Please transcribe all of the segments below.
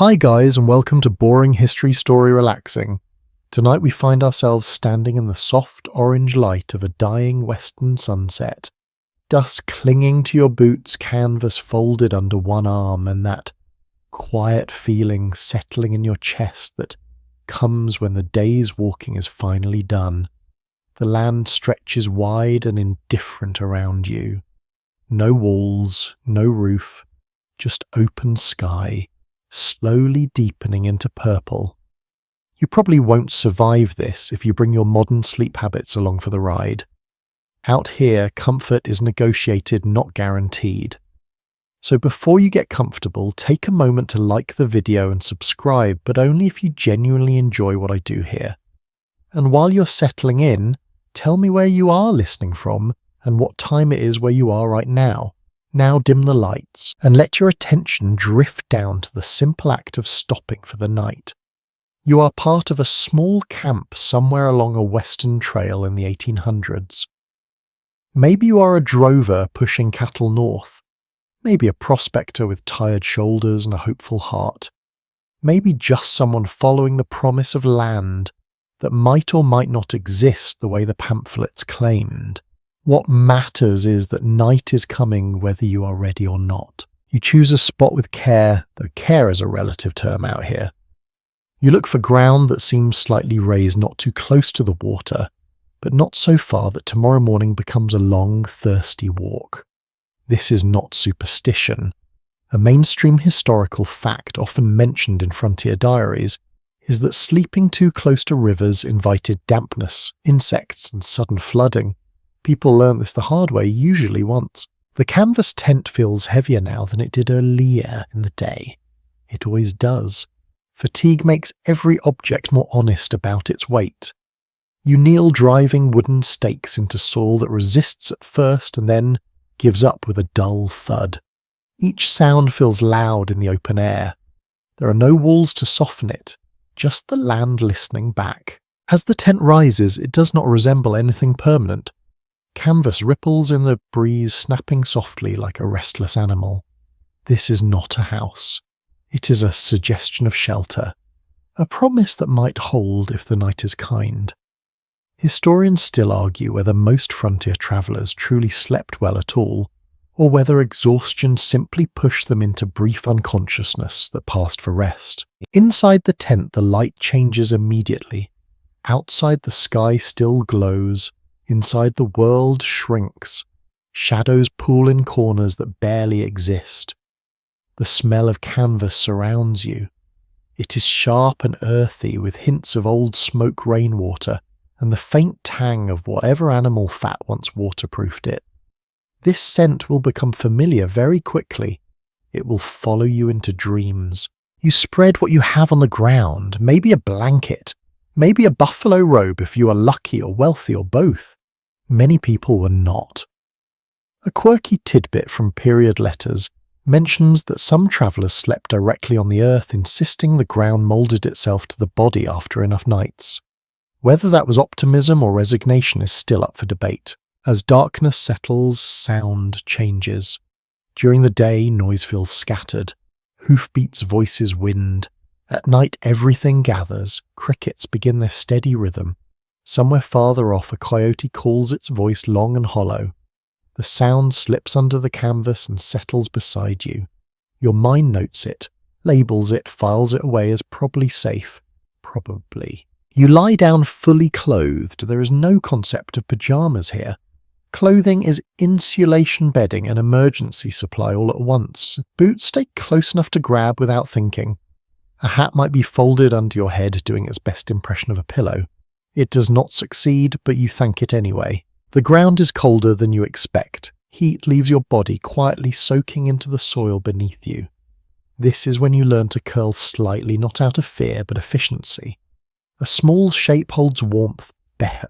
Hi guys, and welcome to Boring History Story Relaxing. Tonight we find ourselves standing in the soft orange light of a dying western sunset. Dust clinging to your boots, canvas folded under one arm, and that quiet feeling settling in your chest that comes when the day's walking is finally done. The land stretches wide and indifferent around you. No walls, no roof, just open sky, slowly deepening into purple. You probably won't survive this if you bring your modern sleep habits along for the ride. Out here, comfort is negotiated, not guaranteed. So before you get comfortable, take a moment to like the video and subscribe, but only if you genuinely enjoy what I do here. And while you're settling in, tell me where you are listening from and what time it is where you are right now. Now dim the lights and let your attention drift down to the simple act of stopping for the night. You are part of a small camp somewhere along a western trail in the 1800s. Maybe you are a drover pushing cattle north. Maybe a prospector with tired shoulders and a hopeful heart. Maybe just someone following the promise of land that might or might not exist the way the pamphlets claimed. What matters is that night is coming whether you are ready or not. You choose a spot with care, though care is a relative term out here. You look for ground that seems slightly raised, not too close to the water, but not so far that tomorrow morning becomes a long, thirsty walk. This is not superstition. A mainstream historical fact often mentioned in frontier diaries is that sleeping too close to rivers invited dampness, insects, and sudden flooding. People learn this the hard way, usually once. The canvas tent feels heavier now than it did earlier in the day. It always does. Fatigue makes every object more honest about its weight. You kneel driving wooden stakes into soil that resists at first and then gives up with a dull thud. Each sound feels loud in the open air. There are no walls to soften it, just the land listening back. As the tent rises, it does not resemble anything permanent. Canvas ripples in the breeze, snapping softly like a restless animal. This is not a house. It is a suggestion of shelter, a promise that might hold if the night is kind. Historians still argue whether most frontier travellers truly slept well at all, or whether exhaustion simply pushed them into brief unconsciousness that passed for rest. Inside the tent, the light changes immediately. Outside, the sky still glows. Inside, the world shrinks. Shadows pool in corners that barely exist. The smell of canvas surrounds you. It is sharp and earthy, with hints of old smoke rainwater and the faint tang of whatever animal fat once waterproofed it. This scent will become familiar very quickly. It will follow you into dreams. You spread what you have on the ground, maybe a blanket, maybe a buffalo robe if you are lucky or wealthy or both. Many people were not. A quirky tidbit from period letters mentions that some travellers slept directly on the earth, insisting the ground moulded itself to the body after enough nights. Whether that was optimism or resignation is still up for debate. As darkness settles, sound changes. During the day, noise feels scattered. Hoofbeats, voices, wind. At night, everything gathers. Crickets begin their steady rhythm. Somewhere farther off, a coyote calls its voice long and hollow. The sound slips under the canvas and settles beside you. Your mind notes it, labels it, files it away as probably safe. Probably. You lie down fully clothed. There is no concept of pajamas here. Clothing is insulation bedding and emergency supply all at once. Boots stay close enough to grab without thinking. A hat might be folded under your head, doing its best impression of a pillow. It does not succeed, but you thank it anyway. The ground is colder than you expect. Heat leaves your body quietly soaking into the soil beneath you. This is when you learn to curl slightly, not out of fear, but efficiency. A small shape holds warmth better.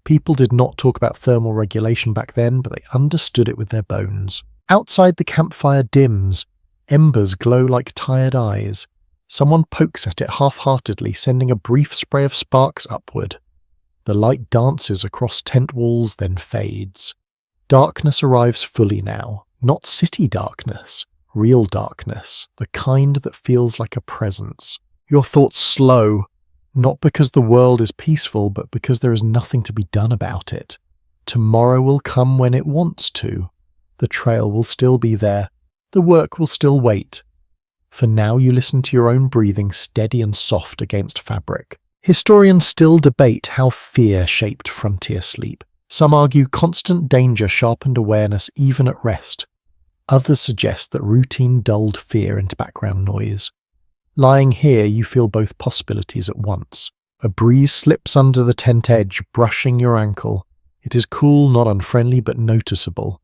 People did not talk about thermal regulation back then, but they understood it with their bones. Outside, the campfire dims. Embers glow like tired eyes. Someone pokes at it half-heartedly, sending a brief spray of sparks upward. The light dances across tent walls, then fades. Darkness arrives fully now. Not city darkness, real darkness, the kind that feels like a presence. Your thoughts slow, not because the world is peaceful, but because there is nothing to be done about it. Tomorrow will come when it wants to. The trail will still be there. The work will still wait. For now you listen to your own breathing steady and soft against fabric. Historians still debate how fear shaped frontier sleep. Some argue constant danger sharpened awareness even at rest. Others suggest that routine dulled fear into background noise. Lying here, you feel both possibilities at once. A breeze slips under the tent edge, brushing your ankle. It is cool, not unfriendly, but noticeable.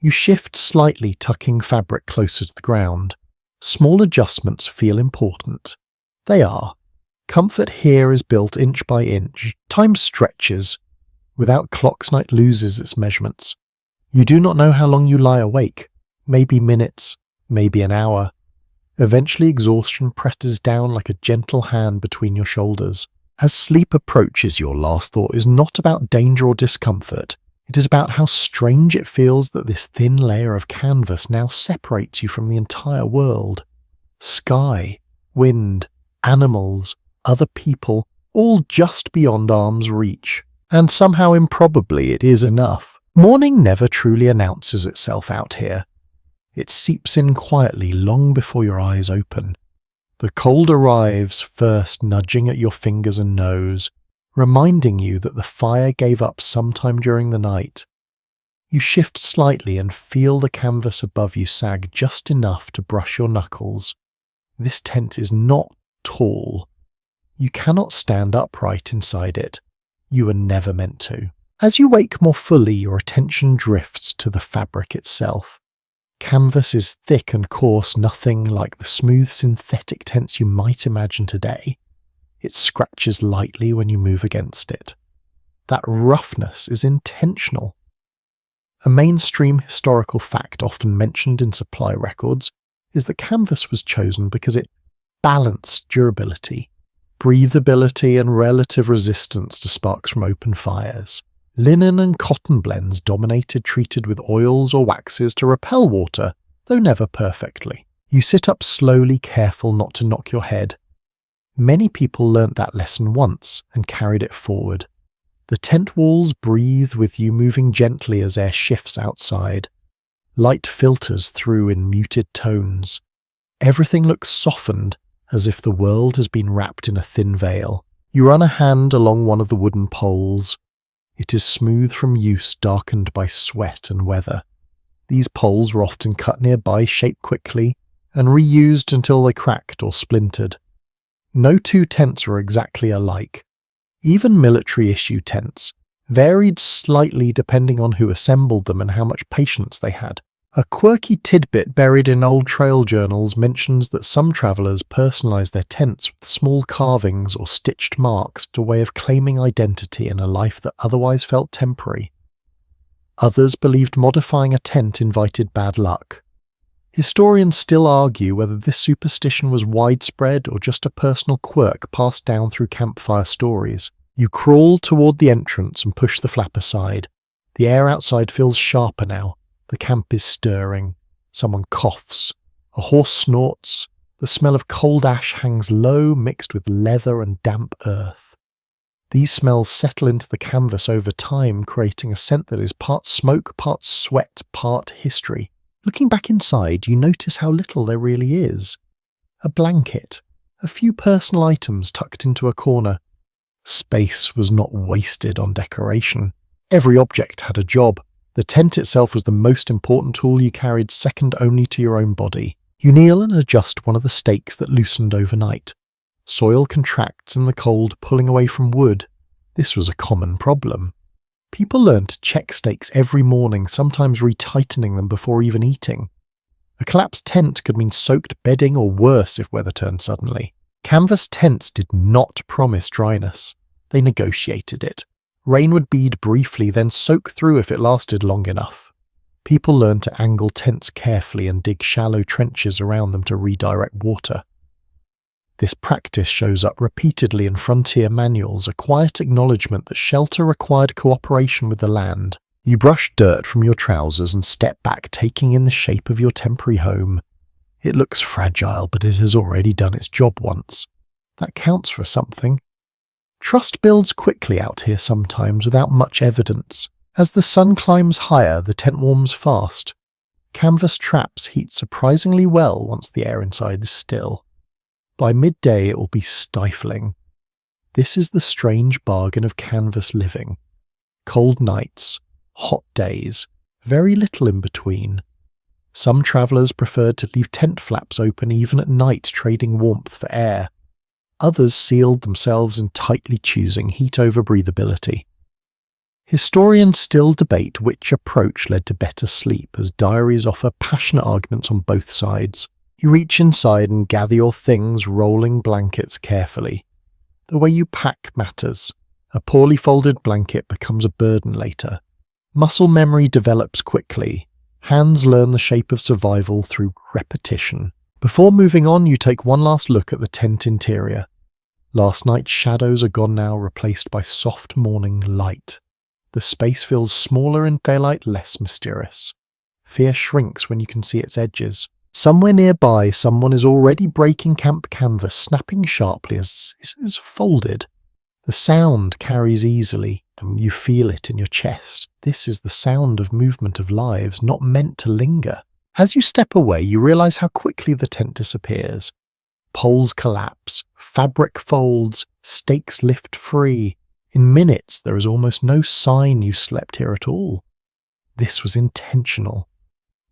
You shift slightly, tucking fabric closer to the ground. Small adjustments feel important. They are. Comfort here is built inch by inch. Time stretches. Without clocks, night loses its measurements. You do not know how long you lie awake. Maybe minutes, maybe an hour. Eventually exhaustion presses down like a gentle hand between your shoulders. As sleep approaches, your last thought is not about danger or discomfort. It is about how strange it feels that this thin layer of canvas now separates you from the entire world. Sky, wind, animals, other people, all just beyond arm's reach. And somehow improbably it is enough. Morning never truly announces itself out here. It seeps in quietly long before your eyes open. The cold arrives first, nudging at your fingers and nose, reminding you that the fire gave up sometime during the night. You shift slightly and feel the canvas above you sag just enough to brush your knuckles. This tent is not tall. You cannot stand upright inside it. You were never meant to. As you wake more fully, your attention drifts to the fabric itself. Canvas is thick and coarse, nothing like the smooth synthetic tents you might imagine today. It scratches lightly when you move against it. That roughness is intentional. A mainstream historical fact often mentioned in supply records is that canvas was chosen because it balanced durability, breathability and relative resistance to sparks from open fires. Linen and cotton blends dominated, treated with oils or waxes to repel water, though never perfectly. You sit up slowly, careful not to knock your head. Many people learnt that lesson once and carried it forward. The tent walls breathe with you, moving gently as air shifts outside. Light filters through in muted tones. Everything looks softened, as if the world has been wrapped in a thin veil. You run a hand along one of the wooden poles. It is smooth from use, darkened by sweat and weather. These poles were often cut nearby, shaped quickly, and reused until they cracked or splintered. No two tents were exactly alike. Even military-issue tents varied slightly depending on who assembled them and how much patience they had. A quirky tidbit buried in old trail journals mentions that some travellers personalised their tents with small carvings or stitched marks as a way of claiming identity in a life that otherwise felt temporary. Others believed modifying a tent invited bad luck. Historians still argue whether this superstition was widespread or just a personal quirk passed down through campfire stories. You crawl toward the entrance and push the flap aside. The air outside feels sharper now. The camp is stirring. Someone coughs. A horse snorts. The smell of cold ash hangs low, mixed with leather and damp earth. These smells settle into the canvas over time, creating a scent that is part smoke, part sweat, part history. Looking back inside, you notice how little there really is. A blanket, a few personal items tucked into a corner. Space was not wasted on decoration. Every object had a job. The tent itself was the most important tool you carried, second only to your own body. You kneel and adjust one of the stakes that loosened overnight. Soil contracts in the cold, pulling away from wood. This was a common problem. People learned to check stakes every morning, sometimes retightening them before even eating. A collapsed tent could mean soaked bedding or worse if weather turned suddenly. Canvas tents did not promise dryness. They negotiated it. Rain would bead briefly, then soak through if it lasted long enough. People learned to angle tents carefully and dig shallow trenches around them to redirect water. This practice shows up repeatedly in frontier manuals, a quiet acknowledgement that shelter required cooperation with the land. You brush dirt from your trousers and step back, taking in the shape of your temporary home. It looks fragile, but it has already done its job once. That counts for something. Trust builds quickly out here sometimes without much evidence. As the sun climbs higher, the tent warms fast. Canvas traps heat surprisingly well once the air inside is still. By midday it will be stifling. This is the strange bargain of canvas living. Cold nights, hot days, very little in between. Some travellers preferred to leave tent flaps open even at night, trading warmth for air. Others sealed themselves in tightly choosing heat over breathability. Historians still debate which approach led to better sleep, as diaries offer passionate arguments on both sides. You reach inside and gather your things, rolling blankets carefully. The way you pack matters. A poorly folded blanket becomes a burden later. Muscle memory develops quickly. Hands learn the shape of survival through repetition. Before moving on, you take one last look at the tent interior. Last night's shadows are gone now, replaced by soft morning light. The space feels smaller in daylight, less mysterious. Fear shrinks when you can see its edges. Somewhere nearby, someone is already breaking camp canvas, snapping sharply as it is folded. The sound carries easily, and you feel it in your chest. This is the sound of movement of lives, not meant to linger. As you step away, you realize how quickly the tent disappears. Poles collapse, fabric folds, stakes lift free. In minutes, there is almost no sign you slept here at all. This was intentional.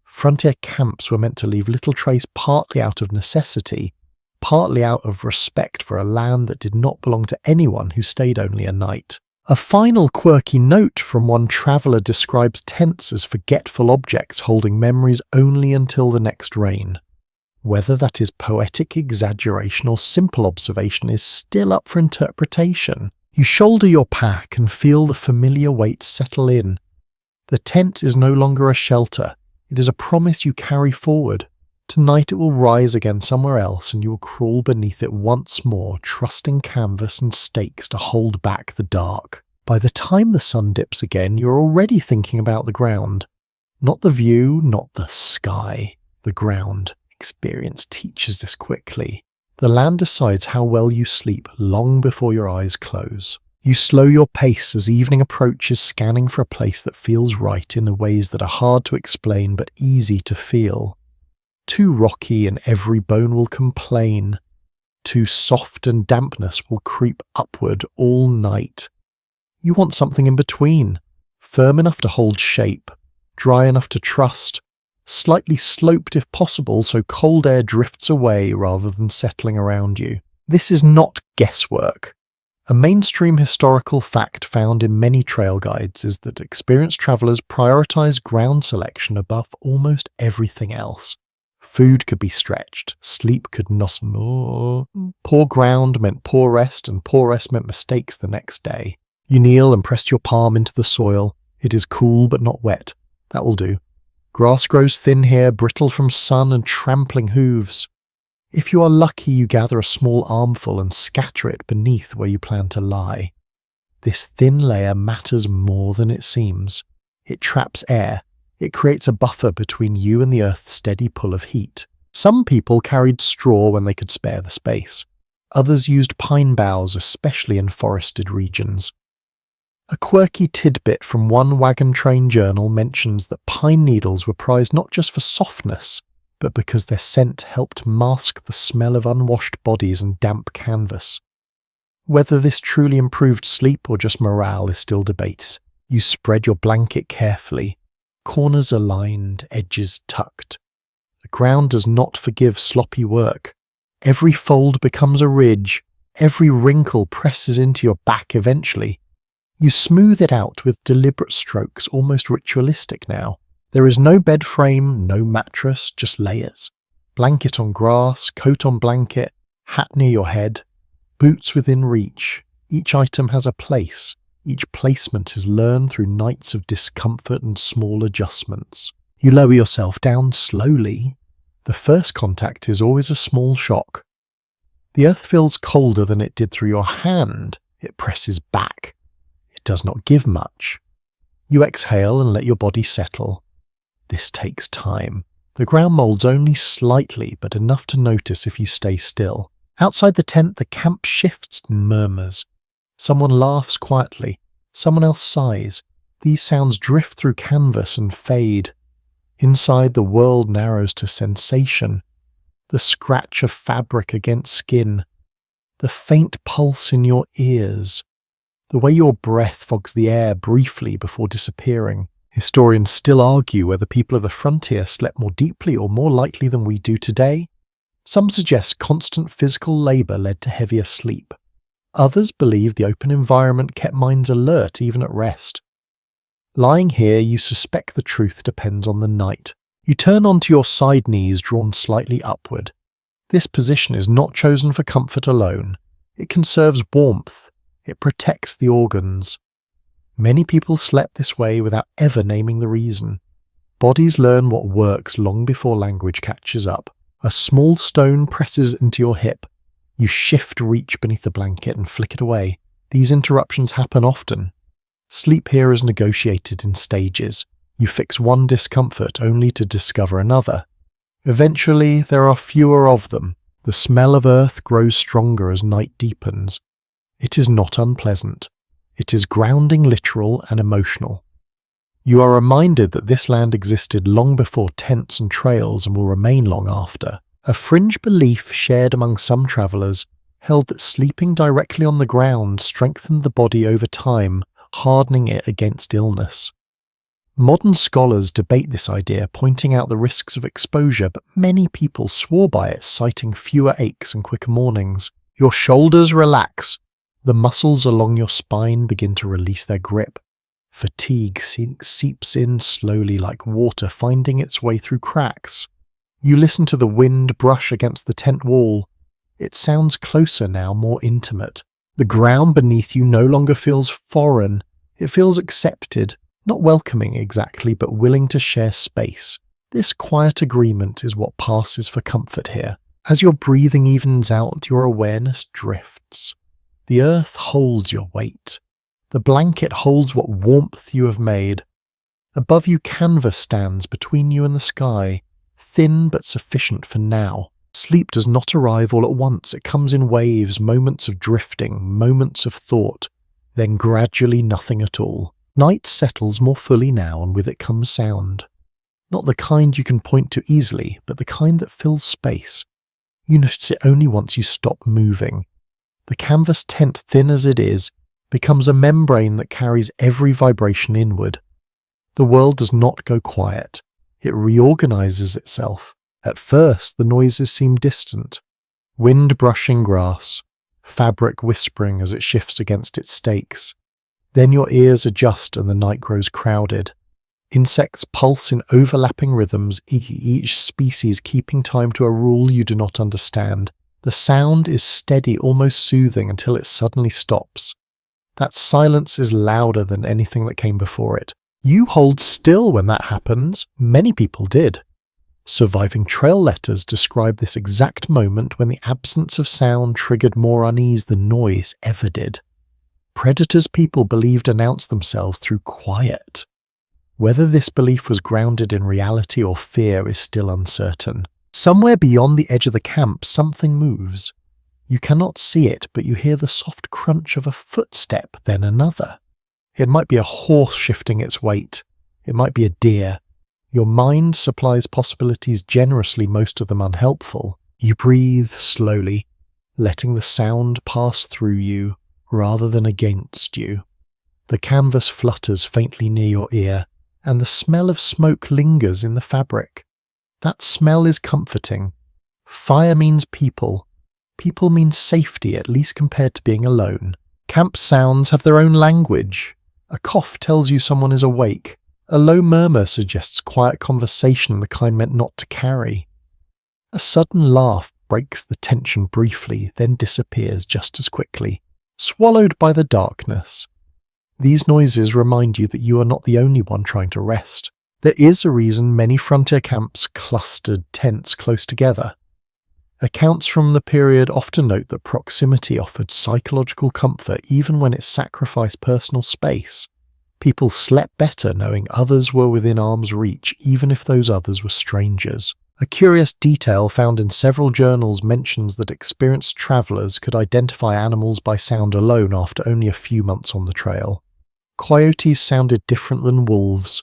Frontier camps were meant to leave little trace, partly out of necessity, partly out of respect for a land that did not belong to anyone who stayed only a night. A final quirky note from one traveller describes tents as forgetful objects holding memories only until the next rain. Whether that is poetic exaggeration or simple observation is still up for interpretation. You shoulder your pack and feel the familiar weight settle in. The tent is no longer a shelter. It is a promise you carry forward. Tonight it will rise again somewhere else, and you will crawl beneath it once more, trusting canvas and stakes to hold back the dark. By the time the sun dips again, you're already thinking about the ground. Not the view, not the sky. The ground. Experience teaches this quickly. The land decides how well you sleep long before your eyes close. You slow your pace as evening approaches, scanning for a place that feels right in ways that are hard to explain but easy to feel. Too rocky and every bone will complain. Too soft and dampness will creep upward all night. You want something in between, firm enough to hold shape, dry enough to trust, slightly sloped if possible so cold air drifts away rather than settling around you. This is not guesswork. A mainstream historical fact found in many trail guides is that experienced travelers prioritize ground selection above almost everything else. Food could be stretched, sleep could not. Poor ground meant poor rest, and poor rest meant mistakes the next day. You kneel and press your palm into the soil. It is cool but not wet. That will do. Grass grows thin here, brittle from sun and trampling hooves. If you are lucky, you gather a small armful and scatter it beneath where you plan to lie. This thin layer matters more than it seems. It traps air. It creates a buffer between you and the earth's steady pull of heat. Some people carried straw when they could spare the space. Others used pine boughs, especially in forested regions. A quirky tidbit from one wagon train journal mentions that pine needles were prized not just for softness, but because their scent helped mask the smell of unwashed bodies and damp canvas. Whether this truly improved sleep or just morale is still debated. You spread your blanket carefully, corners aligned, edges tucked. The ground does not forgive sloppy work. Every fold becomes a ridge, every wrinkle presses into your back eventually. You smooth it out with deliberate strokes, almost ritualistic now. There is no bed frame, no mattress, just layers. Blanket on grass, coat on blanket, hat near your head, boots within reach. Each item has a place. Each placement is learned through nights of discomfort and small adjustments. You lower yourself down slowly. The first contact is always a small shock. The earth feels colder than it did through your hand. It presses back. It does not give much. You exhale and let your body settle. This takes time. The ground molds only slightly, but enough to notice if you stay still. Outside the tent, the camp shifts and murmurs. Someone laughs quietly. Someone else sighs. These sounds drift through canvas and fade. Inside, the world narrows to sensation. The scratch of fabric against skin. The faint pulse in your ears. The way your breath fogs the air briefly before disappearing. Historians still argue whether people of the frontier slept more deeply or more lightly than we do today. Some suggest constant physical labour led to heavier sleep. Others believe the open environment kept minds alert even at rest. Lying here, you suspect the truth depends on the night. You turn onto your side knees drawn slightly upward. This position is not chosen for comfort alone. It conserves warmth. It protects the organs. Many people slept this way without ever naming the reason. Bodies learn what works long before language catches up. A small stone presses into your hip. You shift reach beneath the blanket and flick it away. These interruptions happen often. Sleep here is negotiated in stages. You fix one discomfort only to discover another. Eventually, there are fewer of them. The smell of earth grows stronger as night deepens. It is not unpleasant. It is grounding, literal, and emotional. You are reminded that this land existed long before tents and trails and will remain long after. A fringe belief shared among some travellers held that sleeping directly on the ground strengthened the body over time, hardening it against illness. Modern scholars debate this idea, pointing out the risks of exposure, but many people swore by it, citing fewer aches and quicker mornings. Your shoulders relax. The muscles along your spine begin to release their grip. Fatigue seeps in slowly like water finding its way through cracks. You listen to the wind brush against the tent wall. It sounds closer now, more intimate. The ground beneath you no longer feels foreign. It feels accepted, not welcoming exactly, but willing to share space. This quiet agreement is what passes for comfort here. As your breathing evens out, your awareness drifts. The earth holds your weight. The blanket holds what warmth you have made. Above you, canvas stands between you and the sky, thin but sufficient for now. Sleep does not arrive all at once. It comes in waves, moments of drifting, moments of thought, then gradually nothing at all. Night settles more fully now, and with it comes sound. Not the kind you can point to easily, but the kind that fills space. You notice it only once you stop moving. The canvas tent, thin as it is, becomes a membrane that carries every vibration inward. The world does not go quiet. It reorganizes itself. At first, the noises seem distant. Wind brushing grass, fabric whispering as it shifts against its stakes. Then your ears adjust and the night grows crowded. Insects pulse in overlapping rhythms, each species keeping time to a rule you do not understand. The sound is steady, almost soothing, until it suddenly stops. That silence is louder than anything that came before it. You hold still when that happens. Many people did. Surviving trail letters describe this exact moment when the absence of sound triggered more unease than noise ever did. Predators people believed announced themselves through quiet. Whether this belief was grounded in reality or fear is still uncertain. Somewhere beyond the edge of the camp, something moves. You cannot see it, but you hear the soft crunch of a footstep, then another. It might be a horse shifting its weight. It might be a deer. Your mind supplies possibilities generously, most of them unhelpful. You breathe slowly, letting the sound pass through you rather than against you. The canvas flutters faintly near your ear, and the smell of smoke lingers in the fabric. That smell is comforting. Fire means people. People means safety, at least compared to being alone. Camp sounds have their own language. A cough tells you someone is awake. A low murmur suggests quiet conversation, the kind meant not to carry. A sudden laugh breaks the tension briefly, then disappears just as quickly, swallowed by the darkness. These noises remind you that you are not the only one trying to rest. There is a reason many frontier camps clustered tents close together. Accounts from the period often note that proximity offered psychological comfort even when it sacrificed personal space. People slept better knowing others were within arm's reach, even if those others were strangers. A curious detail found in several journals mentions that experienced travellers could identify animals by sound alone after only a few months on the trail. Coyotes sounded different than wolves.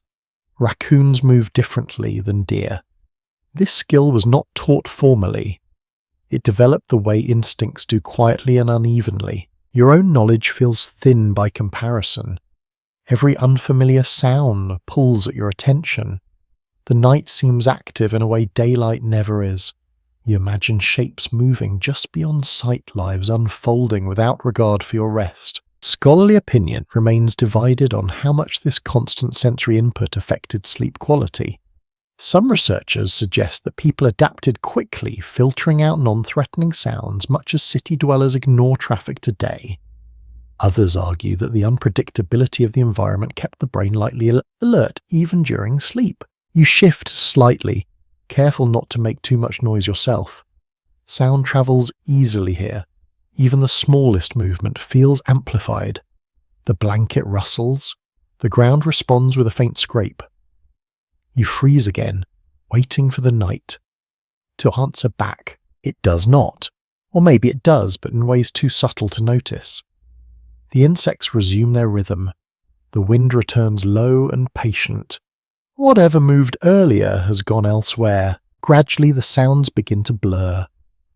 Raccoons moved differently than deer. This skill was not taught formally. It developed the way instincts do, quietly and unevenly. Your own knowledge feels thin by comparison. Every unfamiliar sound pulls at your attention. The night seems active in a way daylight never is. You imagine shapes moving just beyond sight, lives unfolding without regard for your rest. Scholarly opinion remains divided on how much this constant sensory input affected sleep quality. Some researchers suggest that people adapted quickly, filtering out non-threatening sounds much as city dwellers ignore traffic today. Others argue that the unpredictability of the environment kept the brain lightly alert even during sleep. You shift slightly, careful not to make too much noise yourself. Sound travels easily here. Even the smallest movement feels amplified. The blanket rustles. The ground responds with a faint scrape. You freeze again, waiting for the night to answer back. It does not. Or maybe it does, but in ways too subtle to notice. The insects resume their rhythm. The wind returns low and patient. Whatever moved earlier has gone elsewhere. Gradually the sounds begin to blur.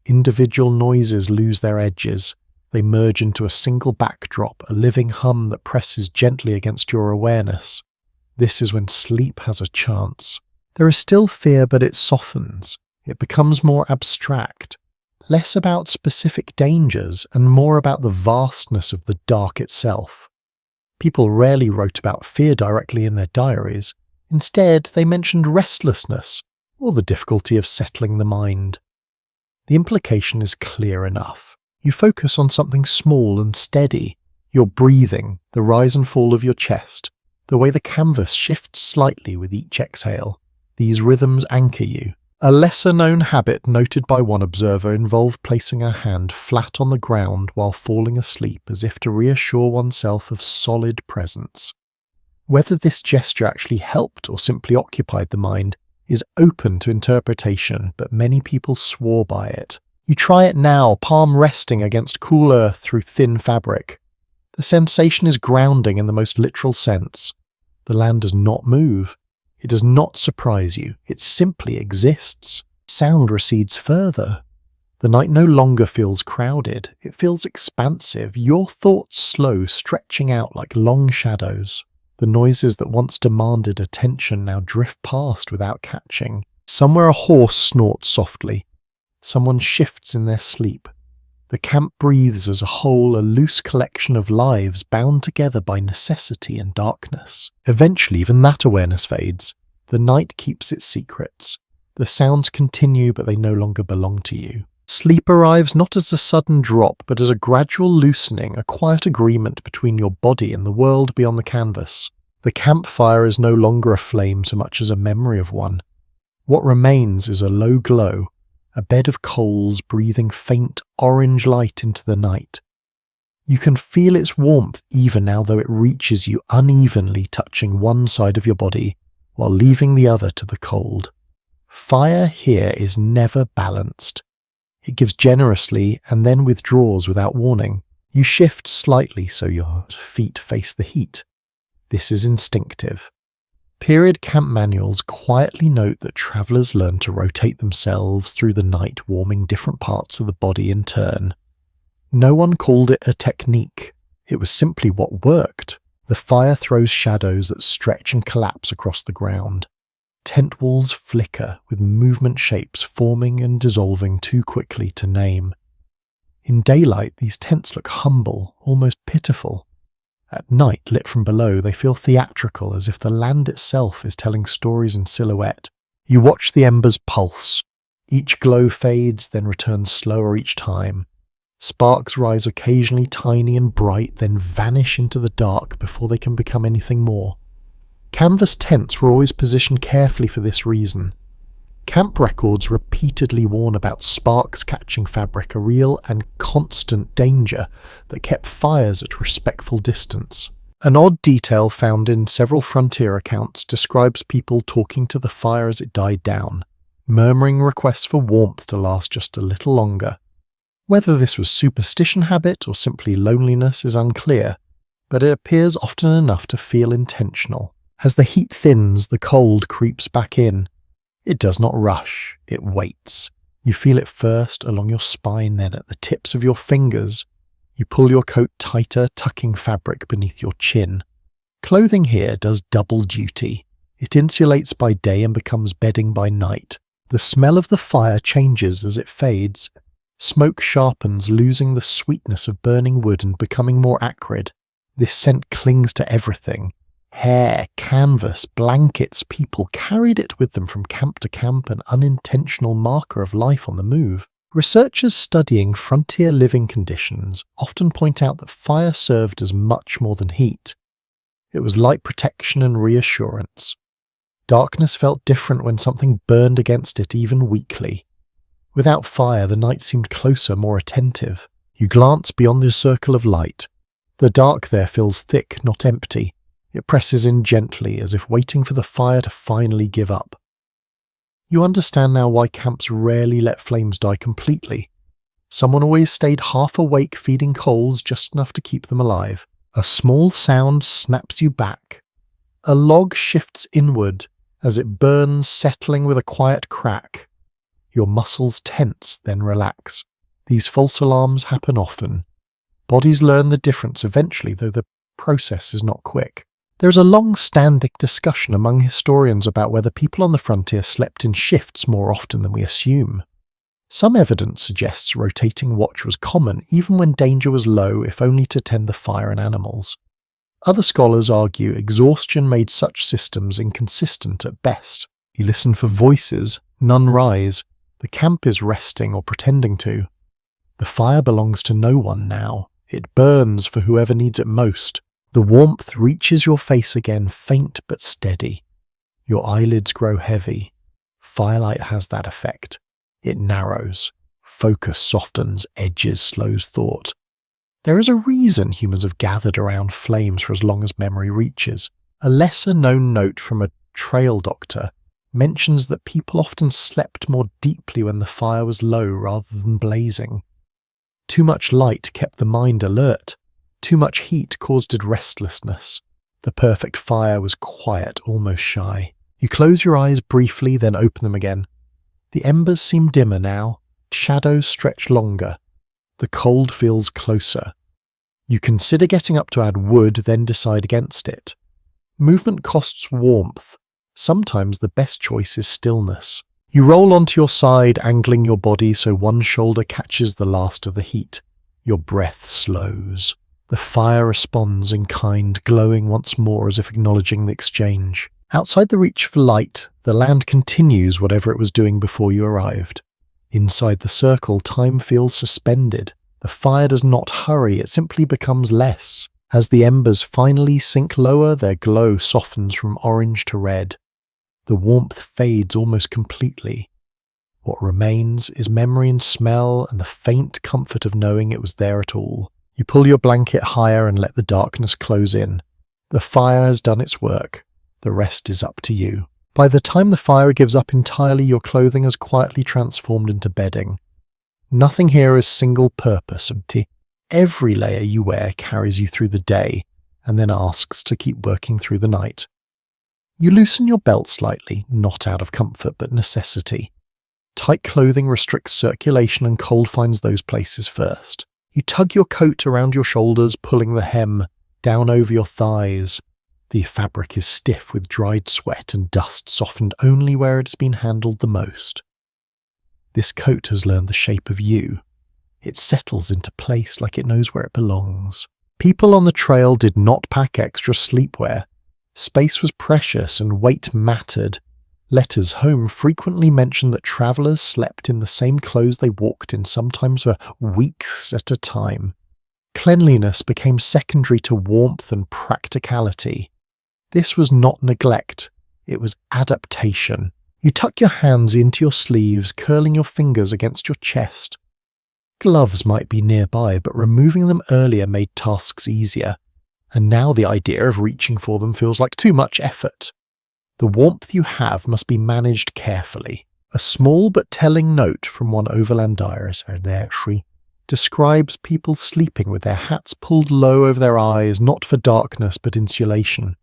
Individual noises lose their edges. They merge into a single backdrop, a living hum that presses gently against your awareness. This is when sleep has a chance. There is still fear, but it softens. It becomes more abstract. Less about specific dangers and more about the vastness of the dark itself. People rarely wrote about fear directly in their diaries. Instead, they mentioned restlessness or the difficulty of settling the mind. The implication is clear enough. You focus on something small and steady. Your breathing, the rise and fall of your chest, the way the canvas shifts slightly with each exhale. These rhythms anchor you. A lesser-known habit noted by one observer involved placing a hand flat on the ground while falling asleep as if to reassure oneself of solid presence. Whether this gesture actually helped or simply occupied the mind is open to interpretation, but many people swore by it. You try it now, palm resting against cool earth through thin fabric. The sensation is grounding in the most literal sense. The land does not move. It does not surprise you. It simply exists. Sound recedes further. The night no longer feels crowded. It feels expansive, your thoughts slow, stretching out like long shadows. The noises that once demanded attention now drift past without catching. Somewhere a horse snorts softly. Someone shifts in their sleep. The camp breathes as a whole, a loose collection of lives bound together by necessity and darkness. Eventually, even that awareness fades. The night keeps its secrets. The sounds continue, but they no longer belong to you. Sleep arrives not as a sudden drop, but as a gradual loosening, a quiet agreement between your body and the world beyond the canvas. The campfire is no longer a flame so much as a memory of one. What remains is a low glow, a bed of coals breathing faint orange light into the night. You can feel its warmth even now, though it reaches you unevenly, touching one side of your body while leaving the other to the cold. Fire here is never balanced. It gives generously and then withdraws without warning. You shift slightly so your feet face the heat. This is instinctive. Period camp manuals quietly note that travellers learn to rotate themselves through the night, warming different parts of the body in turn. No one called it a technique. It was simply what worked. The fire throws shadows that stretch and collapse across the ground. Tent walls flicker, with movement shapes forming and dissolving too quickly to name. In daylight, these tents look humble, almost pitiful. At night, lit from below, they feel theatrical, as if the land itself is telling stories in silhouette. You watch the embers pulse. Each glow fades, then returns slower each time. Sparks rise occasionally tiny and bright, then vanish into the dark before they can become anything more. Canvas tents were always positioned carefully for this reason. Camp records repeatedly warn about sparks catching fabric, a real and constant danger that kept fires at respectful distance. An odd detail found in several frontier accounts describes people talking to the fire as it died down, murmuring requests for warmth to last just a little longer. Whether this was superstition habit or simply loneliness is unclear, but it appears often enough to feel intentional. As the heat thins, the cold creeps back in. It does not rush, it waits. You feel it first along your spine, then at the tips of your fingers. You pull your coat tighter, tucking fabric beneath your chin. Clothing here does double duty. It insulates by day and becomes bedding by night. The smell of the fire changes as it fades. Smoke sharpens, losing the sweetness of burning wood and becoming more acrid. This scent clings to everything. Hair, canvas, blankets, people carried it with them from camp to camp, an unintentional marker of life on the move. Researchers studying frontier living conditions often point out that fire served as much more than heat. It was light protection and reassurance. Darkness felt different when something burned against it, even weakly. Without fire, the night seemed closer, more attentive. You glance beyond the circle of light. The dark there feels thick, not empty. It presses in gently, as if waiting for the fire to finally give up. You understand now why camps rarely let flames die completely. Someone always stayed half awake, feeding coals just enough to keep them alive. A small sound snaps you back. A log shifts inward as it burns, settling with a quiet crack. Your muscles tense, then relax. These false alarms happen often. Bodies learn the difference eventually, though the process is not quick. There is a long-standing discussion among historians about whether people on the frontier slept in shifts more often than we assume. Some evidence suggests rotating watch was common even when danger was low, if only to tend the fire and animals. Other scholars argue exhaustion made such systems inconsistent at best. You listen for voices, none rise. The camp is resting or pretending to. The fire belongs to no one now. It burns for whoever needs it most. The warmth reaches your face again, faint but steady. Your eyelids grow heavy. Firelight has that effect. It narrows. Focus softens, edges slows thought. There is a reason humans have gathered around flames for as long as memory reaches. A lesser-known note from a trail doctor mentions that people often slept more deeply when the fire was low rather than blazing. Too much light kept the mind alert. Too much heat caused restlessness. The perfect fire was quiet, almost shy. You close your eyes briefly, then open them again. The embers seem dimmer now. Shadows stretch longer. The cold feels closer. You consider getting up to add wood, then decide against it. Movement costs warmth. Sometimes the best choice is stillness. You roll onto your side, angling your body so one shoulder catches the last of the heat. Your breath slows. The fire responds in kind, glowing once more as if acknowledging the exchange. Outside the reach of light, the land continues whatever it was doing before you arrived. Inside the circle, time feels suspended. The fire does not hurry, it simply becomes less. As the embers finally sink lower, their glow softens from orange to red. The warmth fades almost completely. What remains is memory and smell and the faint comfort of knowing it was there at all. You pull your blanket higher and let the darkness close in. The fire has done its work. The rest is up to you. By the time the fire gives up entirely, your clothing has quietly transformed into bedding. Nothing here is single-purpose empty. Every layer you wear carries you through the day, and then asks to keep working through the night. You loosen your belt slightly, not out of comfort but necessity. Tight clothing restricts circulation and cold finds those places first. You tug your coat around your shoulders, pulling the hem down over your thighs. The fabric is stiff with dried sweat and dust softened only where it has been handled the most. This coat has learned the shape of you. It settles into place like it knows where it belongs. People on the trail did not pack extra sleepwear. Space was precious and weight mattered. Letters home frequently mention that travelers slept in the same clothes they walked in, sometimes for weeks at a time. Cleanliness became secondary to warmth and practicality. This was not neglect, it was adaptation. You tuck your hands into your sleeves, curling your fingers against your chest. Gloves might be nearby, but removing them earlier made tasks easier. and now the idea of reaching for them feels like too much effort. The warmth you have must be managed carefully. A small but telling note from one overland diarist describes people sleeping with their hats pulled low over their eyes, not for darkness but insulation.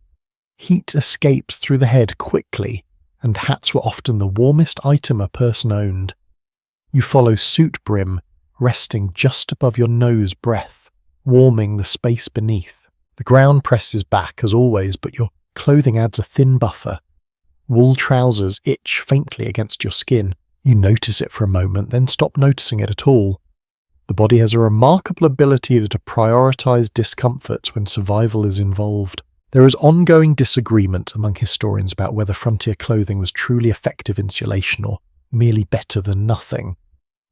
Heat escapes through the head quickly, and hats were often the warmest item a person owned. You follow suit brim, resting just above your nose breath, warming the space beneath. The ground presses back as always, but your clothing adds a thin buffer. Wool trousers itch faintly against your skin. You notice it for a moment, then stop noticing it at all. The body has a remarkable ability to prioritize discomforts when survival is involved. There is ongoing disagreement among historians about whether frontier clothing was truly effective insulation or merely better than nothing.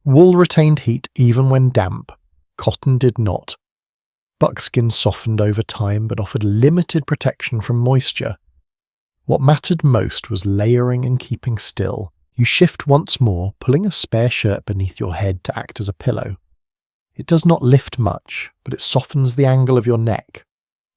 Wool retained heat even when damp. Cotton did not. Buckskin softened over time but offered limited protection from moisture. What mattered most was layering and keeping still. You shift once more, pulling a spare shirt beneath your head to act as a pillow. It does not lift much, but it softens the angle of your neck.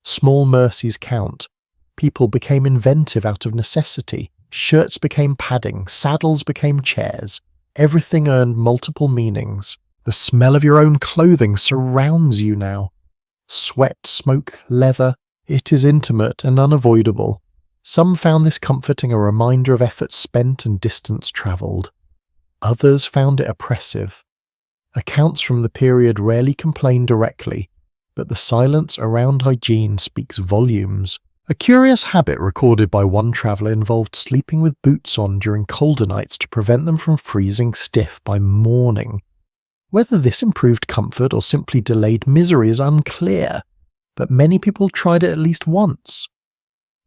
Small mercies count. People became inventive out of necessity. Shirts became padding, saddles became chairs. Everything earned multiple meanings. The smell of your own clothing surrounds you now. Sweat, smoke, leather, it is intimate and unavoidable. Some found this comforting, a reminder of effort spent and distance travelled. Others found it oppressive. Accounts from the period rarely complain directly, but the silence around hygiene speaks volumes. A curious habit recorded by one traveller involved sleeping with boots on during colder nights to prevent them from freezing stiff by morning. Whether this improved comfort or simply delayed misery is unclear, but many people tried it at least once.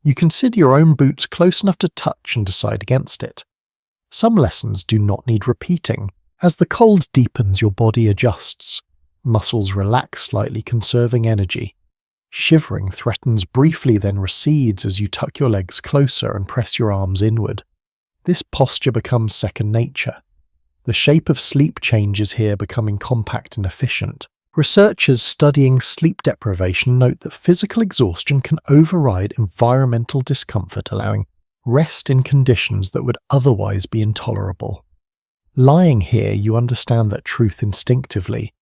You consider your own boots close enough to touch and decide against it. Some lessons do not need repeating. As the cold deepens, your body adjusts. Muscles relax slightly, conserving energy. Shivering threatens briefly, then recedes as you tuck your legs closer and press your arms inward. This posture becomes second nature. The shape of sleep changes here, becoming compact and efficient. Researchers studying sleep deprivation note that physical exhaustion can override environmental discomfort, allowing rest in conditions that would otherwise be intolerable. Lying here, you understand that truth instinctively.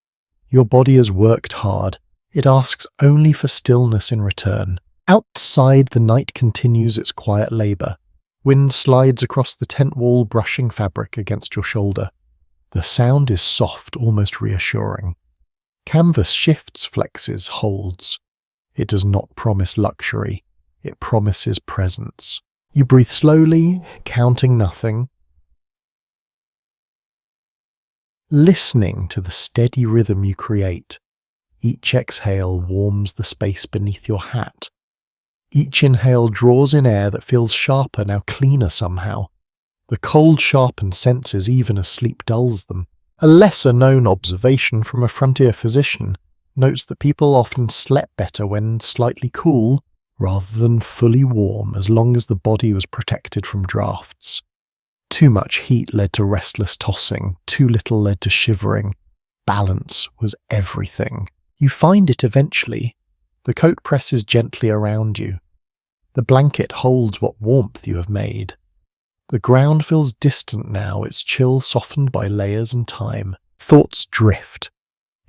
Your body has worked hard. It asks only for stillness in return. Outside, the night continues its quiet labour. Wind slides across the tent wall, brushing fabric against your shoulder. The sound is soft, almost reassuring. Canvas shifts, flexes, holds. It does not promise luxury. It promises presence. You breathe slowly, counting nothing. Listening to the steady rhythm you create. Each exhale warms the space beneath your hat. Each inhale draws in air that feels sharper, now cleaner somehow. The cold sharpens senses even as sleep dulls them. A lesser-known observation from a frontier physician notes that people often slept better when slightly cool, rather than fully warm, as long as the body was protected from drafts. Too much heat led to restless tossing, too little led to shivering. Balance was everything. You find it eventually. The coat presses gently around you. The blanket holds what warmth you have made. The ground feels distant now, its chill softened by layers and time. Thoughts drift.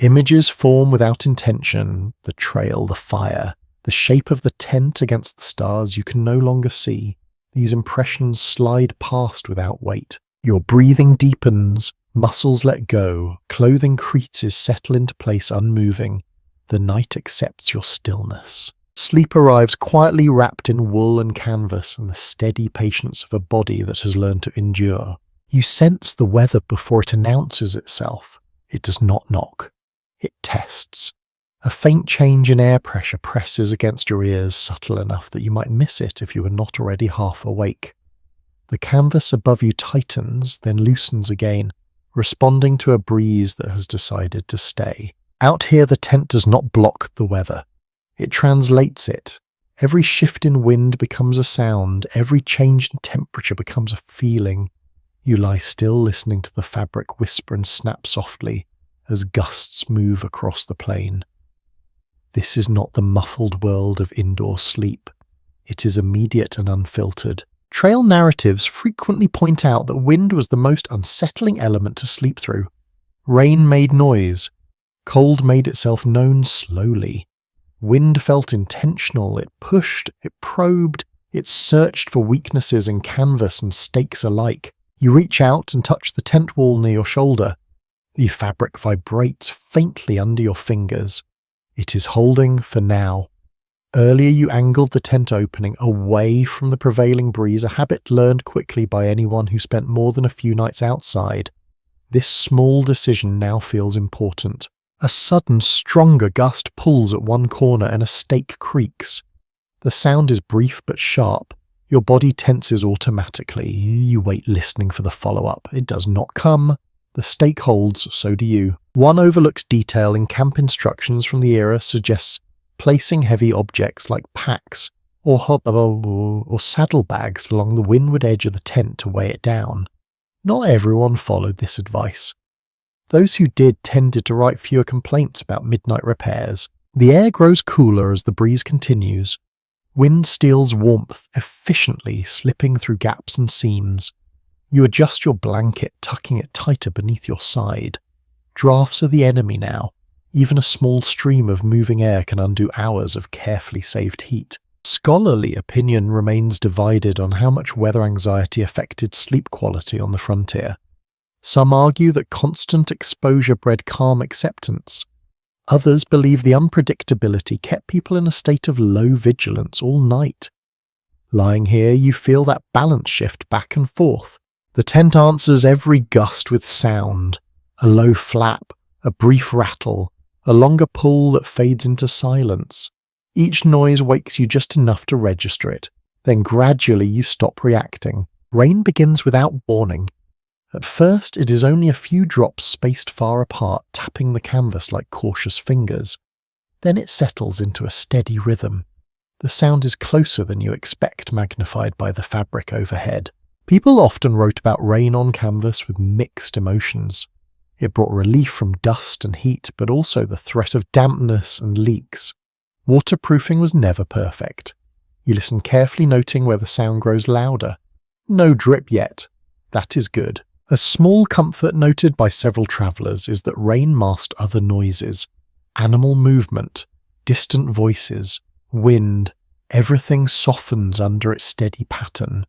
Images form without intention, the trail, the fire, the shape of the tent against the stars you can no longer see. These impressions slide past without weight. Your breathing deepens, muscles let go, clothing creases settle into place unmoving. The night accepts your stillness. Sleep arrives quietly wrapped in wool and canvas and the steady patience of a body that has learned to endure. You sense the weather before it announces itself. It does not knock. It tests. A faint change in air pressure presses against your ears, subtle enough that you might miss it if you were not already half awake. The canvas above you tightens, then loosens again, responding to a breeze that has decided to stay. Out here, the tent does not block the weather. It translates it. Every shift in wind becomes a sound. Every change in temperature becomes a feeling. You lie still, listening to the fabric whisper and snap softly as gusts move across the plain. This is not the muffled world of indoor sleep. It is immediate and unfiltered. Trail narratives frequently point out that wind was the most unsettling element to sleep through. Rain made noise. Cold made itself known slowly. Wind felt intentional. It pushed, it probed, it searched for weaknesses in canvas and stakes alike. You reach out and touch the tent wall near your shoulder. The fabric vibrates faintly under your fingers. It is holding for now. Earlier you angled the tent opening away from the prevailing breeze, a habit learned quickly by anyone who spent more than a few nights outside. This small decision now feels important. A sudden, stronger gust pulls at one corner and a stake creaks. The sound is brief but sharp. Your body tenses automatically. You wait, listening for the follow-up. It does not come. The stake holds, so do you. One overlooked detail in camp instructions from the era suggests placing heavy objects like packs or saddlebags along the windward edge of the tent to weigh it down. Not everyone followed this advice. Those who did tended to write fewer complaints about midnight repairs. The air grows cooler as the breeze continues. Wind steals warmth efficiently, slipping through gaps and seams. You adjust your blanket, tucking it tighter beneath your side. Drafts are the enemy now. Even a small stream of moving air can undo hours of carefully saved heat. Scholarly opinion remains divided on how much weather anxiety affected sleep quality on the frontier. Some argue that constant exposure bred calm acceptance. Others believe the unpredictability kept people in a state of low vigilance all night. Lying here, you feel that balance shift back and forth. The tent answers every gust with sound. A low flap, a brief rattle, a longer pull that fades into silence. Each noise wakes you just enough to register it. Then gradually you stop reacting. Rain begins without warning. At first, it is only a few drops spaced far apart, tapping the canvas like cautious fingers. Then it settles into a steady rhythm. The sound is closer than you expect, magnified by the fabric overhead. People often wrote about rain on canvas with mixed emotions. It brought relief from dust and heat, but also the threat of dampness and leaks. Waterproofing was never perfect. You listen carefully, noting where the sound grows louder. No drip yet. That is good. A small comfort noted by several travellers is that rain masked other noises. Animal movement, distant voices, wind, everything softens under its steady pattern.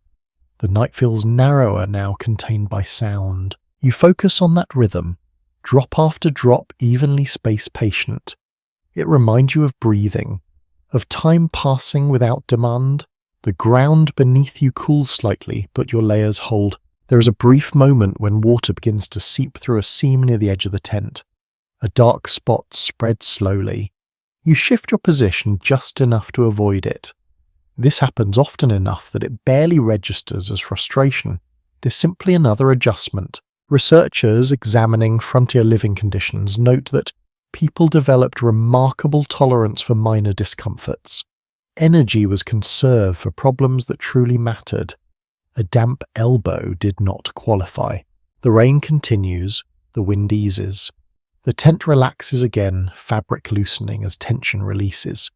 The night feels narrower now, contained by sound. You focus on that rhythm, drop after drop, evenly spaced, patient. It reminds you of breathing, of time passing without demand. The ground beneath you cools slightly, but your layers hold. There is a brief moment when water begins to seep through a seam near the edge of the tent. A dark spot spreads slowly. You shift your position just enough to avoid it. This happens often enough that it barely registers as frustration. It is simply another adjustment. Researchers examining frontier living conditions note that people developed remarkable tolerance for minor discomforts. Energy was conserved for problems that truly mattered. A damp elbow did not qualify. The rain continues, the wind eases. The tent relaxes again, fabric loosening as tension releases.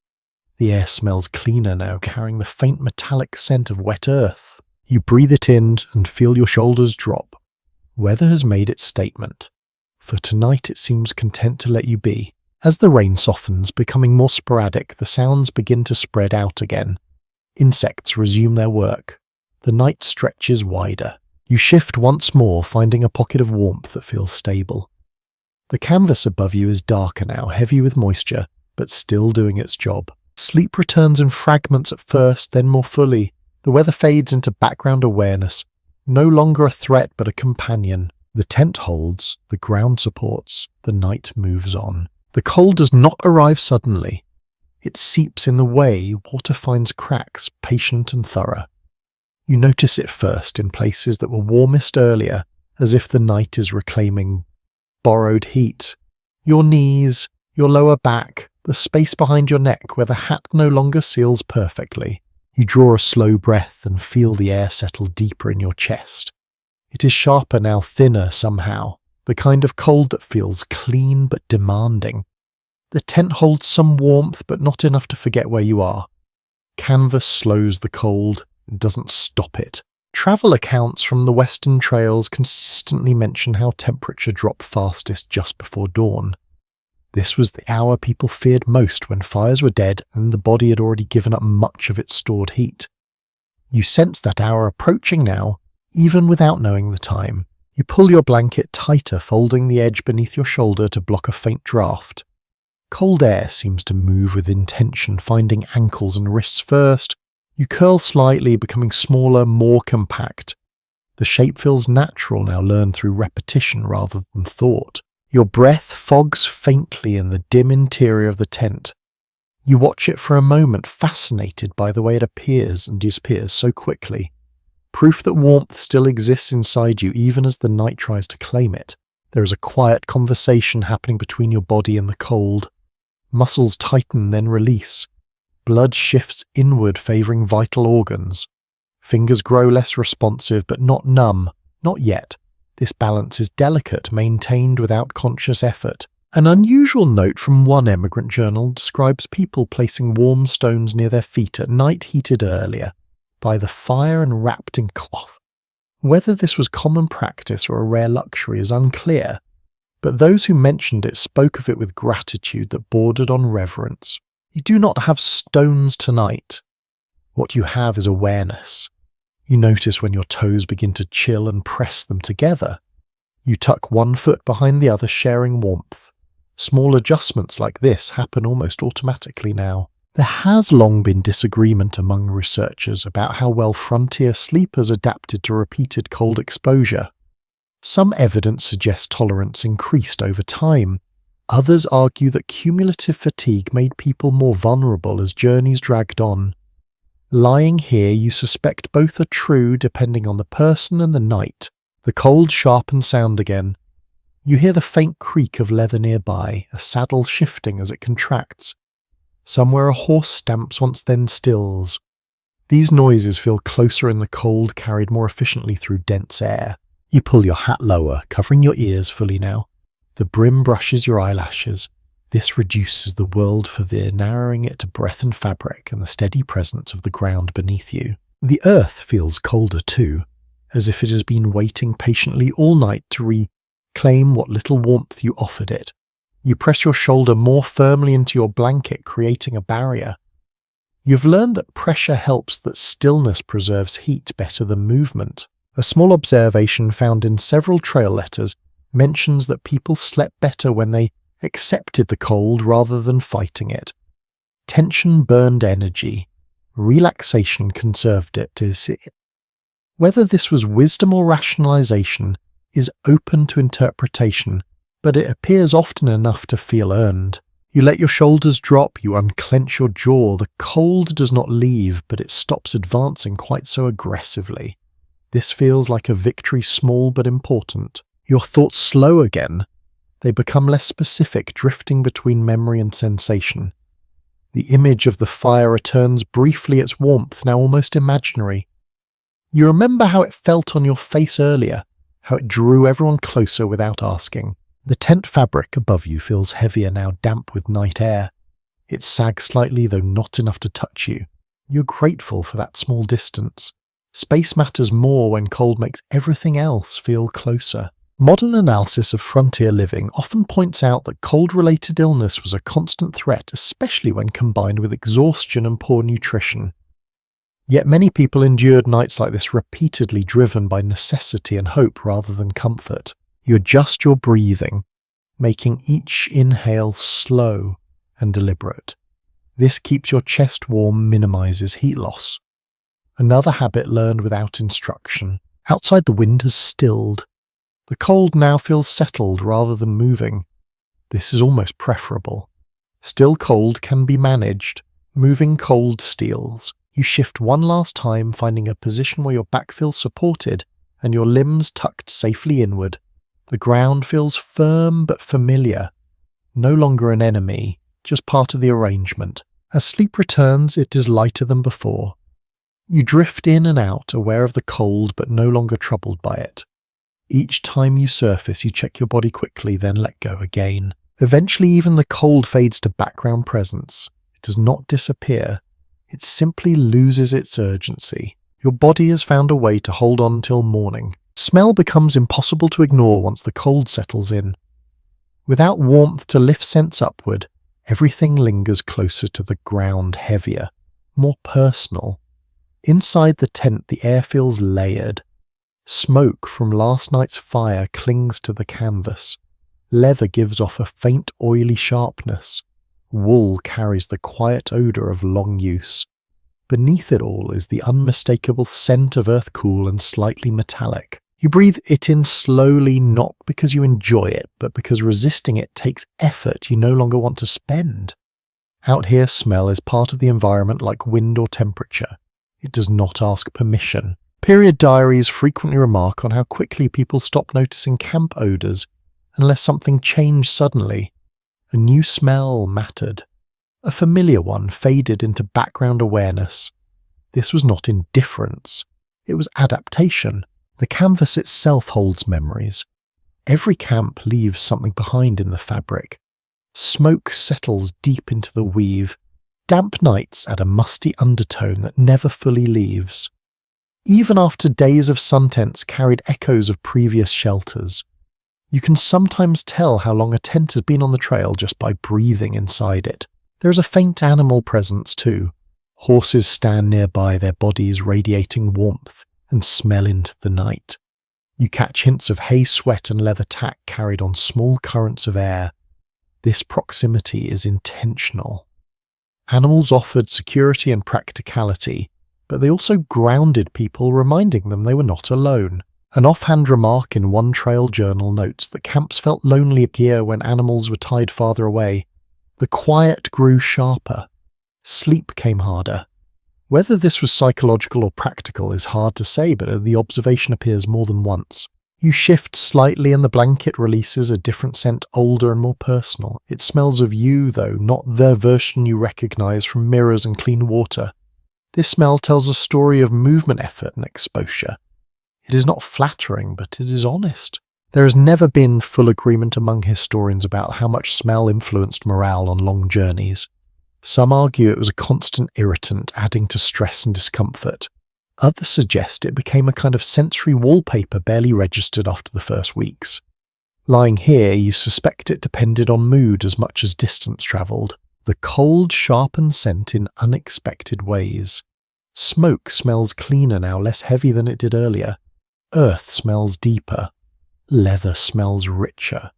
The air smells cleaner now, carrying the faint metallic scent of wet earth. You breathe it in and feel your shoulders drop. Weather has made its statement. For tonight it seems content to let you be. As the rain softens, becoming more sporadic, the sounds begin to spread out again. Insects resume their work. The night stretches wider. You shift once more, finding a pocket of warmth that feels stable. The canvas above you is darker now, heavy with moisture, but still doing its job. Sleep returns in fragments at first, then more fully. The weather fades into background awareness, no longer a threat but a companion. The tent holds, the ground supports, the night moves on. The cold does not arrive suddenly. It seeps in the way water finds cracks, patient and thorough. You notice it first in places that were warmest earlier, as if the night is reclaiming borrowed heat. Your knees, your lower back, the space behind your neck where the hat no longer seals perfectly. You draw a slow breath and feel the air settle deeper in your chest. It is sharper now, thinner somehow, the kind of cold that feels clean but demanding. The tent holds some warmth, but not enough to forget where you are. Canvas slows the cold, it doesn't stop it. Travel accounts from the Western trails consistently mention how temperature dropped fastest just before dawn. This was the hour people feared most, when fires were dead and the body had already given up much of its stored heat. You sense that hour approaching now, even without knowing the time. You pull your blanket tighter, folding the edge beneath your shoulder to block a faint draft. Cold air seems to move with intention, finding ankles and wrists first. You curl slightly, becoming smaller, more compact. The shape feels natural now, learned through repetition rather than thought. Your breath fogs faintly in the dim interior of the tent. You watch it for a moment, fascinated by the way it appears and disappears so quickly. Proof that warmth still exists inside you even as the night tries to claim it. There is a quiet conversation happening between your body and the cold. Muscles tighten, then release. Blood shifts inward, favouring vital organs. Fingers grow less responsive, but not numb. Not yet. This balance is delicate, maintained without conscious effort. An unusual note from one emigrant journal describes people placing warm stones near their feet at night, heated earlier, by the fire and wrapped in cloth. Whether this was common practice or a rare luxury is unclear, but those who mentioned it spoke of it with gratitude that bordered on reverence. You do not have stones tonight. What you have is awareness. You notice when your toes begin to chill and press them together. You tuck one foot behind the other, sharing warmth. Small adjustments like this happen almost automatically now. There has long been disagreement among researchers about how well frontier sleepers adapted to repeated cold exposure. Some evidence suggests tolerance increased over time. Others argue that cumulative fatigue made people more vulnerable as journeys dragged on. Lying here, you suspect both are true depending on the person and the night. The cold sharpens sound again. You hear the faint creak of leather nearby, a saddle shifting as it contracts. Somewhere a horse stamps once then stills. These noises feel closer in the cold, carried more efficiently through dense air. You pull your hat lower, covering your ears fully now. The brim brushes your eyelashes. This reduces the world for thee, narrowing it to breath and fabric and the steady presence of the ground beneath you. The earth feels colder too, as if it has been waiting patiently all night to reclaim what little warmth you offered it. You press your shoulder more firmly into your blanket, creating a barrier. You've learned that pressure helps, that stillness preserves heat better than movement. A small observation found in several trail letters mentions that people slept better when they accepted the cold rather than fighting it. Tension burned energy. Relaxation conserved it. Whether this was wisdom or rationalization is open to interpretation, but it appears often enough to feel earned. You let your shoulders drop, you unclench your jaw. The cold does not leave, but it stops advancing quite so aggressively. This feels like a victory, small but important. Your thoughts slow again. They become less specific, drifting between memory and sensation. The image of the fire returns briefly, its warmth now almost imaginary. You remember how it felt on your face earlier, how it drew everyone closer without asking. The tent fabric above you feels heavier now, damp with night air. It sags slightly, though not enough to touch you. You're grateful for that small distance. Space matters more when cold makes everything else feel closer. Modern analysis of frontier living often points out that cold-related illness was a constant threat, especially when combined with exhaustion and poor nutrition. Yet many people endured nights like this repeatedly, driven by necessity and hope rather than comfort. You adjust your breathing, making each inhale slow and deliberate. This keeps your chest warm, minimizes heat loss. Another habit learned without instruction. Outside, the wind has stilled. The cold now feels settled rather than moving. This is almost preferable. Still cold can be managed. Moving cold steals. You shift one last time, finding a position where your back feels supported and your limbs tucked safely inward. The ground feels firm but familiar. No longer an enemy, just part of the arrangement. As sleep returns, it is lighter than before. You drift in and out, aware of the cold but no longer troubled by it. Each time you surface, you check your body quickly, then let go again. Eventually even the cold fades to background presence. It does not disappear. It simply loses its urgency. Your body has found a way to hold on till morning. Smell becomes impossible to ignore once the cold settles in. Without warmth to lift scents upward, everything lingers closer to the ground, heavier, more personal. Inside the tent, the air feels layered. Smoke from last night's fire clings to the canvas. Leather gives off a faint oily sharpness. Wool carries the quiet odour of long use. Beneath it all is the unmistakable scent of earth, cool and slightly metallic. You breathe it in slowly, not because you enjoy it, but because resisting it takes effort you no longer want to spend. Out here, smell is part of the environment like wind or temperature. It does not ask permission. Period diaries frequently remark on how quickly people stop noticing camp odours unless something changed suddenly. A new smell mattered. A familiar one faded into background awareness. This was not indifference. It was adaptation. The canvas itself holds memories. Every camp leaves something behind in the fabric. Smoke settles deep into the weave. Damp nights add a musty undertone that never fully leaves. Even after days of sun tents carried echoes of previous shelters, you can sometimes tell how long a tent has been on the trail just by breathing inside it. There is a faint animal presence too. Horses stand nearby, their bodies radiating warmth, and smell into the night. You catch hints of hay sweat and leather tack carried on small currents of air. This proximity is intentional. Animals offered security and practicality, but they also grounded people, reminding them they were not alone. An offhand remark in one trail journal notes that camps felt lonely here when animals were tied farther away. The quiet grew sharper. Sleep came harder. Whether this was psychological or practical is hard to say, but the observation appears more than once. You shift slightly and the blanket releases a different scent, older and more personal. It smells of you, though, not the version you recognize from mirrors and clean water. This smell tells a story of movement, effort and exposure. It is not flattering, but it is honest. There has never been full agreement among historians about how much smell influenced morale on long journeys. Some argue it was a constant irritant, adding to stress and discomfort. Others suggest it became a kind of sensory wallpaper barely registered after the first weeks. Lying here, you suspect it depended on mood as much as distance travelled. The cold sharpens scent in unexpected ways. Smoke smells cleaner now, less heavy than it did earlier. Earth smells deeper. Leather smells richer.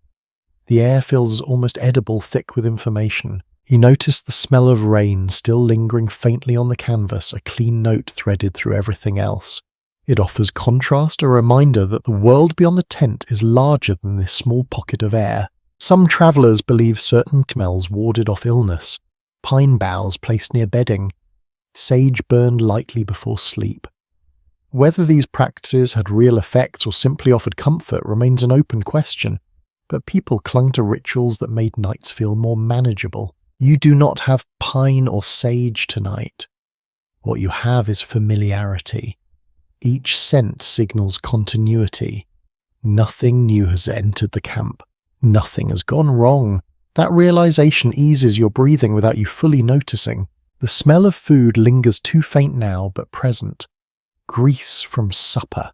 The air feels almost edible, thick with information. You notice the smell of rain still lingering faintly on the canvas, a clean note threaded through everything else. It offers contrast, a reminder that the world beyond the tent is larger than this small pocket of air. Some travellers believe certain smells warded off illness. Pine boughs placed near bedding. Sage burned lightly before sleep. Whether these practices had real effects or simply offered comfort remains an open question, but people clung to rituals that made nights feel more manageable. You do not have pine or sage tonight. What you have is familiarity. Each scent signals continuity. Nothing new has entered the camp. Nothing has gone wrong. That realization eases your breathing without you fully noticing. The smell of food lingers too faint now, but present. Grease from supper.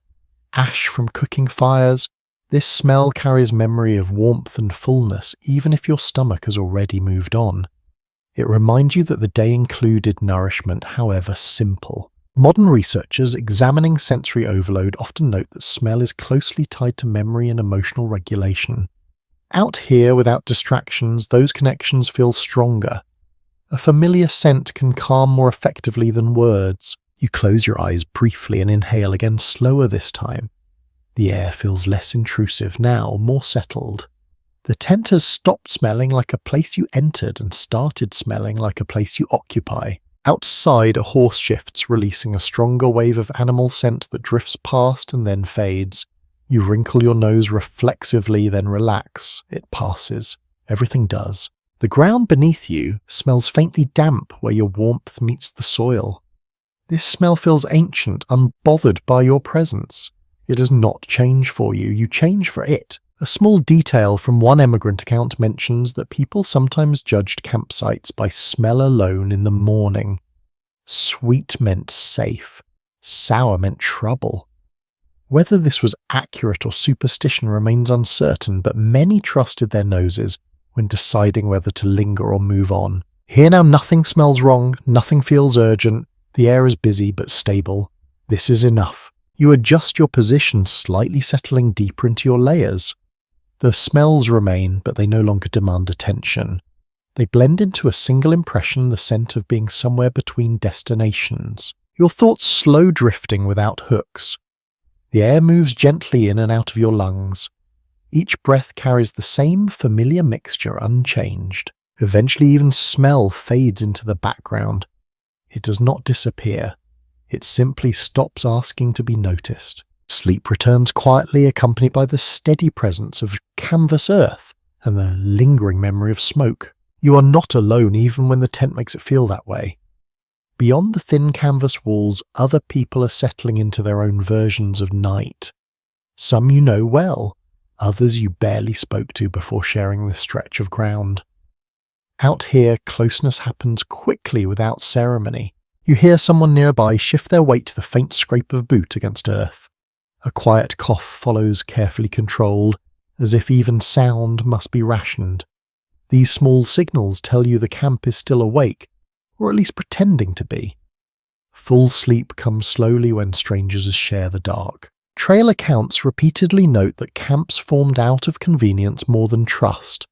Ash from cooking fires. This smell carries memory of warmth and fullness, even if your stomach has already moved on. It reminds you that the day included nourishment, however simple. Modern researchers examining sensory overload often note that smell is closely tied to memory and emotional regulation. Out here, without distractions, those connections feel stronger. A familiar scent can calm more effectively than words. You close your eyes briefly and inhale again, slower this time. The air feels less intrusive now, more settled. The tent has stopped smelling like a place you entered and started smelling like a place you occupy. Outside, a horse shifts, releasing a stronger wave of animal scent that drifts past and then fades. You wrinkle your nose reflexively, then relax. It passes. Everything does. The ground beneath you smells faintly damp where your warmth meets the soil. This smell feels ancient, unbothered by your presence. It does not change for you, you change for it. A small detail from one emigrant account mentions that people sometimes judged campsites by smell alone in the morning. Sweet meant safe, sour meant trouble. Whether this was accurate or superstition remains uncertain, but many trusted their noses when deciding whether to linger or move on. Here now nothing smells wrong, nothing feels urgent, the air is busy but stable. This is enough. You adjust your position, slightly settling deeper into your layers. The smells remain, but they no longer demand attention. They blend into a single impression, the scent of being somewhere between destinations. Your thoughts slow drifting without hooks. The air moves gently in and out of your lungs. Each breath carries the same familiar mixture unchanged. Eventually even smell fades into the background. It does not disappear. It simply stops asking to be noticed. Sleep returns quietly, accompanied by the steady presence of canvas earth and the lingering memory of smoke. You are not alone even when the tent makes it feel that way. Beyond the thin canvas walls, other people are settling into their own versions of night. Some you know well, others you barely spoke to before sharing this stretch of ground. Out here, closeness happens quickly without ceremony. You hear someone nearby shift their weight to the faint scrape of boot against earth. A quiet cough follows, carefully controlled, as if even sound must be rationed. These small signals tell you the camp is still awake, or at least pretending to be. Full sleep comes slowly when strangers share the dark. Trail accounts repeatedly note that camps formed out of convenience more than trust.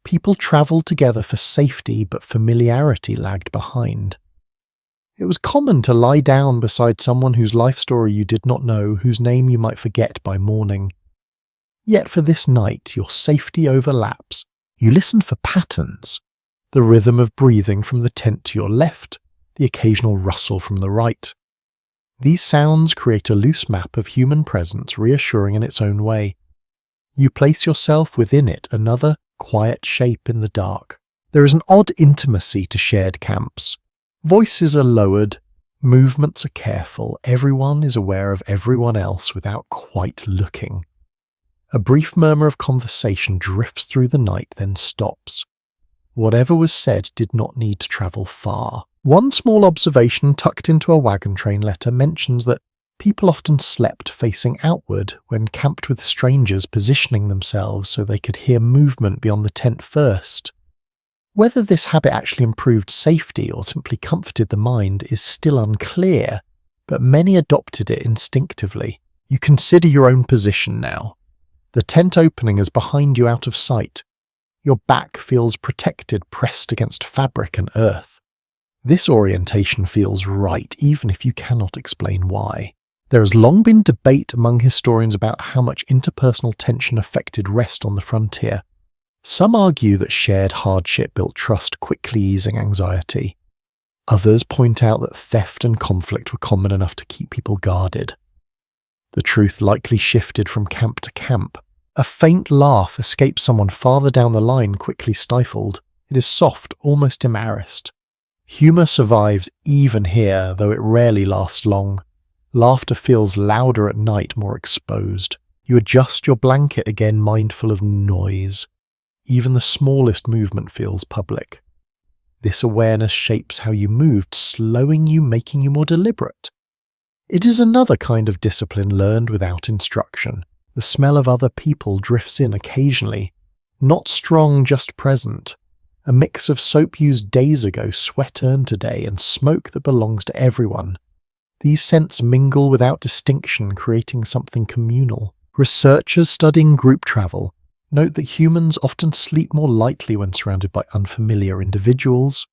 People travelled together for safety, but familiarity lagged behind. It was common to lie down beside someone whose life story you did not know, whose name you might forget by morning. Yet for this night, your safety overlaps. You listen for patterns. The rhythm of breathing from the tent to your left, the occasional rustle from the right. These sounds create a loose map of human presence, reassuring in its own way. You place yourself within it, another quiet shape in the dark. There is an odd intimacy to shared camps. Voices are lowered, movements are careful, everyone is aware of everyone else without quite looking. A brief murmur of conversation drifts through the night, then stops. Whatever was said did not need to travel far. One small observation tucked into a wagon train letter mentions that people often slept facing outward when camped with strangers, positioning themselves so they could hear movement beyond the tent first. Whether this habit actually improved safety or simply comforted the mind is still unclear, but many adopted it instinctively. You consider your own position now. The tent opening is behind you, out of sight. Your back feels protected, pressed against fabric and earth. This orientation feels right, even if you cannot explain why. There has long been debate among historians about how much interpersonal tension affected rest on the frontier. Some argue that shared hardship built trust, quickly easing anxiety. Others point out that theft and conflict were common enough to keep people guarded. The truth likely shifted from camp to camp. A faint laugh escapes someone farther down the line, quickly stifled. It is soft, almost embarrassed. Humour survives even here, though it rarely lasts long. Laughter feels louder at night, more exposed. You adjust your blanket again, mindful of noise. Even the smallest movement feels public. This awareness shapes how you moved, slowing you, making you more deliberate. It is another kind of discipline learned without instruction. The smell of other people drifts in occasionally, not strong, just present. A mix of soap used days ago, sweat earned today, and smoke that belongs to everyone. These scents mingle without distinction, creating something communal. Researchers studying group travel note that humans often sleep more lightly when surrounded by unfamiliar individuals,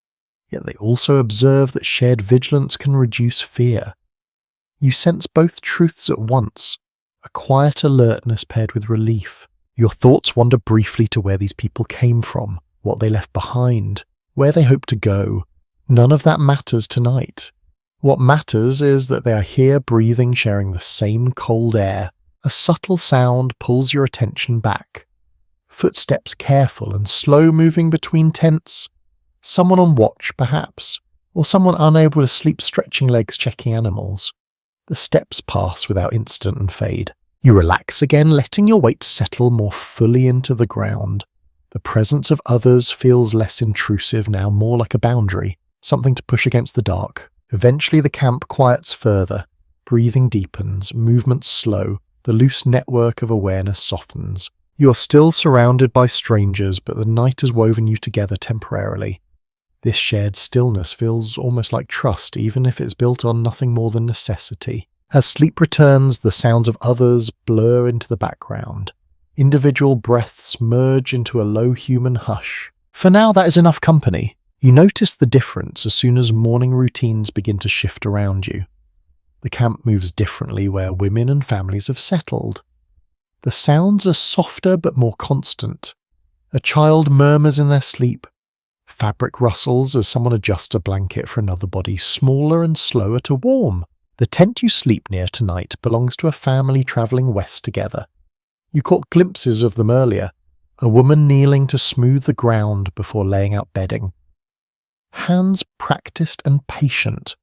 yet they also observe that shared vigilance can reduce fear. You sense both truths at once, a quiet alertness paired with relief. Your thoughts wander briefly to where these people came from, what they left behind, where they hope to go. None of that matters tonight. What matters is that they are here, breathing, sharing the same cold air. A subtle sound pulls your attention back. Footsteps careful and slow moving between tents. Someone on watch, perhaps, or someone unable to sleep, stretching legs, checking animals. The steps pass without incident and fade. You relax again, letting your weight settle more fully into the ground. The presence of others feels less intrusive now, more like a boundary, something to push against the dark. Eventually the camp quiets further. Breathing deepens, movement slow, the loose network of awareness softens. You are still surrounded by strangers, but the night has woven you together temporarily. This shared stillness feels almost like trust, even if it's built on nothing more than necessity. As sleep returns, the sounds of others blur into the background. Individual breaths merge into a low human hush. For now, that is enough company. You notice the difference as soon as morning routines begin to shift around you. The camp moves differently where women and families have settled. The sounds are softer but more constant. A child murmurs in their sleep. Fabric rustles as someone adjusts a blanket for another body, smaller and slower to warm. The tent you sleep near tonight belongs to a family travelling west together. You caught glimpses of them earlier, a woman kneeling to smooth the ground before laying out bedding. Hands practiced and patient.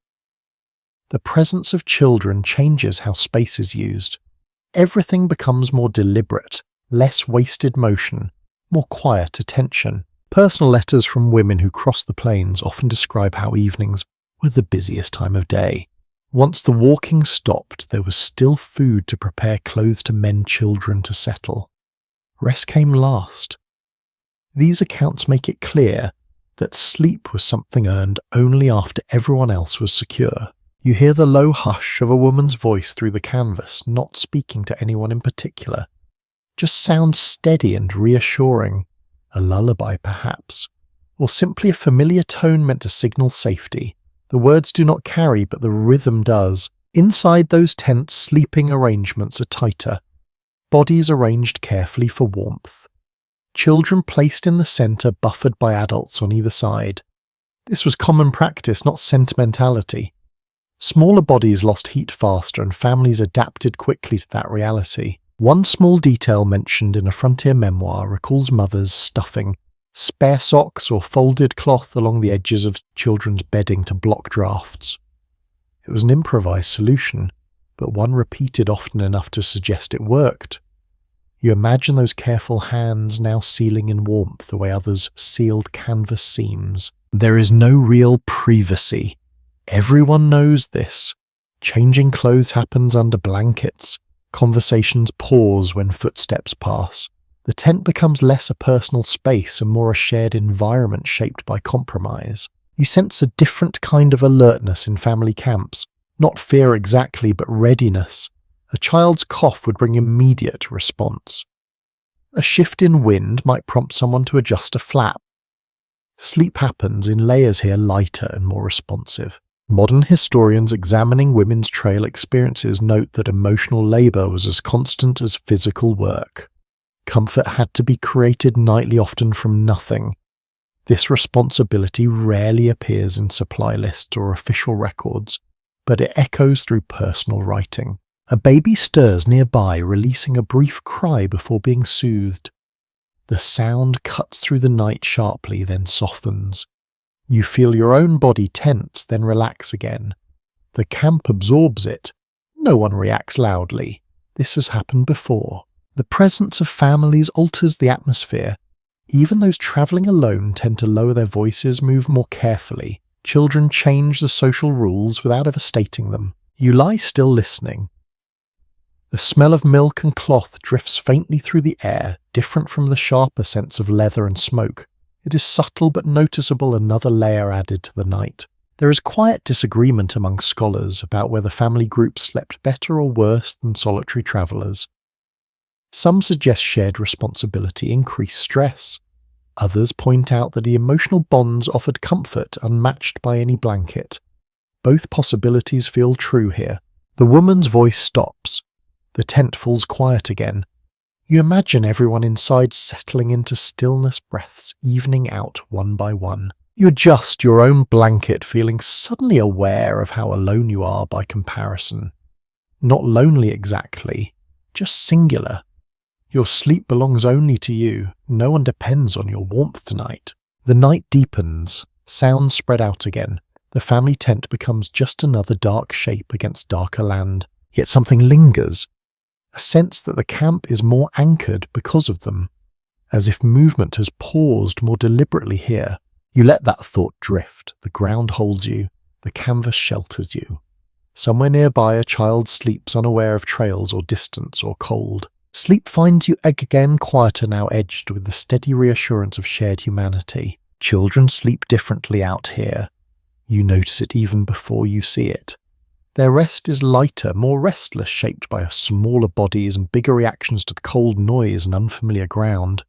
The presence of children changes how space is used. Everything becomes more deliberate, less wasted motion, more quiet attention. Personal letters from women who cross the plains often describe how evenings were the busiest time of day. Once the walking stopped, there was still food to prepare, clothes to mend, children to settle. Rest came last. These accounts make it clear that sleep was something earned only after everyone else was secure. You hear the low hush of a woman's voice through the canvas, not speaking to anyone in particular. Just sounds steady and reassuring. A lullaby, perhaps. Or simply a familiar tone meant to signal safety. The words do not carry, but the rhythm does. Inside those tents, sleeping arrangements are tighter. Bodies arranged carefully for warmth. Children placed in the centre, buffered by adults on either side. This was common practice, not sentimentality. Smaller bodies lost heat faster, and families adapted quickly to that reality. One small detail mentioned in a frontier memoir recalls mothers stuffing spare socks or folded cloth along the edges of children's bedding to block drafts. It was an improvised solution, but one repeated often enough to suggest it worked. You imagine those careful hands now sealing in warmth the way others sealed canvas seams. There is no real privacy. Everyone knows this. Changing clothes happens under blankets. Conversations pause when footsteps pass. The tent becomes less a personal space and more a shared environment shaped by compromise. You sense a different kind of alertness in family camps. Not fear exactly, but readiness. A child's cough would bring immediate response. A shift in wind might prompt someone to adjust a flap. Sleep happens in layers here, lighter and more responsive. Modern historians examining women's trail experiences note that emotional labour was as constant as physical work. Comfort had to be created nightly, often from nothing. This responsibility rarely appears in supply lists or official records, but it echoes through personal writing. A baby stirs nearby, releasing a brief cry before being soothed. The sound cuts through the night sharply, then softens. You feel your own body tense, then relax again. The camp absorbs it. No one reacts loudly. This has happened before. The presence of families alters the atmosphere. Even those travelling alone tend to lower their voices, move more carefully. Children change the social rules without ever stating them. You lie still listening. The smell of milk and cloth drifts faintly through the air, different from the sharper sense of leather and smoke. It is subtle but noticeable, another layer added to the night. There is quiet disagreement among scholars about whether family groups slept better or worse than solitary travellers. Some suggest shared responsibility increased stress. Others point out that the emotional bonds offered comfort unmatched by any blanket. Both possibilities feel true here. The woman's voice stops. The tent falls quiet again. You imagine everyone inside settling into stillness, breaths evening out one by one. You adjust your own blanket, feeling suddenly aware of how alone you are by comparison. Not lonely exactly, just singular. Your sleep belongs only to you. No one depends on your warmth tonight. The night deepens. Sounds spread out again. The family tent becomes just another dark shape against darker land. Yet something lingers. a sense that the camp is more anchored because of them, as if movement has paused more deliberately here. You let that thought drift. The ground holds you, the canvas shelters you. Somewhere nearby, a child sleeps unaware of trails or distance or cold. Sleep finds you again quieter now, edged with the steady reassurance of shared humanity. Children sleep differently out here. You notice it even before you see it. Their rest is lighter, more restless, shaped by smaller bodies and bigger reactions to cold noise and unfamiliar ground.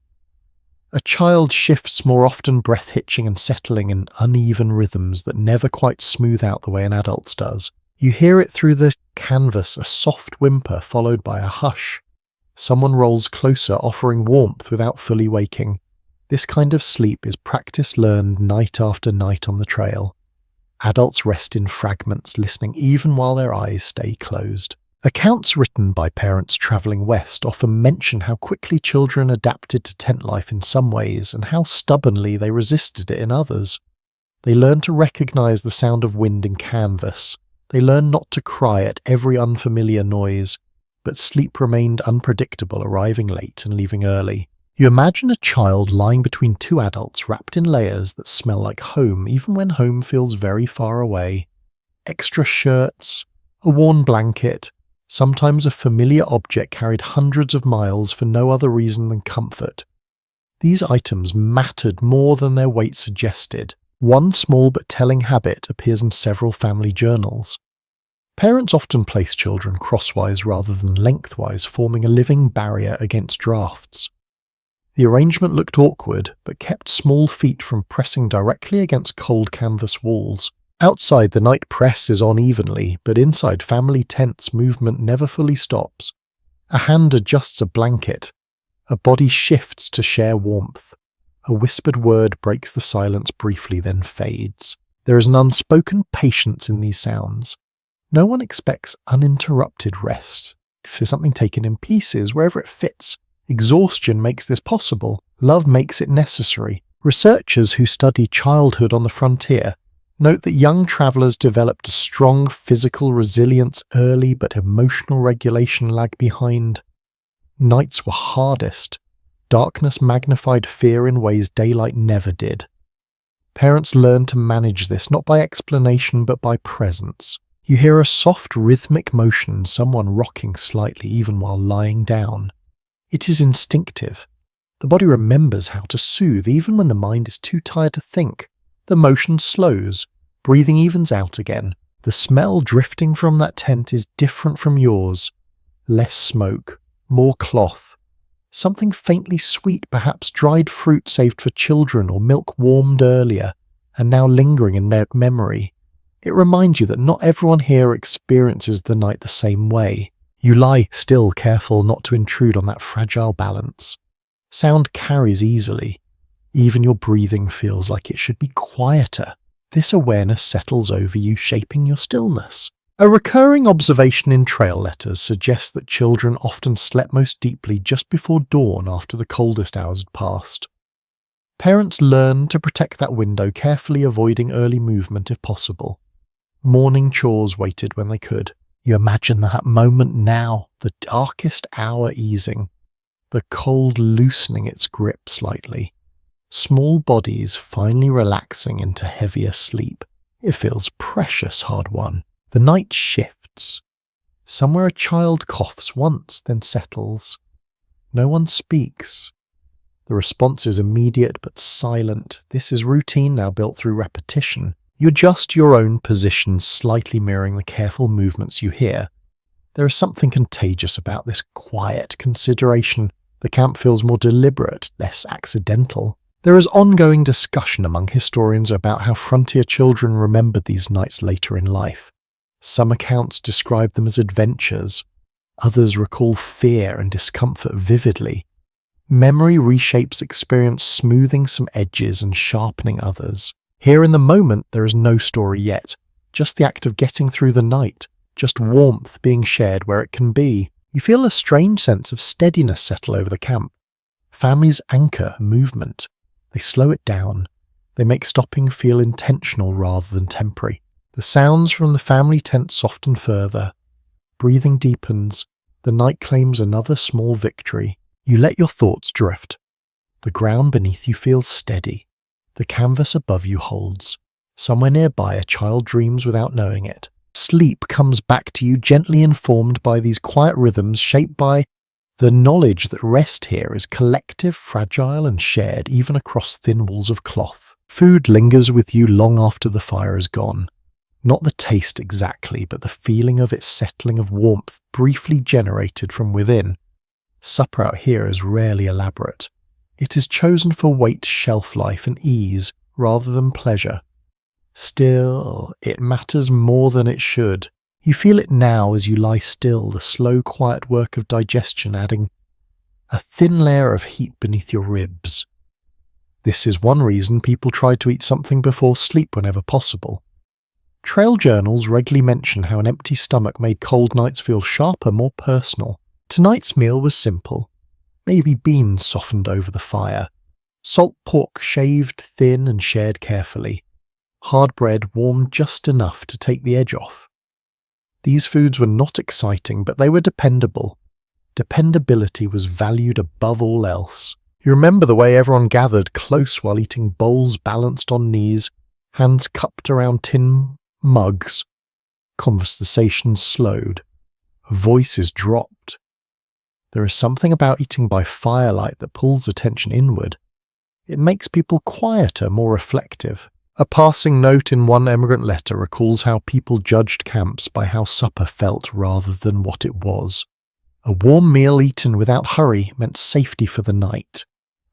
A child shifts more often, breath hitching and settling in uneven rhythms that never quite smooth out the way an adult's does. You hear it through the canvas, a soft whimper followed by a hush. Someone rolls closer, offering warmth without fully waking. This kind of sleep is practice learned night after night on the trail. Adults rest in fragments, listening even while their eyes stay closed. Accounts written by parents travelling west often mention how quickly children adapted to tent life in some ways and how stubbornly they resisted it in others. They learned to recognise the sound of wind in canvas. They learned not to cry at every unfamiliar noise, but sleep remained unpredictable, arriving late and leaving early. You imagine a child lying between two adults wrapped in layers that smell like home even when home feels very far away. Extra shirts, a worn blanket, sometimes a familiar object carried hundreds of miles for no other reason than comfort. These items mattered more than their weight suggested. One small but telling habit appears in several family journals. Parents often place children crosswise rather than lengthwise, forming a living barrier against drafts. The arrangement looked awkward, but kept small feet from pressing directly against cold canvas walls. Outside, the night press is on evenly, but inside family tents, movement never fully stops. A hand adjusts a blanket. A body shifts to share warmth. A whispered word breaks the silence briefly, then fades. There is an unspoken patience in these sounds. No one expects uninterrupted rest. If there's something taken in pieces, wherever it fits, exhaustion makes this possible. Love makes it necessary. Researchers who study childhood on the frontier note that young travellers developed a strong physical resilience early, but emotional regulation lagged behind. Nights were hardest. Darkness magnified fear in ways daylight never did. Parents learn to manage this not by explanation but by presence. You hear a soft rhythmic motion, someone rocking slightly even while lying down. It is instinctive. The body remembers how to soothe even when the mind is too tired to think. The motion slows. Breathing evens out again. The smell drifting from that tent is different from yours. Less smoke. More cloth. Something faintly sweet, perhaps dried fruit saved for children or milk warmed earlier, and now lingering in their memory. It reminds you that not everyone here experiences the night the same way. You lie still, careful not to intrude on that fragile balance. Sound carries easily. Even your breathing feels like it should be quieter. This awareness settles over you, shaping your stillness. A recurring observation in trail letters suggests that children often slept most deeply just before dawn after the coldest hours had passed. Parents learned to protect that window, carefully avoiding early movement if possible. Morning chores waited when they could. You imagine that moment now, the darkest hour easing, the cold loosening its grip slightly. Small bodies finally relaxing into heavier sleep. It feels precious hard-won. The night shifts. Somewhere a child coughs once, then settles. No one speaks. The response is immediate but silent. This is routine now built through repetition. You adjust your own position, slightly mirroring the careful movements you hear. There is something contagious about this quiet consideration. The camp feels more deliberate, less accidental. There is ongoing discussion among historians about how frontier children remembered these nights later in life. Some accounts describe them as adventures. Others recall fear and discomfort vividly. Memory reshapes experience, smoothing some edges and sharpening others. Here in the moment, there is no story yet. Just the act of getting through the night. Just warmth being shared where it can be. You feel a strange sense of steadiness settle over the camp. Families anchor movement. They slow it down. They make stopping feel intentional rather than temporary. The sounds from the family tent soften further. Breathing deepens. The night claims another small victory. You let your thoughts drift. The ground beneath you feels steady. The canvas above you holds. Somewhere nearby, a child dreams without knowing it. Sleep comes back to you, gently informed by these quiet rhythms shaped by the knowledge that rest here is collective, fragile, and shared even across thin walls of cloth. Food lingers with you long after the fire is gone. Not the taste exactly, but the feeling of its settling of warmth briefly generated from within. Supper out here is rarely elaborate. It is chosen for weight, shelf life, and ease rather than pleasure. Still, it matters more than it should. You feel it now as you lie still, the slow, quiet work of digestion adding a thin layer of heat beneath your ribs. This is one reason people try to eat something before sleep whenever possible. Trail journals regularly mention how an empty stomach made cold nights feel sharper, more personal. Tonight's meal was simple. Maybe beans softened over the fire. Salt pork shaved thin and shared carefully. Hard bread warmed just enough to take the edge off. These foods were not exciting, but they were dependable. Dependability was valued above all else. You remember the way everyone gathered close while eating, bowls balanced on knees, hands cupped around tin mugs. Conversations slowed. Voices dropped. There is something about eating by firelight that pulls attention inward. It makes people quieter, more reflective. A passing note in one emigrant letter recalls how people judged camps by how supper felt rather than what it was. A warm meal eaten without hurry meant safety for the night.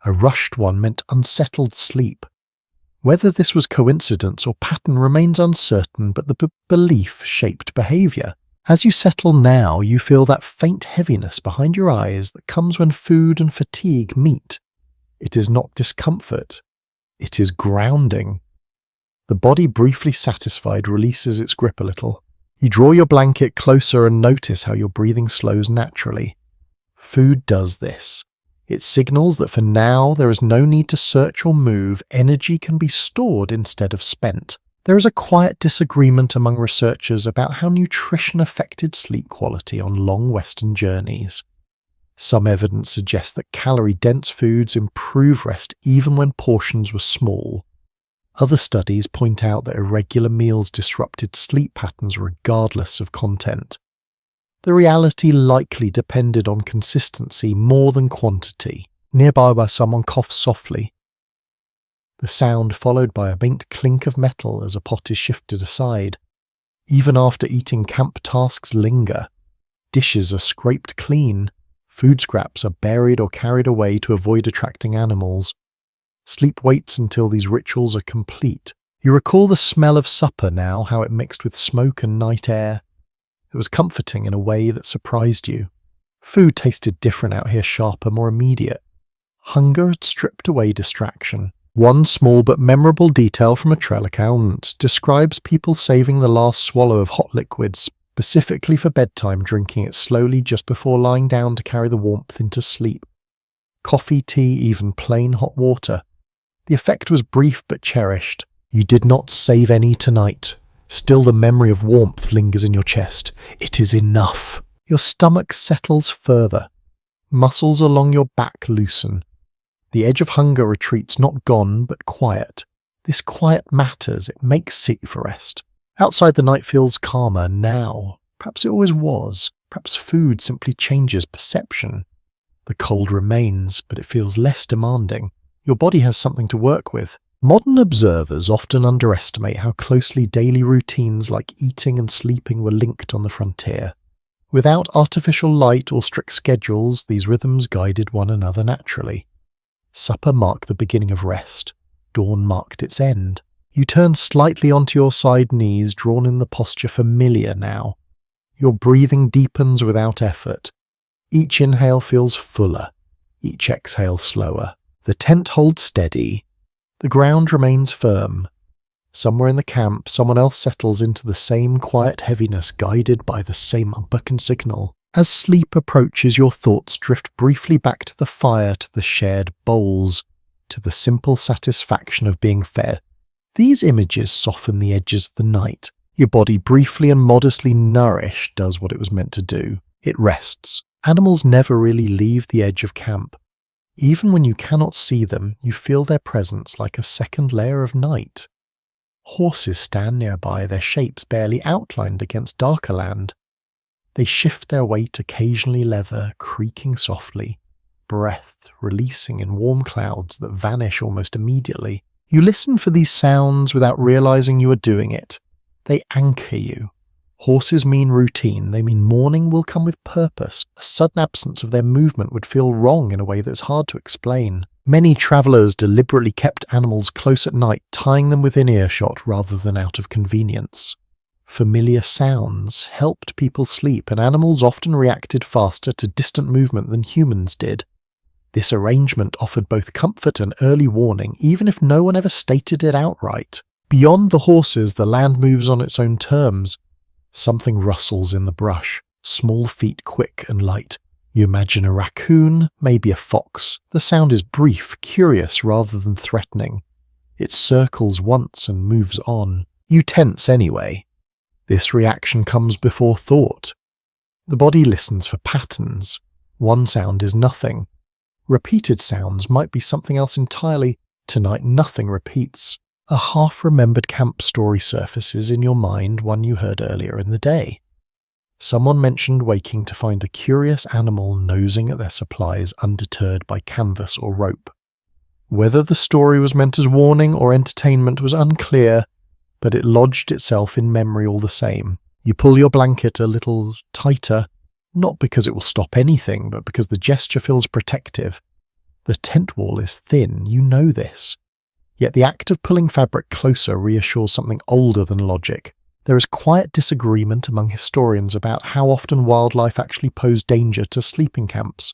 A rushed one meant unsettled sleep. Whether this was coincidence or pattern remains uncertain, but the belief shaped behavior. As you settle now, you feel that faint heaviness behind your eyes that comes when food and fatigue meet. It is not discomfort. It is grounding. The body, briefly satisfied, releases its grip a little. You draw your blanket closer and notice how your breathing slows naturally. Food does this. It signals that for now there is no need to search or move. Energy can be stored instead of spent. There is a quiet disagreement among researchers about how nutrition affected sleep quality on long Western journeys. Some evidence suggests that calorie-dense foods improve rest even when portions were small. Other studies point out that irregular meals disrupted sleep patterns regardless of content. The reality likely depended on consistency more than quantity. Nearby someone coughs softly. The sound followed by a faint clink of metal as a pot is shifted aside. Even after eating, camp tasks linger. Dishes are scraped clean. Food scraps are buried or carried away to avoid attracting animals. Sleep waits until these rituals are complete. You recall the smell of supper now, how it mixed with smoke and night air. It was comforting in a way that surprised you. Food tasted different out here, sharper, more immediate. Hunger had stripped away distraction. One small but memorable detail from a trail account describes people saving the last swallow of hot liquid specifically for bedtime, drinking it slowly just before lying down to carry the warmth into sleep. Coffee, tea, even plain hot water. The effect was brief but cherished. You did not save any tonight. Still the memory of warmth lingers in your chest. It is enough. Your stomach settles further. Muscles along your back loosen. The edge of hunger retreats, not gone, but quiet. This quiet matters. It makes safe rest. Outside, the night feels calmer now. Perhaps it always was. Perhaps food simply changes perception. The cold remains, but it feels less demanding. Your body has something to work with. Modern observers often underestimate how closely daily routines like eating and sleeping were linked on the frontier. Without artificial light or strict schedules, these rhythms guided one another naturally. Supper marked the beginning of rest. Dawn marked its end. You turn slightly onto your side knees, drawn in the posture familiar now. Your breathing deepens without effort. Each inhale feels fuller, each exhale slower. The tent holds steady. The ground remains firm. Somewhere in the camp, someone else settles into the same quiet heaviness, guided by the same unbroken signal. As sleep approaches, your thoughts drift briefly back to the fire, to the shared bowls, to the simple satisfaction of being fed. These images soften the edges of the night. Your body, briefly and modestly nourished, does what it was meant to do. It rests. Animals never really leave the edge of camp. Even when you cannot see them, you feel their presence like a second layer of night. Horses stand nearby, their shapes barely outlined against darker land. They shift their weight, occasionally leather, creaking softly, breath releasing in warm clouds that vanish almost immediately. You listen for these sounds without realizing you are doing it. They anchor you. Horses mean routine, they mean morning will come with purpose. A sudden absence of their movement would feel wrong in a way that's hard to explain. Many travellers deliberately kept animals close at night, tying them within earshot rather than out of convenience. Familiar sounds helped people sleep, and animals often reacted faster to distant movement than humans did. This arrangement offered both comfort and early warning, even if no one ever stated it outright. Beyond the horses, the land moves on its own terms. Something rustles in the brush, small feet quick and light. You imagine a raccoon, maybe a fox. The sound is brief, curious rather than threatening. It circles once and moves on. You tense anyway. This reaction comes before thought. The body listens for patterns. One sound is nothing. Repeated sounds might be something else entirely. Tonight nothing repeats. A half-remembered camp story surfaces in your mind, one you heard earlier in the day. Someone mentioned waking to find a curious animal nosing at their supplies undeterred by canvas or rope. Whether the story was meant as warning or entertainment was unclear, but it lodged itself in memory all the same. You pull your blanket a little tighter, not because it will stop anything, but because the gesture feels protective. The tent wall is thin, you know this. Yet the act of pulling fabric closer reassures something older than logic. There is quiet disagreement among historians about how often wildlife actually posed danger to sleeping camps.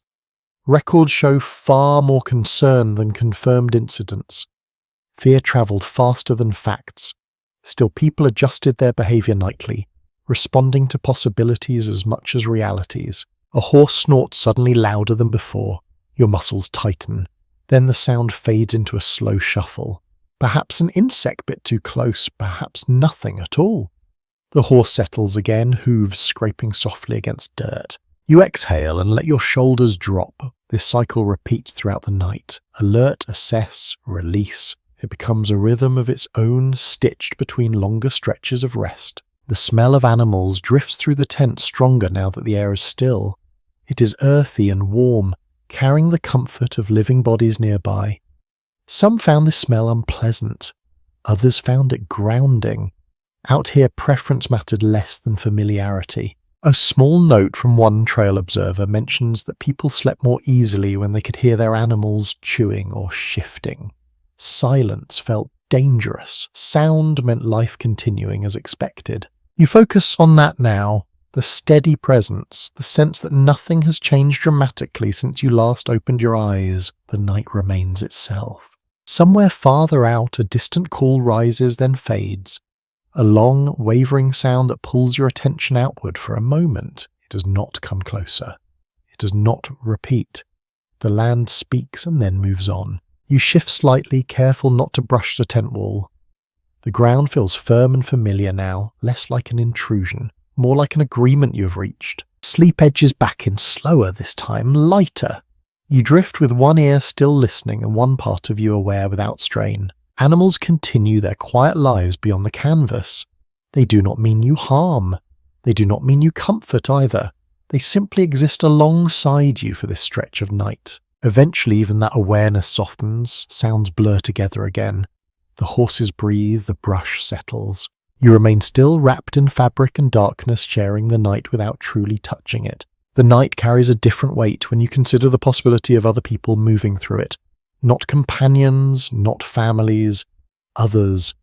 Records show far more concern than confirmed incidents. Fear travelled faster than facts. Still, people adjusted their behaviour nightly, responding to possibilities as much as realities. A horse snorts suddenly louder than before. Your muscles tighten. Then the sound fades into a slow shuffle. Perhaps an insect bit too close, perhaps nothing at all. The horse settles again, hooves scraping softly against dirt. You exhale and let your shoulders drop. This cycle repeats throughout the night. Alert, assess, release. It becomes a rhythm of its own, stitched between longer stretches of rest. The smell of animals drifts through the tent stronger now that the air is still. It is earthy and warm, carrying the comfort of living bodies nearby. Some found this smell unpleasant. Others found it grounding. Out here, preference mattered less than familiarity. A small note from one trail observer mentions that people slept more easily when they could hear their animals chewing or shifting. Silence felt dangerous. Sound meant life continuing as expected. You focus on that now. The steady presence, the sense that nothing has changed dramatically since you last opened your eyes. The night remains itself. Somewhere farther out, a distant call rises then fades. A long, wavering sound that pulls your attention outward for a moment. It does not come closer. It does not repeat. The land speaks and then moves on. You shift slightly, careful not to brush the tent wall. The ground feels firm and familiar now, less like an intrusion. More like an agreement you have reached. Sleep edges back in slower this time, lighter. You drift with one ear still listening and one part of you aware without strain. Animals continue their quiet lives beyond the canvas. They do not mean you harm. They do not mean you comfort either. They simply exist alongside you for this stretch of night. Eventually even that awareness softens, sounds blur together again. The horses breathe, the brush settles. You remain still, wrapped in fabric and darkness, sharing the night without truly touching it. The night carries a different weight when you consider the possibility of other people moving through it. Not companions, not families, others.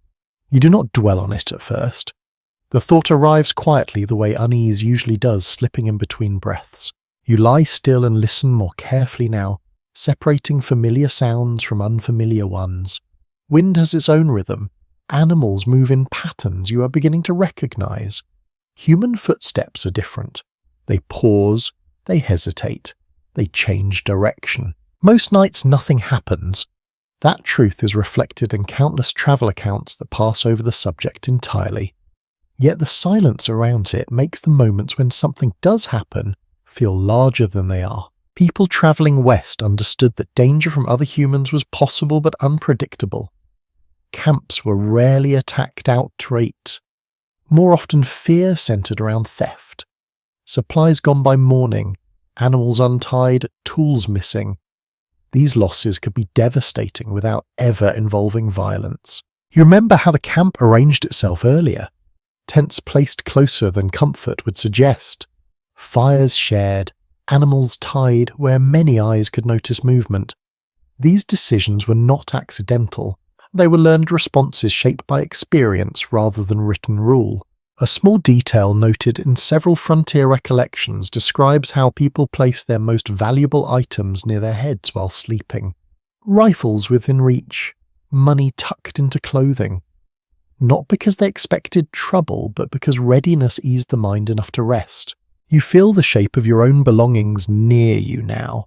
You do not dwell on it at first. The thought arrives quietly the way unease usually does, slipping in between breaths. You lie still and listen more carefully now, separating familiar sounds from unfamiliar ones. Wind has its own rhythm. Animals move in patterns you are beginning to recognize. Human footsteps are different. They pause, they hesitate, they change direction. Most nights nothing happens. That truth is reflected in countless travel accounts that pass over the subject entirely. Yet the silence around it makes the moments when something does happen feel larger than they are. People travelling west understood that danger from other humans was possible but unpredictable. Camps were rarely attacked outright. More often fear centred around theft. Supplies gone by morning, animals untied, tools missing. These losses could be devastating without ever involving violence. You remember how the camp arranged itself earlier. Tents placed closer than comfort would suggest. Fires shared, animals tied where many eyes could notice movement. These decisions were not accidental. They were learned responses shaped by experience rather than written rule. A small detail noted in several frontier recollections describes how people placed their most valuable items near their heads while sleeping. Rifles within reach, money tucked into clothing. Not because they expected trouble, but because readiness eased the mind enough to rest. You feel the shape of your own belongings near you now.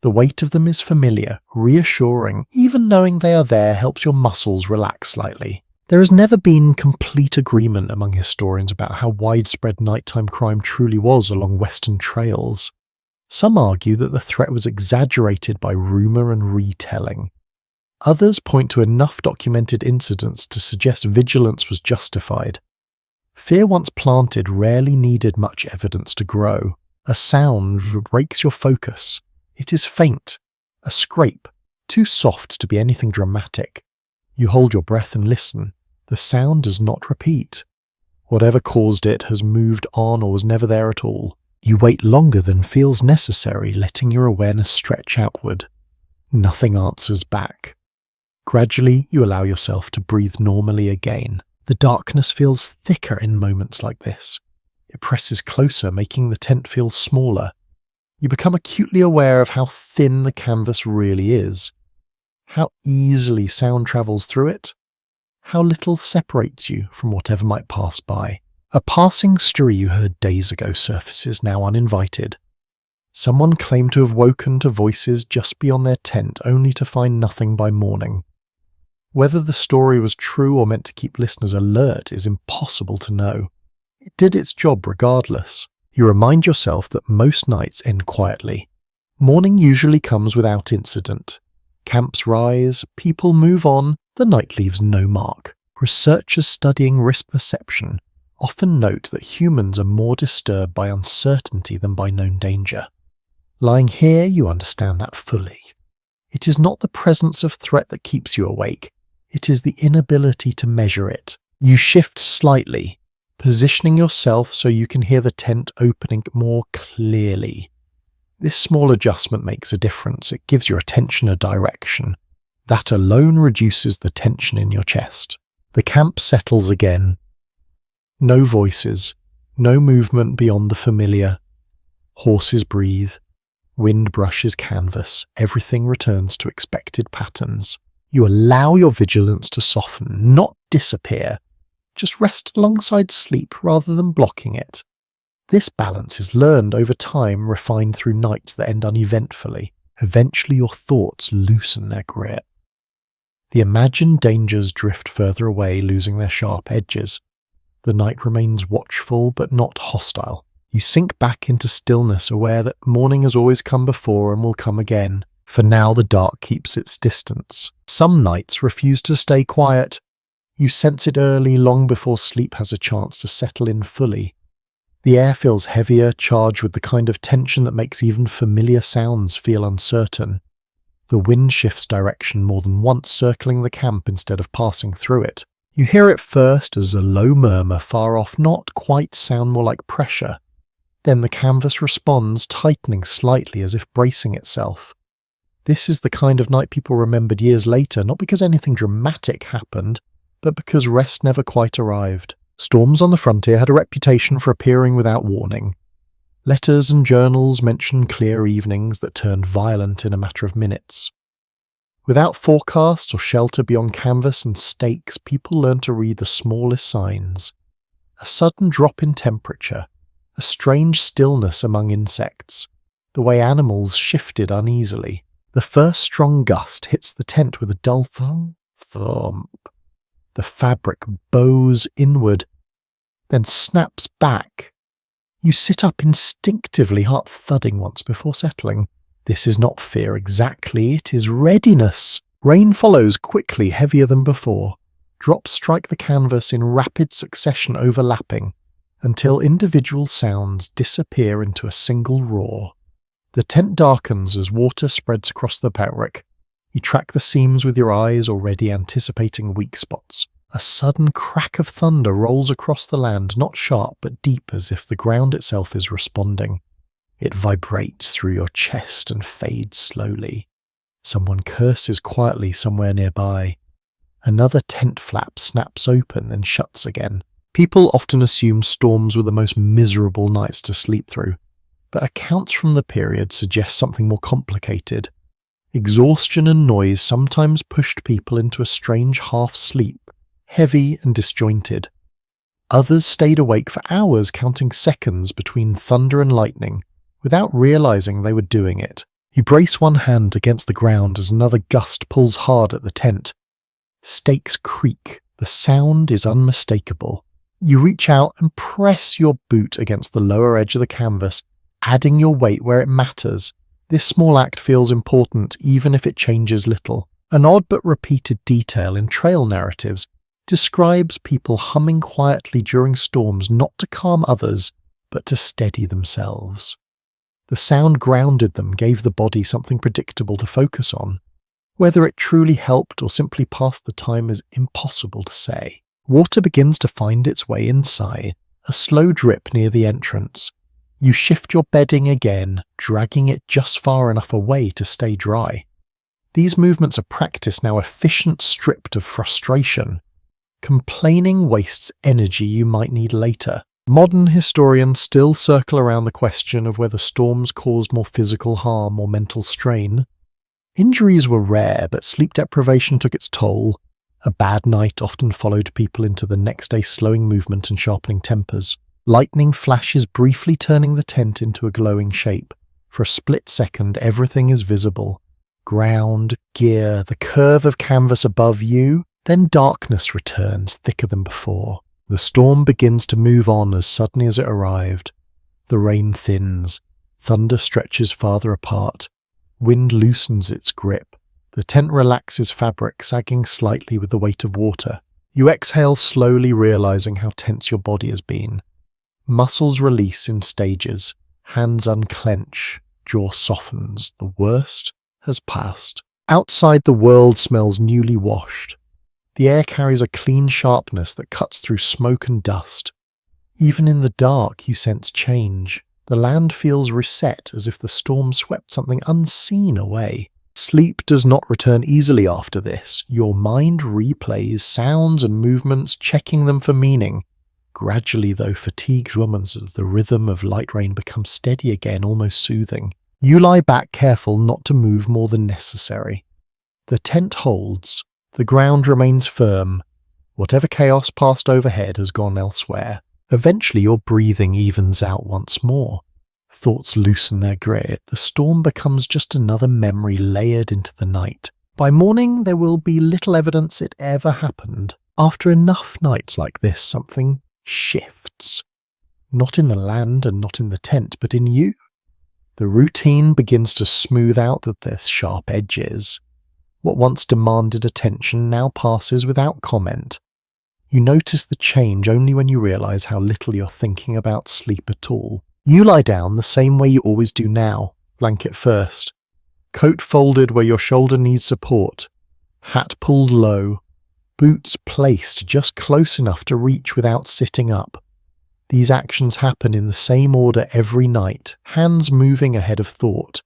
The weight of them is familiar, reassuring. Even knowing they are there helps your muscles relax slightly. There has never been complete agreement among historians about how widespread nighttime crime truly was along western trails. Some argue that the threat was exaggerated by rumour and retelling. Others point to enough documented incidents to suggest vigilance was justified. Fear once planted rarely needed much evidence to grow. A sound breaks your focus. It is faint, a scrape, too soft to be anything dramatic. You hold your breath and listen. The sound does not repeat. Whatever caused it has moved on or was never there at all. You wait longer than feels necessary, letting your awareness stretch outward. Nothing answers back. Gradually, you allow yourself to breathe normally again. The darkness feels thicker in moments like this. It presses closer, making the tent feel smaller. You become acutely aware of how thin the canvas really is. How easily sound travels through it. How little separates you from whatever might pass by. A passing story you heard days ago surfaces now uninvited. Someone claimed to have woken to voices just beyond their tent only to find nothing by morning. Whether the story was true or meant to keep listeners alert is impossible to know. It did its job regardless. You remind yourself that most nights end quietly. Morning usually comes without incident. Camps rise, people move on, the night leaves no mark. Researchers studying risk perception often note that humans are more disturbed by uncertainty than by known danger. Lying here, you understand that fully. It is not the presence of threat that keeps you awake. It is the inability to measure it. You shift slightly, positioning yourself so you can hear the tent opening more clearly. This small adjustment makes a difference. It gives your attention a direction. That alone reduces the tension in your chest. The camp settles again. No voices, no movement beyond the familiar. Horses breathe. Wind brushes canvas. Everything returns to expected patterns. You allow your vigilance to soften, not disappear. Just rest alongside sleep rather than blocking it. This balance is learned over time, refined through nights that end uneventfully. Eventually your thoughts loosen their grip. The imagined dangers drift further away, losing their sharp edges. The night remains watchful but not hostile. You sink back into stillness, aware that morning has always come before and will come again. For now the dark keeps its distance. Some nights refuse to stay quiet. You sense it early, long before sleep has a chance to settle in fully. The air feels heavier, charged with the kind of tension that makes even familiar sounds feel uncertain. The wind shifts direction more than once, circling the camp instead of passing through it. You hear it first as a low murmur far off, not quite sound more like pressure. Then the canvas responds, tightening slightly as if bracing itself. This is the kind of night people remembered years later, not because anything dramatic happened, but because rest never quite arrived. Storms on the frontier had a reputation for appearing without warning. Letters and journals mentioned clear evenings that turned violent in a matter of minutes. Without forecasts or shelter beyond canvas and stakes, people learned to read the smallest signs. A sudden drop in temperature, a strange stillness among insects, the way animals shifted uneasily. The first strong gust hits the tent with a dull thump. The fabric bows inward, then snaps back. You sit up instinctively, heart thudding once before settling. This is not fear exactly, it is readiness. Rain follows quickly, heavier than before. Drops strike the canvas in rapid succession, overlapping, until individual sounds disappear into a single roar. The tent darkens as water spreads across the fabric. You track the seams with your eyes, already anticipating weak spots. A sudden crack of thunder rolls across the land, not sharp but deep, as if the ground itself is responding. It vibrates through your chest and fades slowly. Someone curses quietly somewhere nearby. Another tent flap snaps open and shuts again. People often assume storms were the most miserable nights to sleep through, but accounts from the period suggest something more complicated. Exhaustion and noise sometimes pushed people into a strange half-sleep, heavy and disjointed. Others stayed awake for hours, counting seconds between thunder and lightning, without realizing they were doing it. You brace one hand against the ground as another gust pulls hard at the tent. Stakes creak. The sound is unmistakable. You reach out and press your boot against the lower edge of the canvas, adding your weight where it matters. This small act feels important even if it changes little. An odd but repeated detail in trail narratives describes people humming quietly during storms, not to calm others, but to steady themselves. The sound grounded them, gave the body something predictable to focus on. Whether it truly helped or simply passed the time is impossible to say. Water begins to find its way inside, a slow drip near the entrance. You shift your bedding again, dragging it just far enough away to stay dry. These movements are practice, now efficient, stripped of frustration. Complaining wastes energy you might need later. Modern historians still circle around the question of whether storms caused more physical harm or mental strain. Injuries were rare, but sleep deprivation took its toll. A bad night often followed people into the next day, slowing movement and sharpening tempers. Lightning flashes briefly turning the tent into a glowing shape. For a split second, everything is visible. Ground, gear, the curve of canvas above you. Then darkness returns, thicker than before. The storm begins to move on as suddenly as it arrived. The rain thins. Thunder stretches farther apart. Wind loosens its grip. The tent relaxes fabric, sagging slightly with the weight of water. You exhale slowly, realizing how tense your body has been. Muscles release in stages. Hands unclench. Jaw softens. The worst has passed. Outside, the world smells newly washed. The air carries a clean sharpness that cuts through smoke and dust. Even in the dark, you sense change. The land feels reset, as if the storm swept something unseen away. Sleep does not return easily after this. Your mind replays sounds and movements, checking them for meaning. Gradually, though, fatigue woman's the rhythm of light rain becomes steady again, almost soothing. You lie back, careful not to move more than necessary. The tent holds. The ground remains firm. Whatever chaos passed overhead has gone elsewhere. Eventually your breathing evens out once more. Thoughts loosen their grip. The storm becomes just another memory layered into the night. By morning there will be little evidence it ever happened. After enough nights like this, something shifts. Not in the land and not in the tent, but in you. The routine begins to smooth out the sharp edges. What once demanded attention now passes without comment. You notice the change only when you realize how little you're thinking about sleep at all. You lie down the same way you always do now, blanket first. Coat folded where your shoulder needs support. Hat pulled low. Boots placed just close enough to reach without sitting up. These actions happen in the same order every night, hands moving ahead of thought.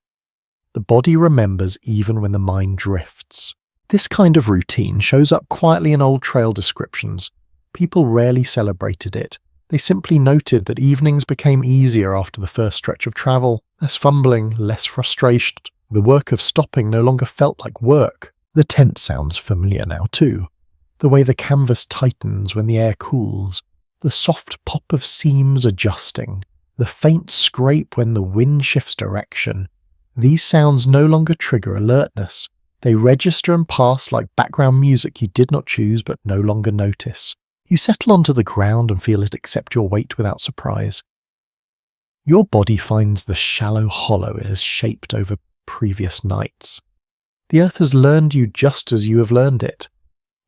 The body remembers even when the mind drifts. This kind of routine shows up quietly in old trail descriptions. People rarely celebrated it. They simply noted that evenings became easier after the first stretch of travel. Less fumbling, less frustration. The work of stopping no longer felt like work. The tent sounds familiar now too. The way the canvas tightens when the air cools. The soft pop of seams adjusting. The faint scrape when the wind shifts direction. These sounds no longer trigger alertness. They register and pass like background music you did not choose but no longer notice. You settle onto the ground and feel it accept your weight without surprise. Your body finds the shallow hollow it has shaped over previous nights. The earth has learned you just as you have learned it.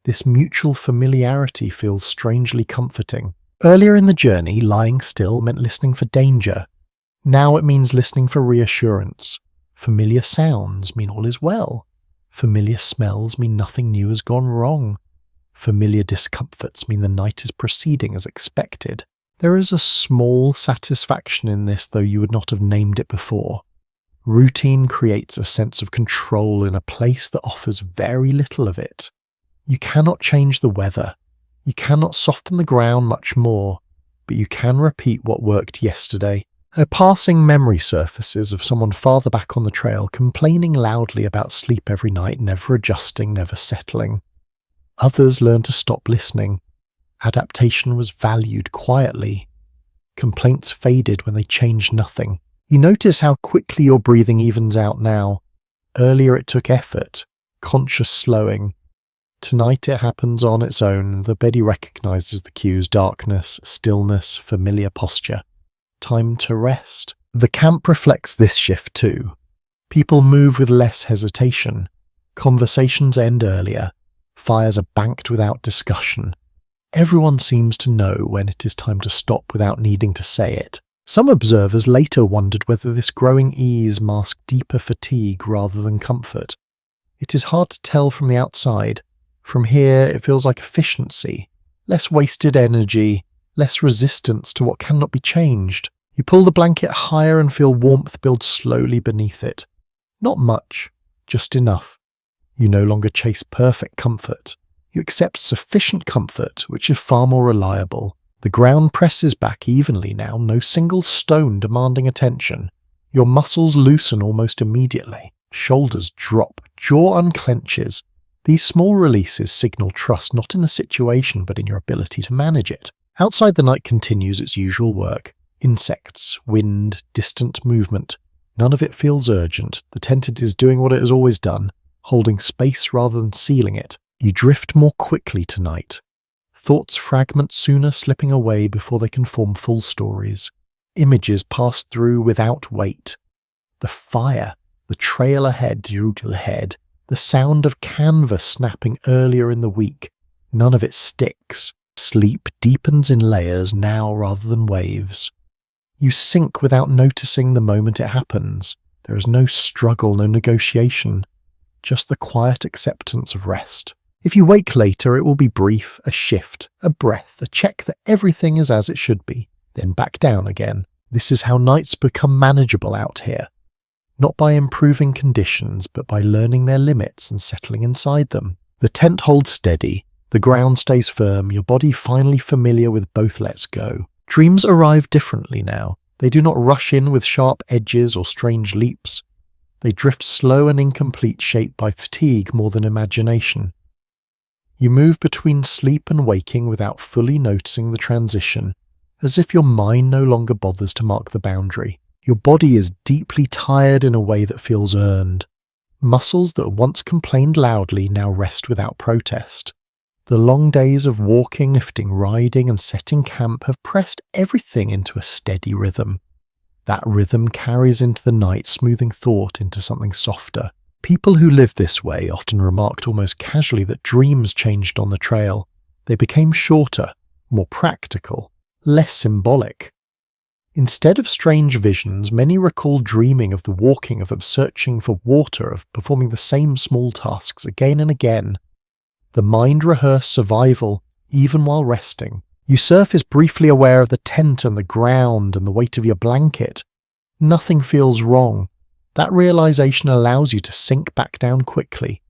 This mutual familiarity feels strangely comforting. Earlier in the journey, lying still meant listening for danger. Now it means listening for reassurance. Familiar sounds mean all is well. Familiar smells mean nothing new has gone wrong. Familiar discomforts mean the night is proceeding as expected. There is a small satisfaction in this, though you would not have named it before. Routine creates a sense of control in a place that offers very little of it. You cannot change the weather. You cannot soften the ground much more, but you can repeat what worked yesterday. A passing memory surfaces of someone farther back on the trail complaining loudly about sleep every night, never adjusting, never settling. Others learn to stop listening. Adaptation was valued quietly. Complaints faded when they changed nothing. You notice how quickly your breathing evens out now. Earlier it took effort, conscious slowing. Tonight it happens on its own. The body recognizes the cues: darkness, stillness, familiar posture. Time to rest. The camp reflects this shift too. People move with less hesitation. Conversations end earlier. Fires are banked without discussion. Everyone seems to know when it is time to stop without needing to say it. Some observers later wondered whether this growing ease masked deeper fatigue rather than comfort. It is hard to tell from the outside. From here, it feels like efficiency, less wasted energy, less resistance to what cannot be changed. You pull the blanket higher and feel warmth build slowly beneath it. Not much, just enough. You no longer chase perfect comfort. You accept sufficient comfort, which is far more reliable. The ground presses back evenly now, no single stone demanding attention. Your muscles loosen almost immediately. Shoulders drop, jaw unclenches. These small releases signal trust not in the situation but in your ability to manage it. Outside, the night continues its usual work. Insects, wind, distant movement. None of it feels urgent. The tent is doing what it has always done, holding space rather than sealing it. You drift more quickly tonight. Thoughts fragment sooner, slipping away before they can form full stories. Images pass through without weight. The fire, the trail ahead, the sound of canvas snapping earlier in the week. None of it sticks. Sleep deepens in layers now rather than waves. You sink without noticing the moment it happens. There is no struggle, no negotiation, just the quiet acceptance of rest. If you wake later, it will be brief, a shift, a breath, a check that everything is as it should be, then back down again. This is how nights become manageable out here. Not by improving conditions, but by learning their limits and settling inside them. The tent holds steady, the ground stays firm, your body finally familiar with both lets go. Dreams arrive differently now. They do not rush in with sharp edges or strange leaps. They drift slow and incomplete, shaped by fatigue more than imagination. You move between sleep and waking without fully noticing the transition, as if your mind no longer bothers to mark the boundary. Your body is deeply tired in a way that feels earned. Muscles that once complained loudly now rest without protest. The long days of walking, lifting, riding, and setting camp have pressed everything into a steady rhythm. That rhythm carries into the night, smoothing thought into something softer. People who live this way often remarked almost casually that dreams changed on the trail. They became shorter, more practical, less symbolic. Instead of strange visions, many recall dreaming of the walking, of searching for water, of performing the same small tasks again and again. The mind rehearsed survival, even while resting. You surface briefly aware of the tent and the ground and the weight of your blanket. Nothing feels wrong. That realization allows you to sink back down quickly.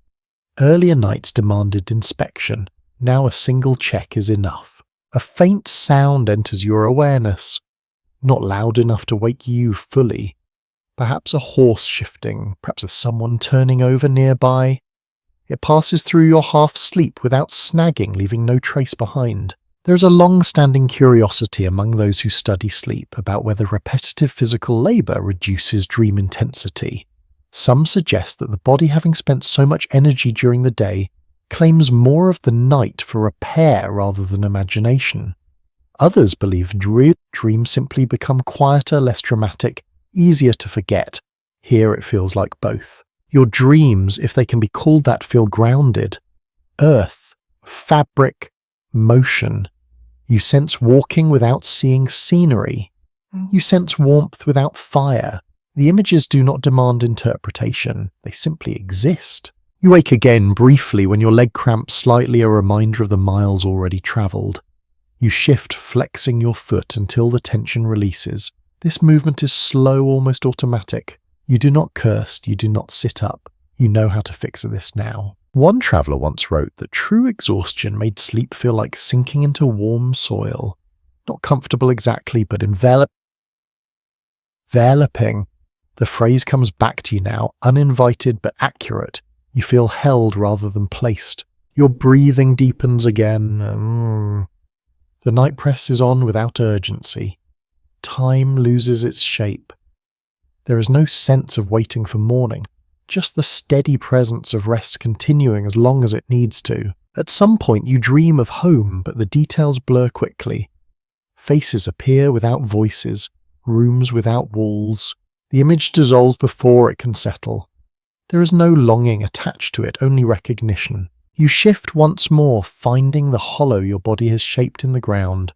Earlier nights demanded inspection. Now a single check is enough. A faint sound enters your awareness. Not loud enough to wake you fully. Perhaps a horse shifting, perhaps someone turning over nearby. It passes through your half-sleep without snagging, leaving no trace behind. There is a long-standing curiosity among those who study sleep about whether repetitive physical labour reduces dream intensity. Some suggest that the body, having spent so much energy during the day, claims more of the night for repair rather than imagination. Others believe dreams simply become quieter, less dramatic, easier to forget. Here it feels like both. Your dreams, if they can be called that, feel grounded. Earth, fabric, motion. You sense walking without seeing scenery. You sense warmth without fire. The images do not demand interpretation. They simply exist. You wake again briefly when your leg cramps slightly, a reminder of the miles already travelled. You shift, flexing your foot until the tension releases. This movement is slow, almost automatic. You do not curse, you do not sit up. You know how to fix this now. One traveller once wrote that true exhaustion made sleep feel like sinking into warm soil. Not comfortable exactly, but enveloping. The phrase comes back to you now, uninvited but accurate. You feel held rather than placed. Your breathing deepens again. The night presses on without urgency. Time loses its shape. There is no sense of waiting for morning, just the steady presence of rest continuing as long as it needs to. At some point you dream of home, but the details blur quickly. Faces appear without voices, rooms without walls. The image dissolves before it can settle. There is no longing attached to it, only recognition. You shift once more, finding the hollow your body has shaped in the ground.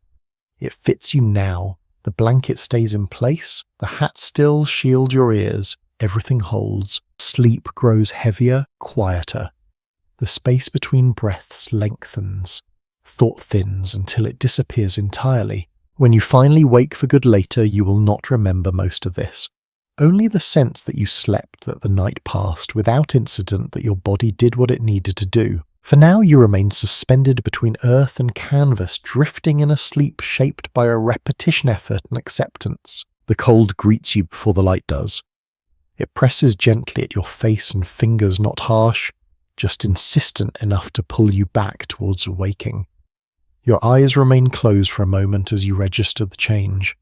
It fits you now. The blanket stays in place, the hat still shields your ears, everything holds. Sleep grows heavier, quieter. The space between breaths lengthens. Thought thins until it disappears entirely. When you finally wake for good later, you will not remember most of this. Only the sense that you slept, that the night passed without incident, that your body did what it needed to do. For now you remain suspended between earth and canvas, drifting in a sleep shaped by a repetition effort and acceptance. The cold greets you before the light does. It presses gently at your face and fingers, not harsh, just insistent enough to pull you back towards waking. Your eyes remain closed for a moment as you register the change.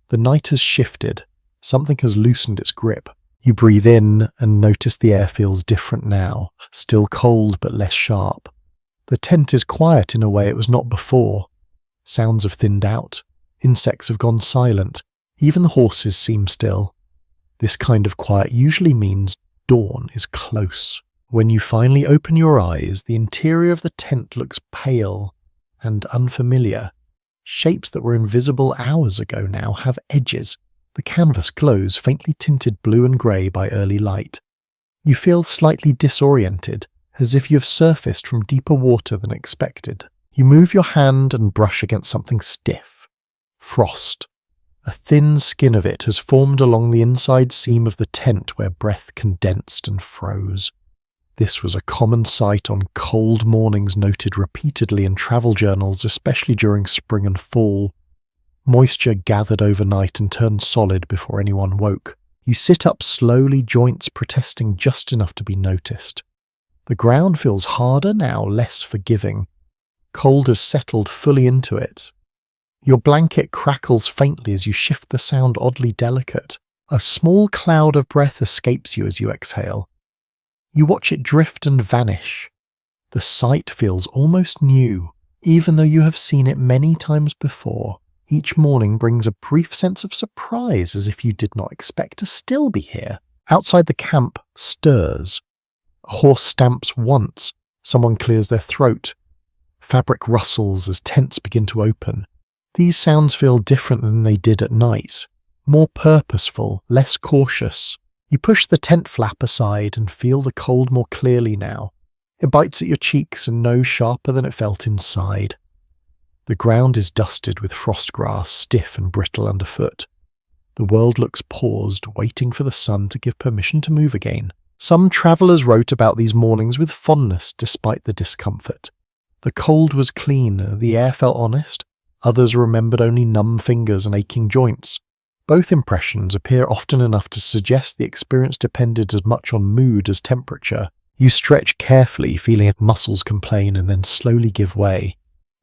The night has shifted. Something has loosened its grip. You breathe in and notice the air feels different now, still cold but less sharp. The tent is quiet in a way it was not before. Sounds have thinned out. Insects have gone silent. Even the horses seem still. This kind of quiet usually means dawn is close. When you finally open your eyes, the interior of the tent looks pale and unfamiliar. Shapes that were invisible hours ago now have edges. The canvas glows, faintly tinted blue and grey by early light. You feel slightly disoriented, as if you have surfaced from deeper water than expected. You move your hand and brush against something stiff. Frost. A thin skin of it has formed along the inside seam of the tent where breath condensed and froze. This was a common sight on cold mornings noted repeatedly in travel journals, especially during spring and fall. Moisture gathered overnight and turned solid before anyone woke. You sit up slowly, joints protesting just enough to be noticed. The ground feels harder now, less forgiving. Cold has settled fully into it. Your blanket crackles faintly as you shift the sound oddly delicate. A small cloud of breath escapes you as you exhale. You watch it drift and vanish. The sight feels almost new, even though you have seen it many times before. Each morning brings a brief sense of surprise, as if you did not expect to still be here. Outside the camp stirs. A horse stamps once. Someone clears their throat. Fabric rustles as tents begin to open. These sounds feel different than they did at night. More purposeful, less cautious. You push the tent flap aside and feel the cold more clearly now. It bites at your cheeks and no sharper than it felt inside. The ground is dusted with frost grass, stiff and brittle underfoot. The world looks paused, waiting for the sun to give permission to move again. Some travellers wrote about these mornings with fondness despite the discomfort. The cold was clean, the air felt honest. Others remembered only numb fingers and aching joints. Both impressions appear often enough to suggest the experience depended as much on mood as temperature. You stretch carefully, feeling if muscles complain and then slowly give way.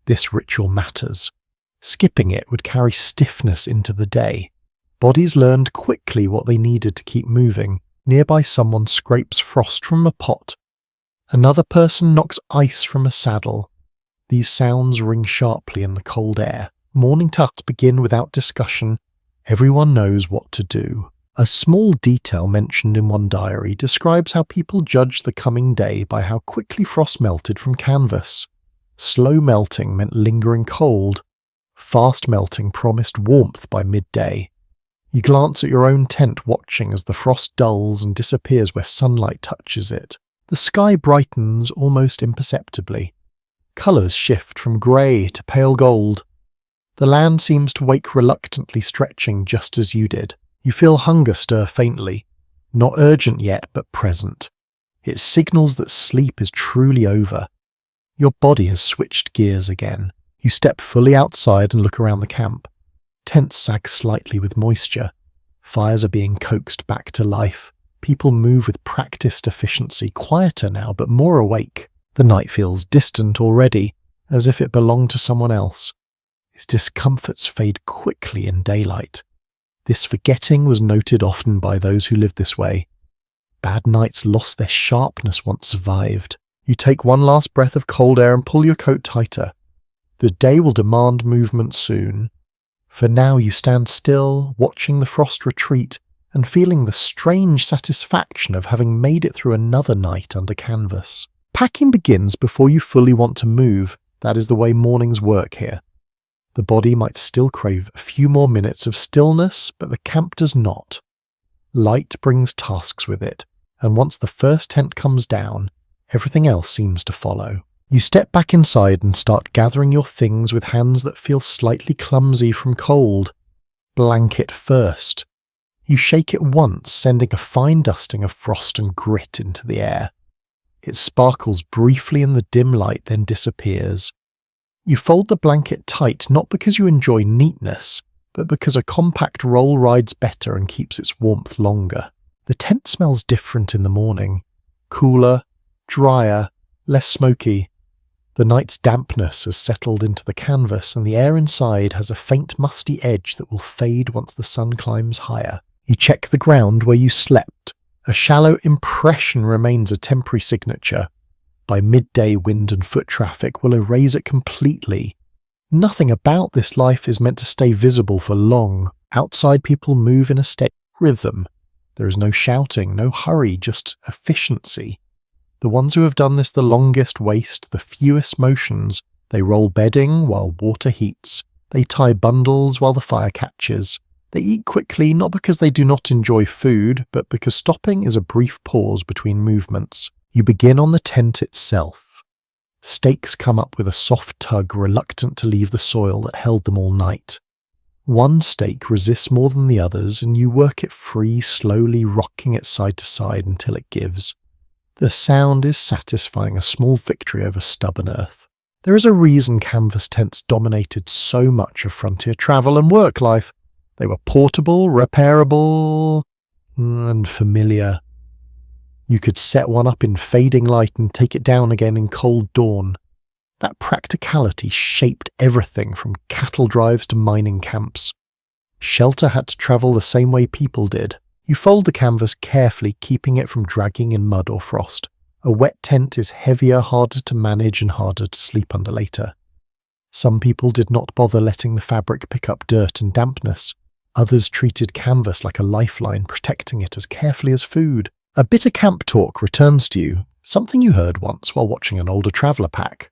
This ritual matters. Skipping it would carry stiffness into the day. Bodies learned quickly what they needed to keep moving. Nearby someone scrapes frost from a pot. Another person knocks ice from a saddle. These sounds ring sharply in the cold air. Morning tasks begin without discussion. Everyone knows what to do. A small detail mentioned in one diary describes how people judged the coming day by how quickly frost melted from canvas. Slow melting meant lingering cold. Fast melting promised warmth by midday. You glance at your own tent, watching as the frost dulls and disappears where sunlight touches it. The sky brightens almost imperceptibly. Colours shift from grey to pale gold. The land seems to wake reluctantly, stretching just as you did. You feel hunger stir faintly, not urgent yet, but present. It signals that sleep is truly over. Your body has switched gears again. You step fully outside and look around the camp. Tents sag slightly with moisture. Fires are being coaxed back to life. People move with practiced efficiency, quieter now, but more awake. The night feels distant already, as if it belonged to someone else. Its discomforts fade quickly in daylight. This forgetting was noted often by those who lived this way. Bad nights lost their sharpness once survived. You take one last breath of cold air and pull your coat tighter. The day will demand movement soon. For now you stand still, watching the frost retreat and feeling the strange satisfaction of having made it through another night under canvas. Packing begins before you fully want to move. That is the way mornings work here. The body might still crave a few more minutes of stillness, but the camp does not. Light brings tasks with it, and once the first tent comes down, everything else seems to follow. You step back inside and start gathering your things with hands that feel slightly clumsy from cold. Blanket first. You shake it once, sending a fine dusting of frost and grit into the air. It sparkles briefly in the dim light, then disappears. You fold the blanket tight, not because you enjoy neatness, but because a compact roll rides better and keeps its warmth longer. The tent smells different in the morning. Cooler, drier, less smoky. The night's dampness has settled into the canvas, and the air inside has a faint musty edge that will fade once the sun climbs higher. You check the ground where you slept. A shallow impression remains a temporary signature. By midday, wind and foot traffic will erase it completely. Nothing about this life is meant to stay visible for long. Outside, people move in a steady rhythm. There is no shouting, no hurry, just efficiency. The ones who have done this the longest waste the fewest motions. They roll bedding while water heats. They tie bundles while the fire catches. They eat quickly, not because they do not enjoy food, but because stopping is a brief pause between movements. You begin on the tent itself. Stakes come up with a soft tug, reluctant to leave the soil that held them all night. One stake resists more than the others, and you work it free, slowly rocking it side to side until it gives. The sound is satisfying, a small victory over stubborn earth. There is a reason canvas tents dominated so much of frontier travel and work life. They were portable, repairable, and familiar. You could set one up in fading light and take it down again in cold dawn. That practicality shaped everything from cattle drives to mining camps. Shelter had to travel the same way people did. You fold the canvas carefully, keeping it from dragging in mud or frost. A wet tent is heavier, harder to manage, and harder to sleep under later. Some people did not bother letting the fabric pick up dirt and dampness. Others treated canvas like a lifeline, protecting it as carefully as food. A bit of camp talk returns to you, something you heard once while watching an older traveller pack.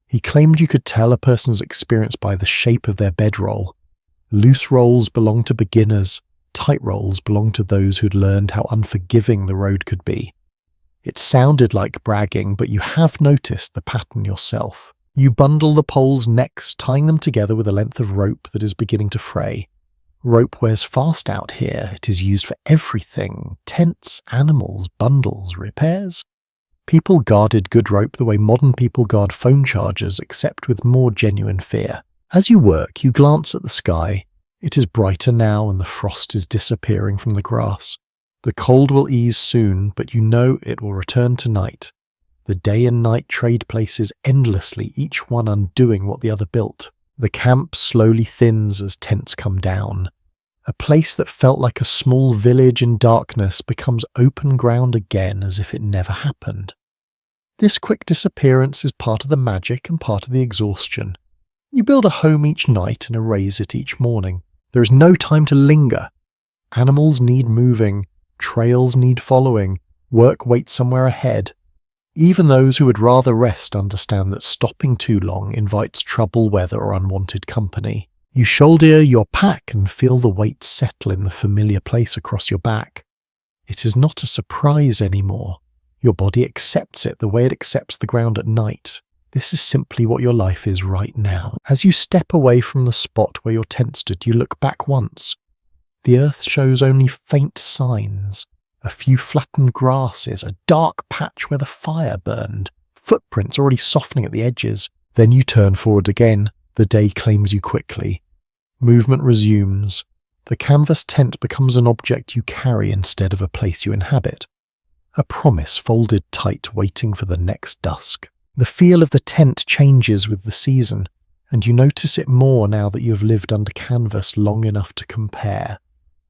He claimed you could tell a person's experience by the shape of their bedroll. Loose rolls belonged to beginners, tight rolls belonged to those who'd learned how unforgiving the road could be. It sounded like bragging, but you have noticed the pattern yourself. You bundle the poles next, tying them together with a length of rope that is beginning to fray. Rope wears fast out here. It is used for everything. Tents, animals, bundles, repairs. People guarded good rope the way modern people guard phone chargers, except with more genuine fear. As you work, you glance at the sky. It is brighter now and the frost is disappearing from the grass. The cold will ease soon, but you know it will return tonight. The day and night trade places endlessly, each one undoing what the other built. The camp slowly thins as tents come down. A place that felt like a small village in darkness becomes open ground again as if it never happened. This quick disappearance is part of the magic and part of the exhaustion. You build a home each night and erase it each morning. There is no time to linger. Animals need moving, trails need following, work waits somewhere ahead. Even those who would rather rest understand that stopping too long invites trouble, weather, or unwanted company. You shoulder your pack and feel the weight settle in the familiar place across your back. It is not a surprise anymore. Your body accepts it the way it accepts the ground at night. This is simply what your life is right now. As you step away from the spot where your tent stood, you look back once. The earth shows only faint signs. A few flattened grasses, a dark patch where the fire burned, footprints already softening at the edges. Then you turn forward again. The day claims you quickly. Movement resumes. The canvas tent becomes an object you carry instead of a place you inhabit. A promise folded tight, waiting for the next dusk. The feel of the tent changes with the season, and you notice it more now that you have lived under canvas long enough to compare.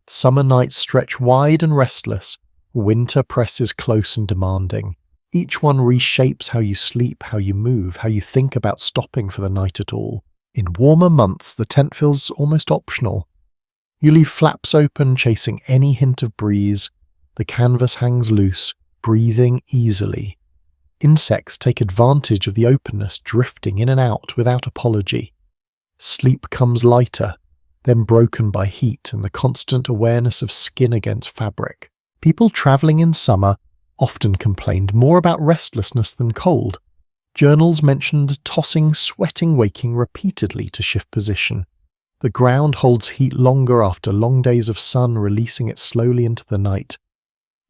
Summer nights stretch wide and restless. Winter presses close and demanding. Each one reshapes how you sleep, how you move, how you think about stopping for the night at all. In warmer months, the tent feels almost optional. You leave flaps open, chasing any hint of breeze. The canvas hangs loose, breathing easily. Insects take advantage of the openness, drifting in and out without apology. Sleep comes lighter, then broken by heat and the constant awareness of skin against fabric. People travelling in summer often complained more about restlessness than cold. Journals mentioned tossing, sweating, waking repeatedly to shift position. The ground holds heat longer after long days of sun, releasing it slowly into the night.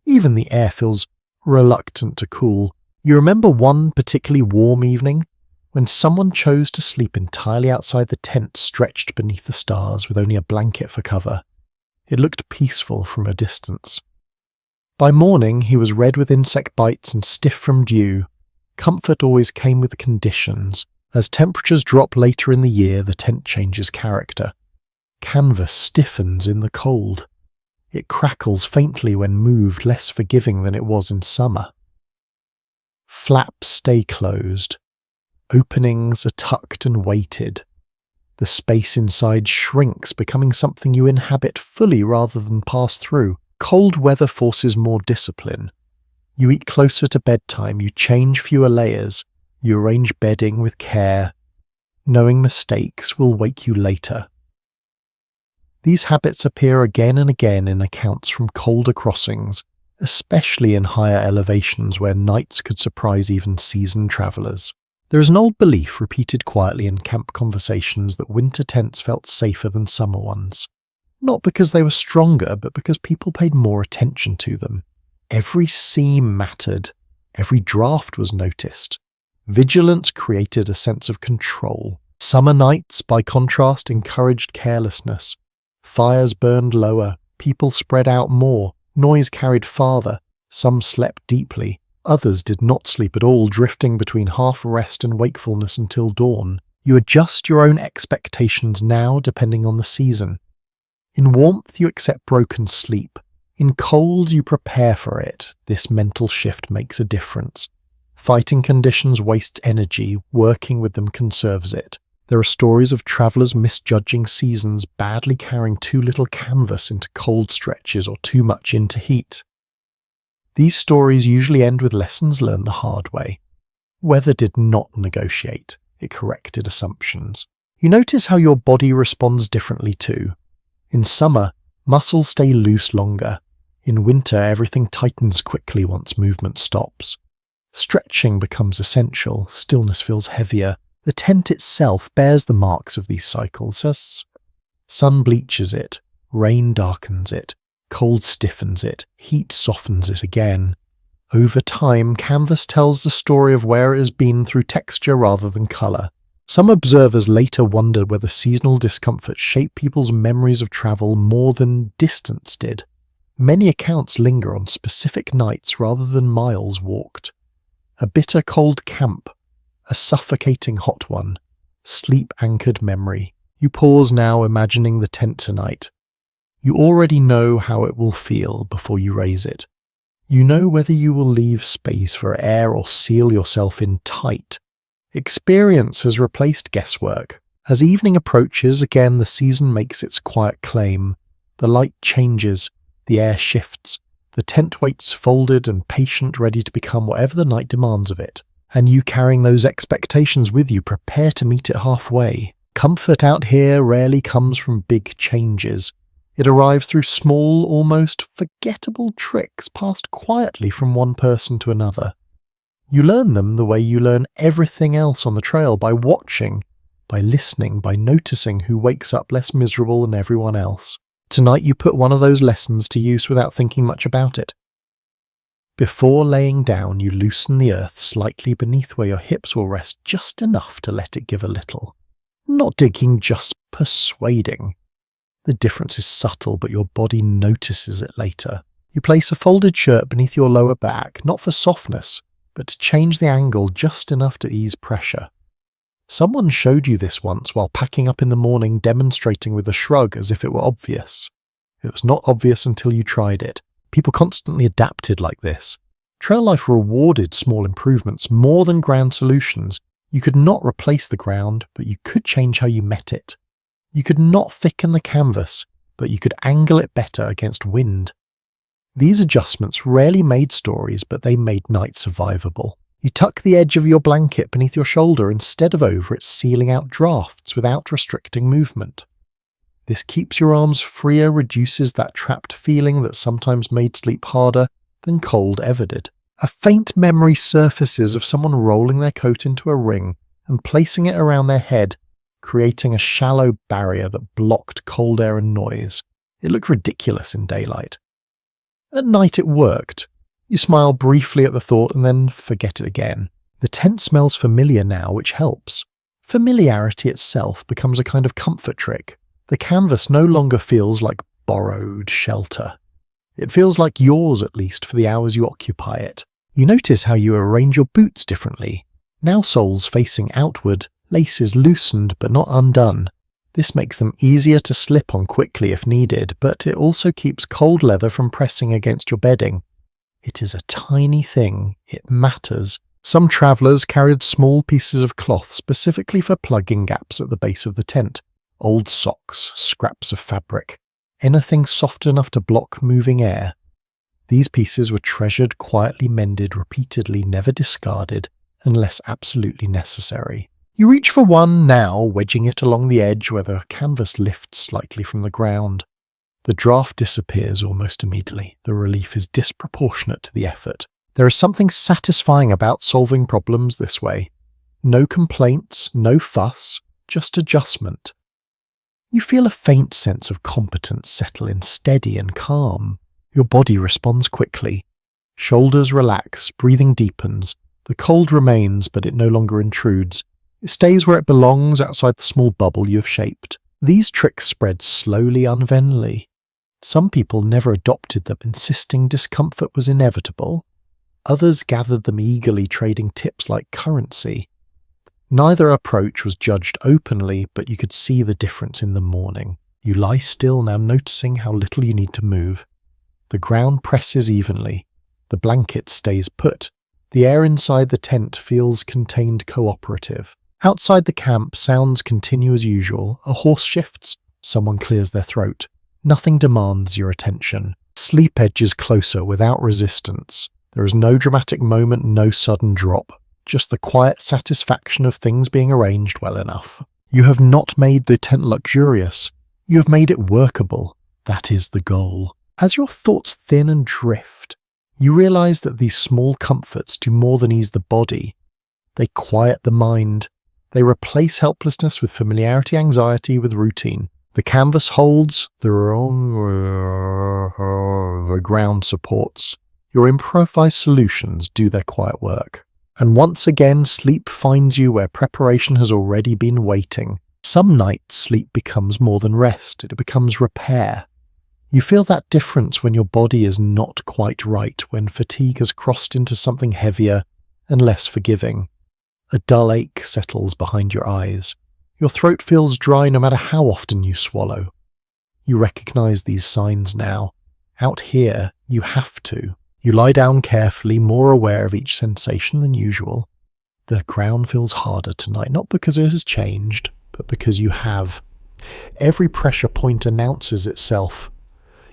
Even the air feels reluctant to cool. You remember one particularly warm evening when someone chose to sleep entirely outside the tent, stretched beneath the stars with only a blanket for cover. It looked peaceful from a distance. By morning he was red with insect bites and stiff from dew. Comfort always came with conditions. As temperatures drop later in the year, the tent changes character. Canvas stiffens in the cold. It crackles faintly when moved, less forgiving than it was in summer. Flaps stay closed. Openings are tucked and weighted. The space inside shrinks, becoming something you inhabit fully rather than pass through. Cold weather forces more discipline. You eat closer to bedtime, you change fewer layers, you arrange bedding with care. Knowing mistakes will wake you later. These habits appear again and again in accounts from colder crossings, especially in higher elevations where nights could surprise even seasoned travellers. There is an old belief repeated quietly in camp conversations that winter tents felt safer than summer ones. Not because they were stronger, but because people paid more attention to them. Every seam mattered. Every draft was noticed. Vigilance created a sense of control. Summer nights, by contrast, encouraged carelessness. Fires burned lower. People spread out more. Noise carried farther. Some slept deeply. Others did not sleep at all, drifting between half rest and wakefulness until dawn. You adjust your own expectations now, depending on the season. In warmth, you accept broken sleep. In cold, you prepare for it. This mental shift makes a difference. Fighting conditions wastes energy, working with them conserves it. There are stories of travellers misjudging seasons, badly carrying too little canvas into cold stretches or too much into heat. These stories usually end with lessons learned the hard way. Weather did not negotiate, it corrected assumptions. You notice how your body responds differently too. In summer, muscles stay loose longer. In winter, everything tightens quickly once movement stops. Stretching becomes essential, stillness feels heavier. The tent itself bears the marks of these cycles as sun bleaches it, rain darkens it, cold stiffens it, heat softens it again. Over time, canvas tells the story of where it has been through texture rather than colour. Some observers later wondered whether seasonal discomfort shaped people's memories of travel more than distance did. Many accounts linger on specific nights rather than miles walked. A bitter cold camp, a suffocating hot one, sleep-anchored memory. You pause now, imagining the tent tonight. You already know how it will feel before you raise it. You know whether you will leave space for air or seal yourself in tight. Experience has replaced guesswork. As evening approaches, again the season makes its quiet claim. The light changes, the air shifts, the tent waits folded and patient, ready to become whatever the night demands of it. And you, carrying those expectations with you, prepare to meet it halfway. Comfort out here rarely comes from big changes. It arrives through small, almost forgettable tricks passed quietly from one person to another. You learn them the way you learn everything else on the trail, by watching, by listening, by noticing who wakes up less miserable than everyone else. Tonight you put one of those lessons to use without thinking much about it. Before laying down, you loosen the earth slightly beneath where your hips will rest, just enough to let it give a little. Not digging, just persuading. The difference is subtle, but your body notices it later. You place a folded shirt beneath your lower back, not for softness, but to change the angle just enough to ease pressure. Someone showed you this once while packing up in the morning, demonstrating with a shrug as if it were obvious. It was not obvious until you tried it. People constantly adapted like this. Trail life rewarded small improvements more than grand solutions. You could not replace the ground, but you could change how you met it. You could not thicken the canvas, but you could angle it better against wind. These adjustments rarely made stories, but they made night survivable. You tuck the edge of your blanket beneath your shoulder instead of over it, sealing out drafts without restricting movement. This keeps your arms freer, reduces that trapped feeling that sometimes made sleep harder than cold ever did. A faint memory surfaces of someone rolling their coat into a ring and placing it around their head, creating a shallow barrier that blocked cold air and noise. It looked ridiculous in daylight. At night it worked. You smile briefly at the thought and then forget it again. The tent smells familiar now, which helps. Familiarity itself becomes a kind of comfort trick. The canvas no longer feels like borrowed shelter. It feels like yours, at least for the hours you occupy it. You notice how you arrange your boots differently. Now soles facing outward, laces loosened but not undone. This makes them easier to slip on quickly if needed, but it also keeps cold leather from pressing against your bedding. It is a tiny thing. It matters. Some travellers carried small pieces of cloth specifically for plugging gaps at the base of the tent. Old socks, scraps of fabric, anything soft enough to block moving air. These pieces were treasured, quietly mended, repeatedly, never discarded, unless absolutely necessary. You reach for one now, wedging it along the edge where the canvas lifts slightly from the ground. The draft disappears almost immediately. The relief is disproportionate to the effort. There is something satisfying about solving problems this way. No complaints, no fuss, just adjustment. You feel a faint sense of competence settle in, steady and calm. Your body responds quickly. Shoulders relax, breathing deepens. The cold remains, but it no longer intrudes. It stays where it belongs, outside the small bubble you have shaped. These tricks spread slowly, unvenly. Some people never adopted them, insisting discomfort was inevitable. Others gathered them eagerly, trading tips like currency. Neither approach was judged openly, but you could see the difference in the morning. You lie still now, noticing how little you need to move. The ground presses evenly. The blanket stays put. The air inside the tent feels contained, cooperative. Outside the camp, sounds continue as usual. A horse shifts. Someone clears their throat. Nothing demands your attention. Sleep edges closer without resistance. There is no dramatic moment, no sudden drop. Just the quiet satisfaction of things being arranged well enough. You have not made the tent luxurious. You have made it workable. That is the goal. As your thoughts thin and drift, you realize that these small comforts do more than ease the body. They quiet the mind. They replace helplessness with familiarity, anxiety with routine. The canvas holds, the ground supports. Your improvised solutions do their quiet work. And once again, sleep finds you where preparation has already been waiting. Some nights, sleep becomes more than rest. It becomes repair. You feel that difference when your body is not quite right, when fatigue has crossed into something heavier and less forgiving. A dull ache settles behind your eyes. Your throat feels dry no matter how often you swallow. You recognize these signs now. Out here, you have to. You lie down carefully, more aware of each sensation than usual. The ground feels harder tonight, not because it has changed, but because you have. Every pressure point announces itself.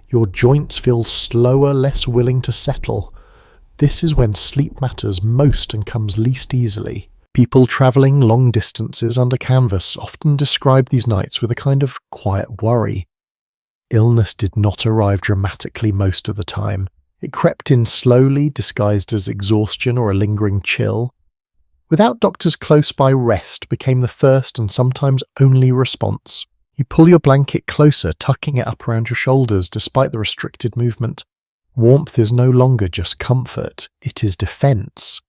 Your joints feel slower, less willing to settle. This is when sleep matters most and comes least easily. People travelling long distances under canvas often describe these nights with a kind of quiet worry. Illness did not arrive dramatically most of the time. It crept in slowly, disguised as exhaustion or a lingering chill. Without doctors close by, rest became the first and sometimes only response. You pull your blanket closer, tucking it up around your shoulders despite the restricted movement. Warmth is no longer just comfort, it is defense.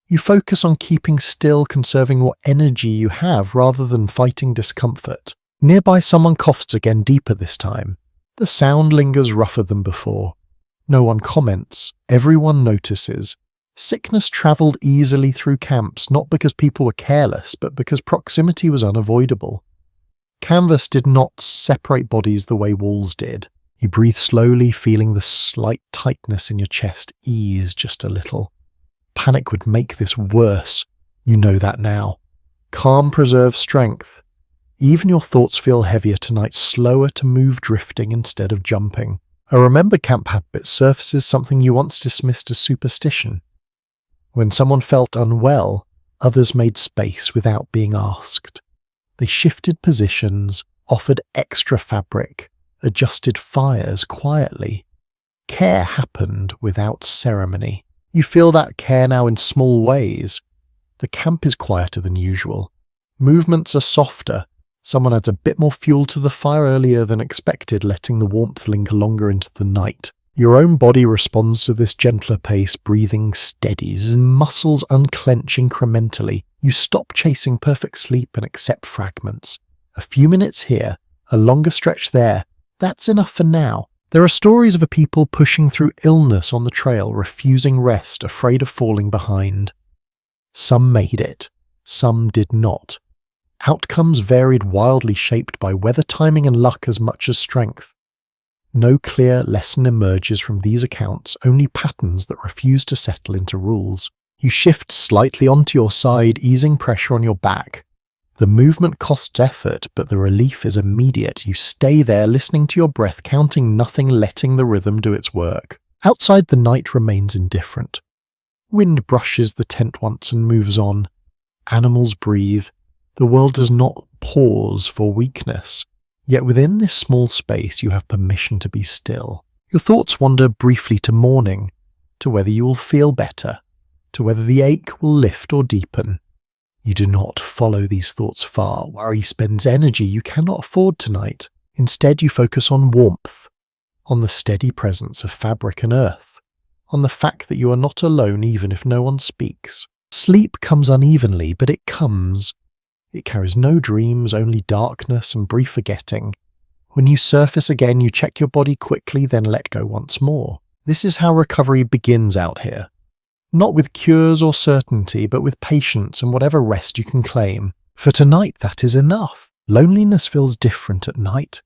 You focus on keeping still, conserving what energy you have rather than fighting discomfort. Nearby someone coughs again, deeper this time. The sound lingers rougher than before. No one comments, everyone notices. Sickness travelled easily through camps, not because people were careless, but because proximity was unavoidable. Canvas did not separate bodies the way walls did. You breathe slowly, feeling the slight tightness in your chest ease just a little. Panic would make this worse. You know that now. Calm preserves strength. Even your thoughts feel heavier tonight, slower to move, drifting instead of jumping. A remembered camp habit surfaces something you once dismissed as superstition. When someone felt unwell, others made space without being asked. They shifted positions, offered extra fabric, adjusted fires quietly. Care happened without ceremony. You feel that care now in small ways. The camp is quieter than usual. Movements are softer. Someone adds a bit more fuel to the fire earlier than expected, letting the warmth linger longer into the night. Your own body responds to this gentler pace, breathing steadies, muscles unclench incrementally. You stop chasing perfect sleep and accept fragments. A few minutes here, a longer stretch there. That's enough for now. There are stories of a people pushing through illness on the trail, refusing rest, afraid of falling behind. Some made it, some did not. Outcomes varied, wildly shaped by weather timing and luck as much as strength. No clear lesson emerges from these accounts, only patterns that refuse to settle into rules. You shift slightly onto your side, easing pressure on your back. The movement costs effort, but the relief is immediate. You stay there, listening to your breath, counting nothing, letting the rhythm do its work. Outside, the night remains indifferent. Wind brushes the tent once and moves on. Animals breathe. The world does not pause for weakness. Yet within this small space you have permission to be still. Your thoughts wander briefly to morning, to whether you will feel better, to whether the ache will lift or deepen. You do not follow these thoughts far. Worry spends energy you cannot afford tonight. Instead you focus on warmth, on the steady presence of fabric and earth, on the fact that you are not alone even if no one speaks. Sleep comes unevenly, but it comes. It carries no dreams, only darkness and brief forgetting. When you surface again, you check your body quickly, then let go once more. This is how recovery begins out here. Not with cures or certainty, but with patience and whatever rest you can claim. For tonight, that is enough. Loneliness feels different at night.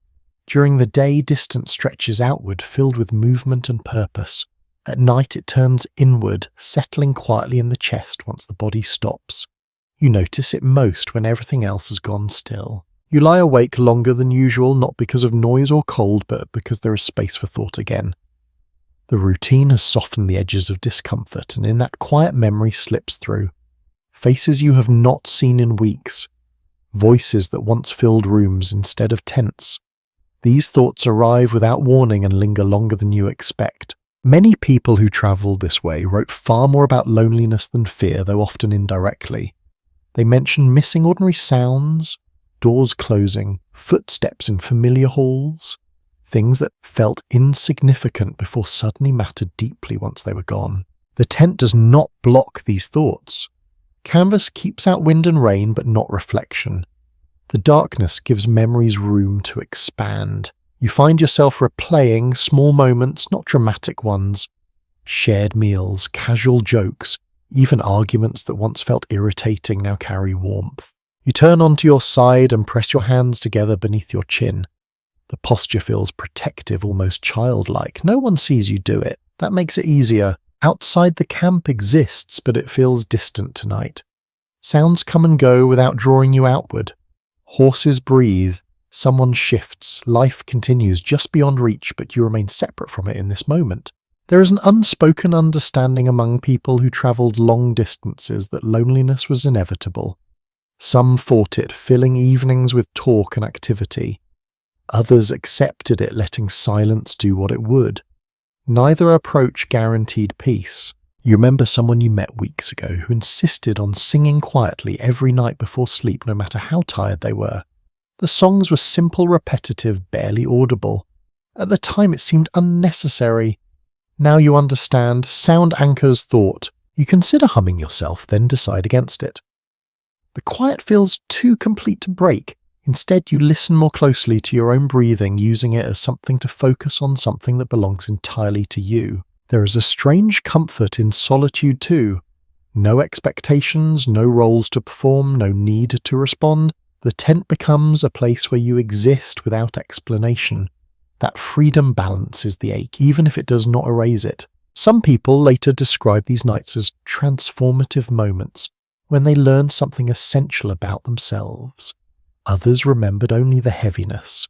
During the day, distance stretches outward, filled with movement and purpose. At night, it turns inward, settling quietly in the chest once the body stops. You notice it most when everything else has gone still. You lie awake longer than usual, not because of noise or cold, but because there is space for thought again. The routine has softened the edges of discomfort, and in that quiet memory slips through. Faces you have not seen in weeks. Voices that once filled rooms instead of tents. These thoughts arrive without warning and linger longer than you expect. Many people who travelled this way wrote far more about loneliness than fear, though often indirectly. They mentioned missing ordinary sounds, doors closing, footsteps in familiar halls, things that felt insignificant before suddenly mattered deeply once they were gone. The tent does not block these thoughts. Canvas keeps out wind and rain, but not reflection. The darkness gives memories room to expand. You find yourself replaying small moments, not dramatic ones. Shared meals, casual jokes, even arguments that once felt irritating now carry warmth. You turn onto your side and press your hands together beneath your chin. The posture feels protective, almost childlike. No one sees you do it. That makes it easier. Outside the camp exists, but it feels distant tonight. Sounds come and go without drawing you outward. Horses breathe, someone shifts, life continues just beyond reach, but you remain separate from it in this moment. There is an unspoken understanding among people who travelled long distances that loneliness was inevitable. Some fought it, filling evenings with talk and activity. Others accepted it, letting silence do what it would. Neither approach guaranteed peace. You remember someone you met weeks ago who insisted on singing quietly every night before sleep, no matter how tired they were. The songs were simple, repetitive, barely audible. At the time it seemed unnecessary. Now you understand, sound anchors thought. You consider humming yourself, then decide against it. The quiet feels too complete to break. Instead, you listen more closely to your own breathing, using it as something to focus on, something that belongs entirely to you. There is a strange comfort in solitude too. No expectations, no roles to perform, no need to respond. The tent becomes a place where you exist without explanation. That freedom balances the ache, even if it does not erase it. Some people later describe these nights as transformative moments, when they learned something essential about themselves. Others remembered only the heaviness.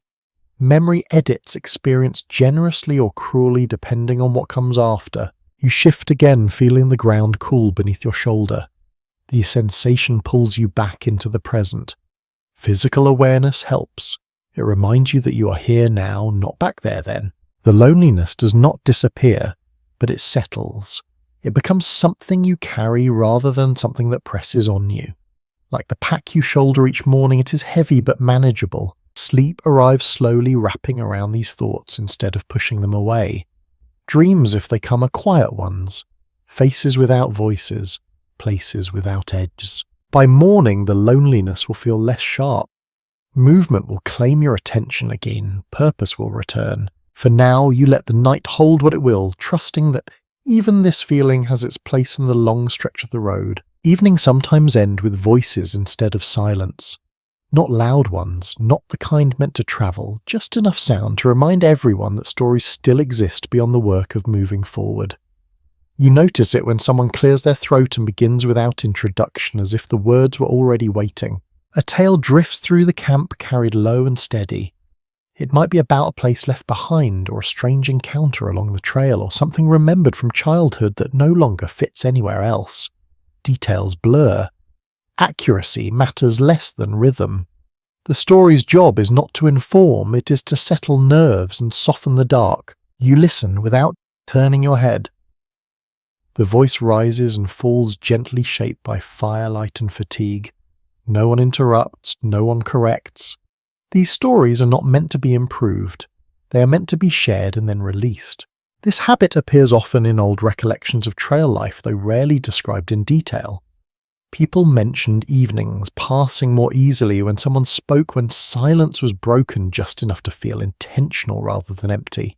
Memory edits experience generously or cruelly depending on what comes after. You shift again, feeling the ground cool beneath your shoulder. The sensation pulls you back into the present. Physical awareness helps. It reminds you that you are here now, not back there then. The loneliness does not disappear, but it settles. It becomes something you carry rather than something that presses on you. Like the pack you shoulder each morning, it is heavy but manageable. Sleep arrives slowly, wrapping around these thoughts instead of pushing them away. Dreams, if they come, are quiet ones. Faces without voices, places without edges. By morning, the loneliness will feel less sharp. Movement will claim your attention again, purpose will return. For now, you let the night hold what it will, trusting that even this feeling has its place in the long stretch of the road. Evenings sometimes end with voices instead of silence. Not loud ones, not the kind meant to travel, just enough sound to remind everyone that stories still exist beyond the work of moving forward. You notice it when someone clears their throat and begins without introduction, as if the words were already waiting. A tale drifts through the camp, carried low and steady. It might be about a place left behind, or a strange encounter along the trail, or something remembered from childhood that no longer fits anywhere else. Details blur. Accuracy matters less than rhythm. The story's job is not to inform, it is to settle nerves and soften the dark. You listen without turning your head. The voice rises and falls, gently shaped by firelight and fatigue. No one interrupts, no one corrects. These stories are not meant to be improved. They are meant to be shared and then released. This habit appears often in old recollections of trail life, though rarely described in detail. People mentioned evenings passing more easily when someone spoke when silence was broken just enough to feel intentional rather than empty.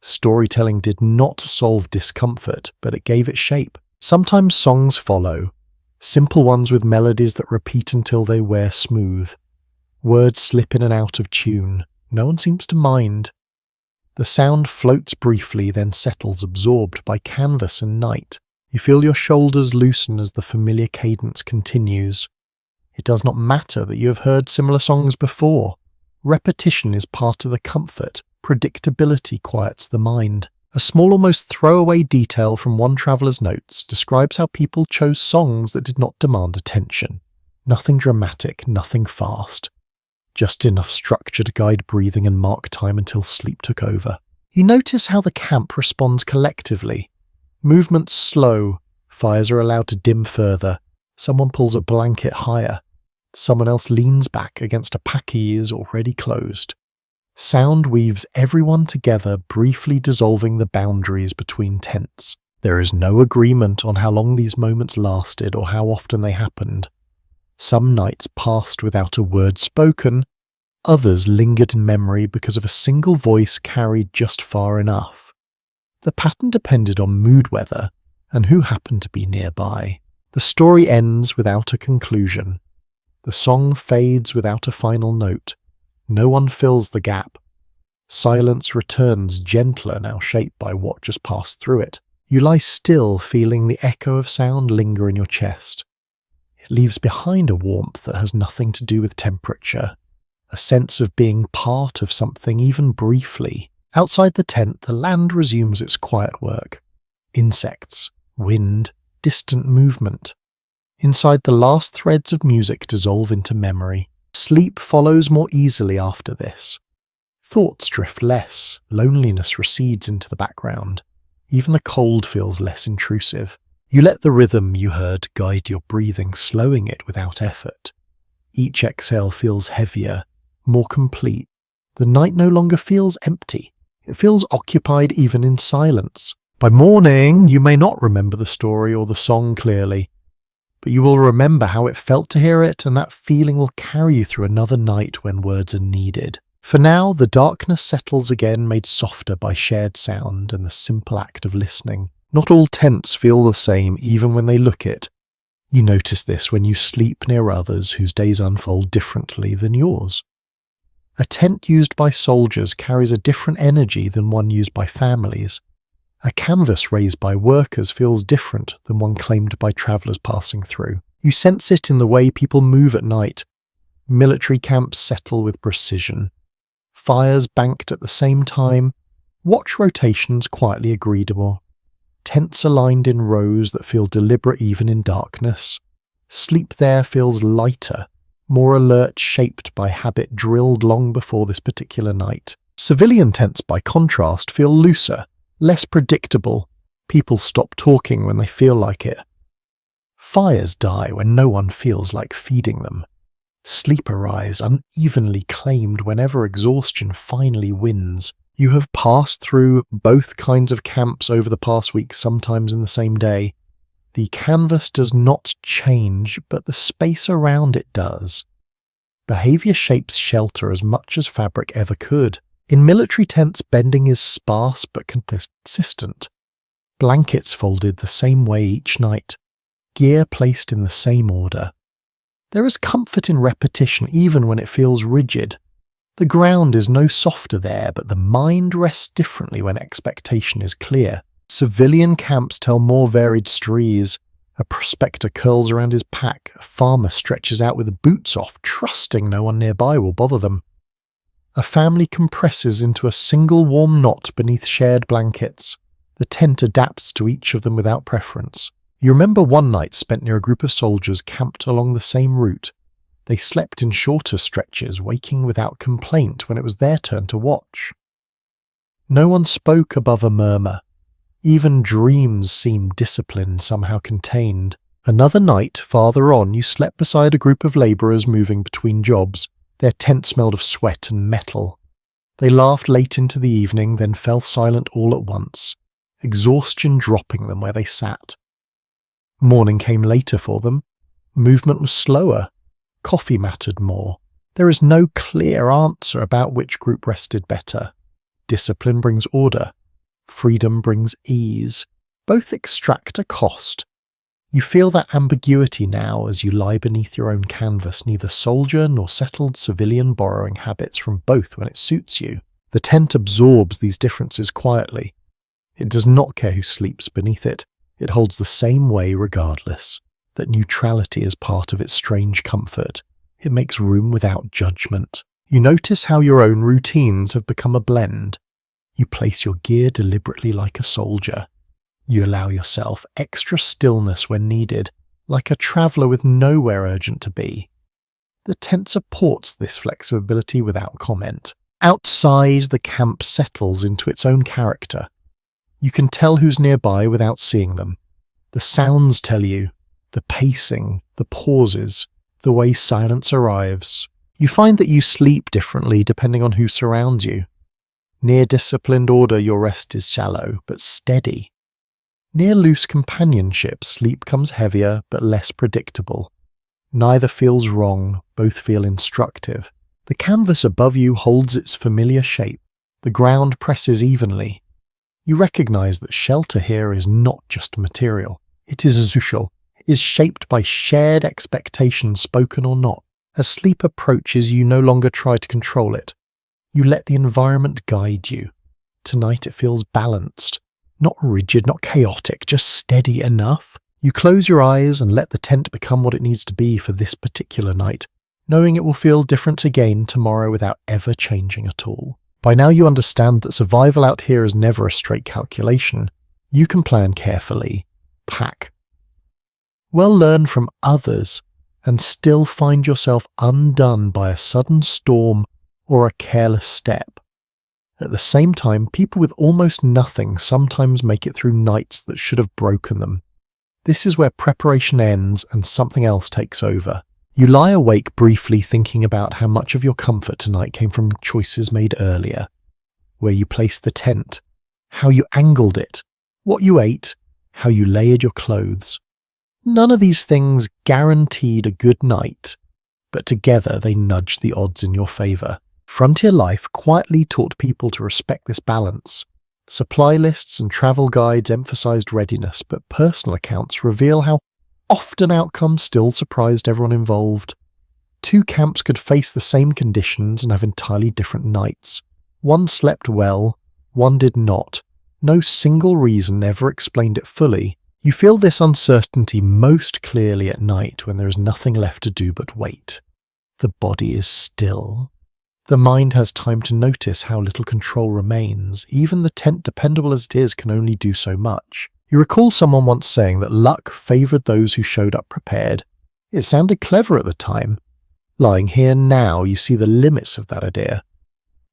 Storytelling did not solve discomfort, but it gave it shape. Sometimes songs follow. Simple ones with melodies that repeat until they wear smooth. Words slip in and out of tune. No one seems to mind. The sound floats briefly, then settles, absorbed by canvas and night. You feel your shoulders loosen as the familiar cadence continues. It does not matter that you have heard similar songs before. Repetition is part of the comfort. Predictability quiets the mind. A small, almost throwaway detail from one traveller's notes describes how people chose songs that did not demand attention. Nothing dramatic, nothing fast. Just enough structure to guide breathing and mark time until sleep took over. You notice how the camp responds collectively. Movements slow, fires are allowed to dim further, someone pulls a blanket higher, someone else leans back against a pack he is already closed. Sound weaves everyone together, briefly dissolving the boundaries between tents. There is no agreement on how long these moments lasted or how often they happened. Some nights passed without a word spoken, others lingered in memory because of a single voice carried just far enough. The pattern depended on mood, weather, and who happened to be nearby. The story ends without a conclusion. The song fades without a final note. No one fills the gap. Silence returns, gentler now shaped by what just passed through it. You lie still, feeling the echo of sound linger in your chest. It leaves behind a warmth that has nothing to do with temperature. a sense of being part of something even briefly. Outside the tent, the land resumes its quiet work. Insects, wind, distant movement. Inside, the last threads of music dissolve into memory. Sleep follows more easily after this. Thoughts drift less, loneliness recedes into the background. Even the cold feels less intrusive. You let the rhythm you heard guide your breathing, slowing it without effort. Each exhale feels heavier, more complete. The night no longer feels empty. It feels occupied even in silence. By morning, you may not remember the story or the song clearly, but you will remember how it felt to hear it, and that feeling will carry you through another night when words are needed. For now, the darkness settles again, made softer by shared sound and the simple act of listening. Not all tents feel the same, even when they look it. You notice this when you sleep near others whose days unfold differently than yours. A tent used by soldiers carries a different energy than one used by families. A canvas raised by workers feels different than one claimed by travellers passing through. You sense it in the way people move at night. Military camps settle with precision. Fires banked at the same time. Watch rotations quietly agreed upon. Tents aligned in rows that feel deliberate even in darkness. Sleep there feels lighter, more alert, shaped by habit drilled long before this particular night. Civilian tents, by contrast, feel looser, less predictable. People stop talking when they feel like it. Fires die when no one feels like feeding them. Sleep arrives unevenly claimed whenever exhaustion finally wins. You have passed through both kinds of camps over the past week, sometimes in the same day. The canvas does not change, but the space around it does. Behavior shapes shelter as much as fabric ever could. In military tents, bending is sparse but consistent. Blankets folded the same way each night. Gear placed in the same order. There is comfort in repetition even when it feels rigid. The ground is no softer there, but the mind rests differently when expectation is clear. Civilian camps tell more varied stories. A prospector curls around his pack. A farmer stretches out with the boots off, trusting no one nearby will bother them. A family compresses into a single warm knot beneath shared blankets. The tent adapts to each of them without preference. You remember one night spent near a group of soldiers camped along the same route. They slept in shorter stretches, waking without complaint when it was their turn to watch. No one spoke above a murmur. Even dreams seemed disciplined, somehow contained. Another night, farther on, you slept beside a group of labourers moving between jobs. Their tent smelled of sweat and metal. They laughed late into the evening, then fell silent all at once, exhaustion dropping them where they sat. Morning came later for them. Movement was slower. Coffee mattered more. There is no clear answer about which group rested better. Discipline brings order. Freedom brings ease. Both extract a cost. You feel that ambiguity now as you lie beneath your own canvas, neither soldier nor settled civilian, borrowing habits from both when it suits you. The tent absorbs these differences quietly. It does not care who sleeps beneath it. It holds the same way regardless. That neutrality is part of its strange comfort. It makes room without judgment. You notice how your own routines have become a blend. You place your gear deliberately like a soldier. You allow yourself extra stillness when needed, like a traveller with nowhere urgent to be. The tent supports this flexibility without comment. Outside, the camp settles into its own character. You can tell who's nearby without seeing them. The sounds tell you. The pacing, the pauses, the way silence arrives. You find that you sleep differently depending on who surrounds you. Near disciplined order, your rest is shallow, but steady. Near loose companionship, sleep comes heavier, but less predictable. Neither feels wrong, both feel instructive. The canvas above you holds its familiar shape. The ground presses evenly. You recognize that shelter here is not just material. It is social. Is shaped by shared expectations, spoken or not. As sleep approaches, you no longer try to control it. You let the environment guide you. Tonight it feels balanced. Not rigid, not chaotic, just steady enough. You close your eyes and let the tent become what it needs to be for this particular night. knowing it will feel different again tomorrow without ever changing at all. By now you understand that survival out here is never a straight calculation. You can plan carefully, pack, learn from others, and still find yourself undone by a sudden storm or a careless step. At the same time, people with almost nothing sometimes make it through nights that should have broken them. This is where preparation ends and something else takes over. You lie awake briefly thinking about how much of your comfort tonight came from choices made earlier. Where you placed the tent, how you angled it, what you ate, how you layered your clothes. None of these things guaranteed a good night, but together they nudged the odds in your favour. Frontier life quietly taught people to respect this balance. Supply lists and travel guides emphasised readiness, but personal accounts reveal how often outcomes still surprised everyone involved. Two camps could face the same conditions and have entirely different nights. One slept well, one did not. No single reason ever explained it fully. You feel this uncertainty most clearly at night when there is nothing left to do but wait. The body is still. The mind has time to notice how little control remains. Even the tent, dependable as it is, can only do so much. You recall someone once saying that luck favoured those who showed up prepared. It sounded clever at the time. Lying here now, you see the limits of that idea.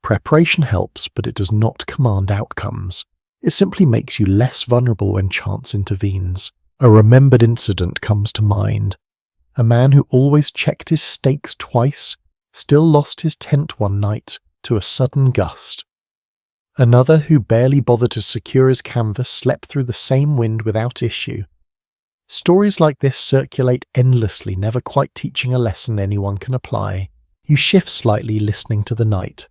Preparation helps, but it does not command outcomes. It simply makes you less vulnerable when chance intervenes. A remembered incident comes to mind. A man who always checked his stakes twice still lost his tent one night to a sudden gust. Another who barely bothered to secure his canvas slept through the same wind without issue. Stories like this circulate endlessly, never quite teaching a lesson anyone can apply. You shift slightly, listening to the night.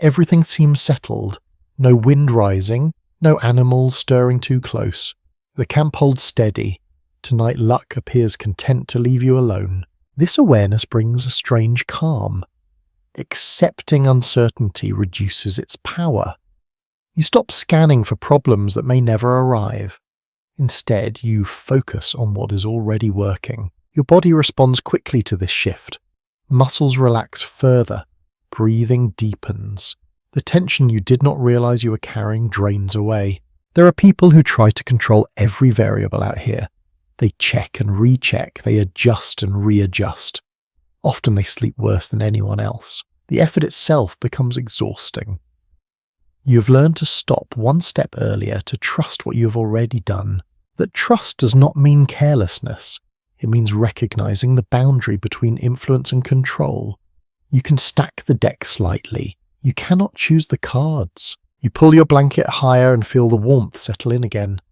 Everything seems settled. No wind rising, no animals stirring too close. The camp holds steady. Tonight luck appears content to leave you alone. This awareness brings a strange calm. Accepting uncertainty reduces its power. You stop scanning for problems that may never arrive. Instead, you focus on what is already working. Your body responds quickly to this shift. Muscles relax further. Breathing deepens. The tension you did not realize you were carrying drains away. There are people who try to control every variable out here. They check and recheck, they adjust and readjust. Often they sleep worse than anyone else. The effort itself becomes exhausting. You have learned to stop one step earlier, to trust what you have already done. That trust does not mean carelessness. It means recognizing the boundary between influence and control. You can stack the deck slightly. You cannot choose the cards. You pull your blanket higher and feel the warmth settle in again.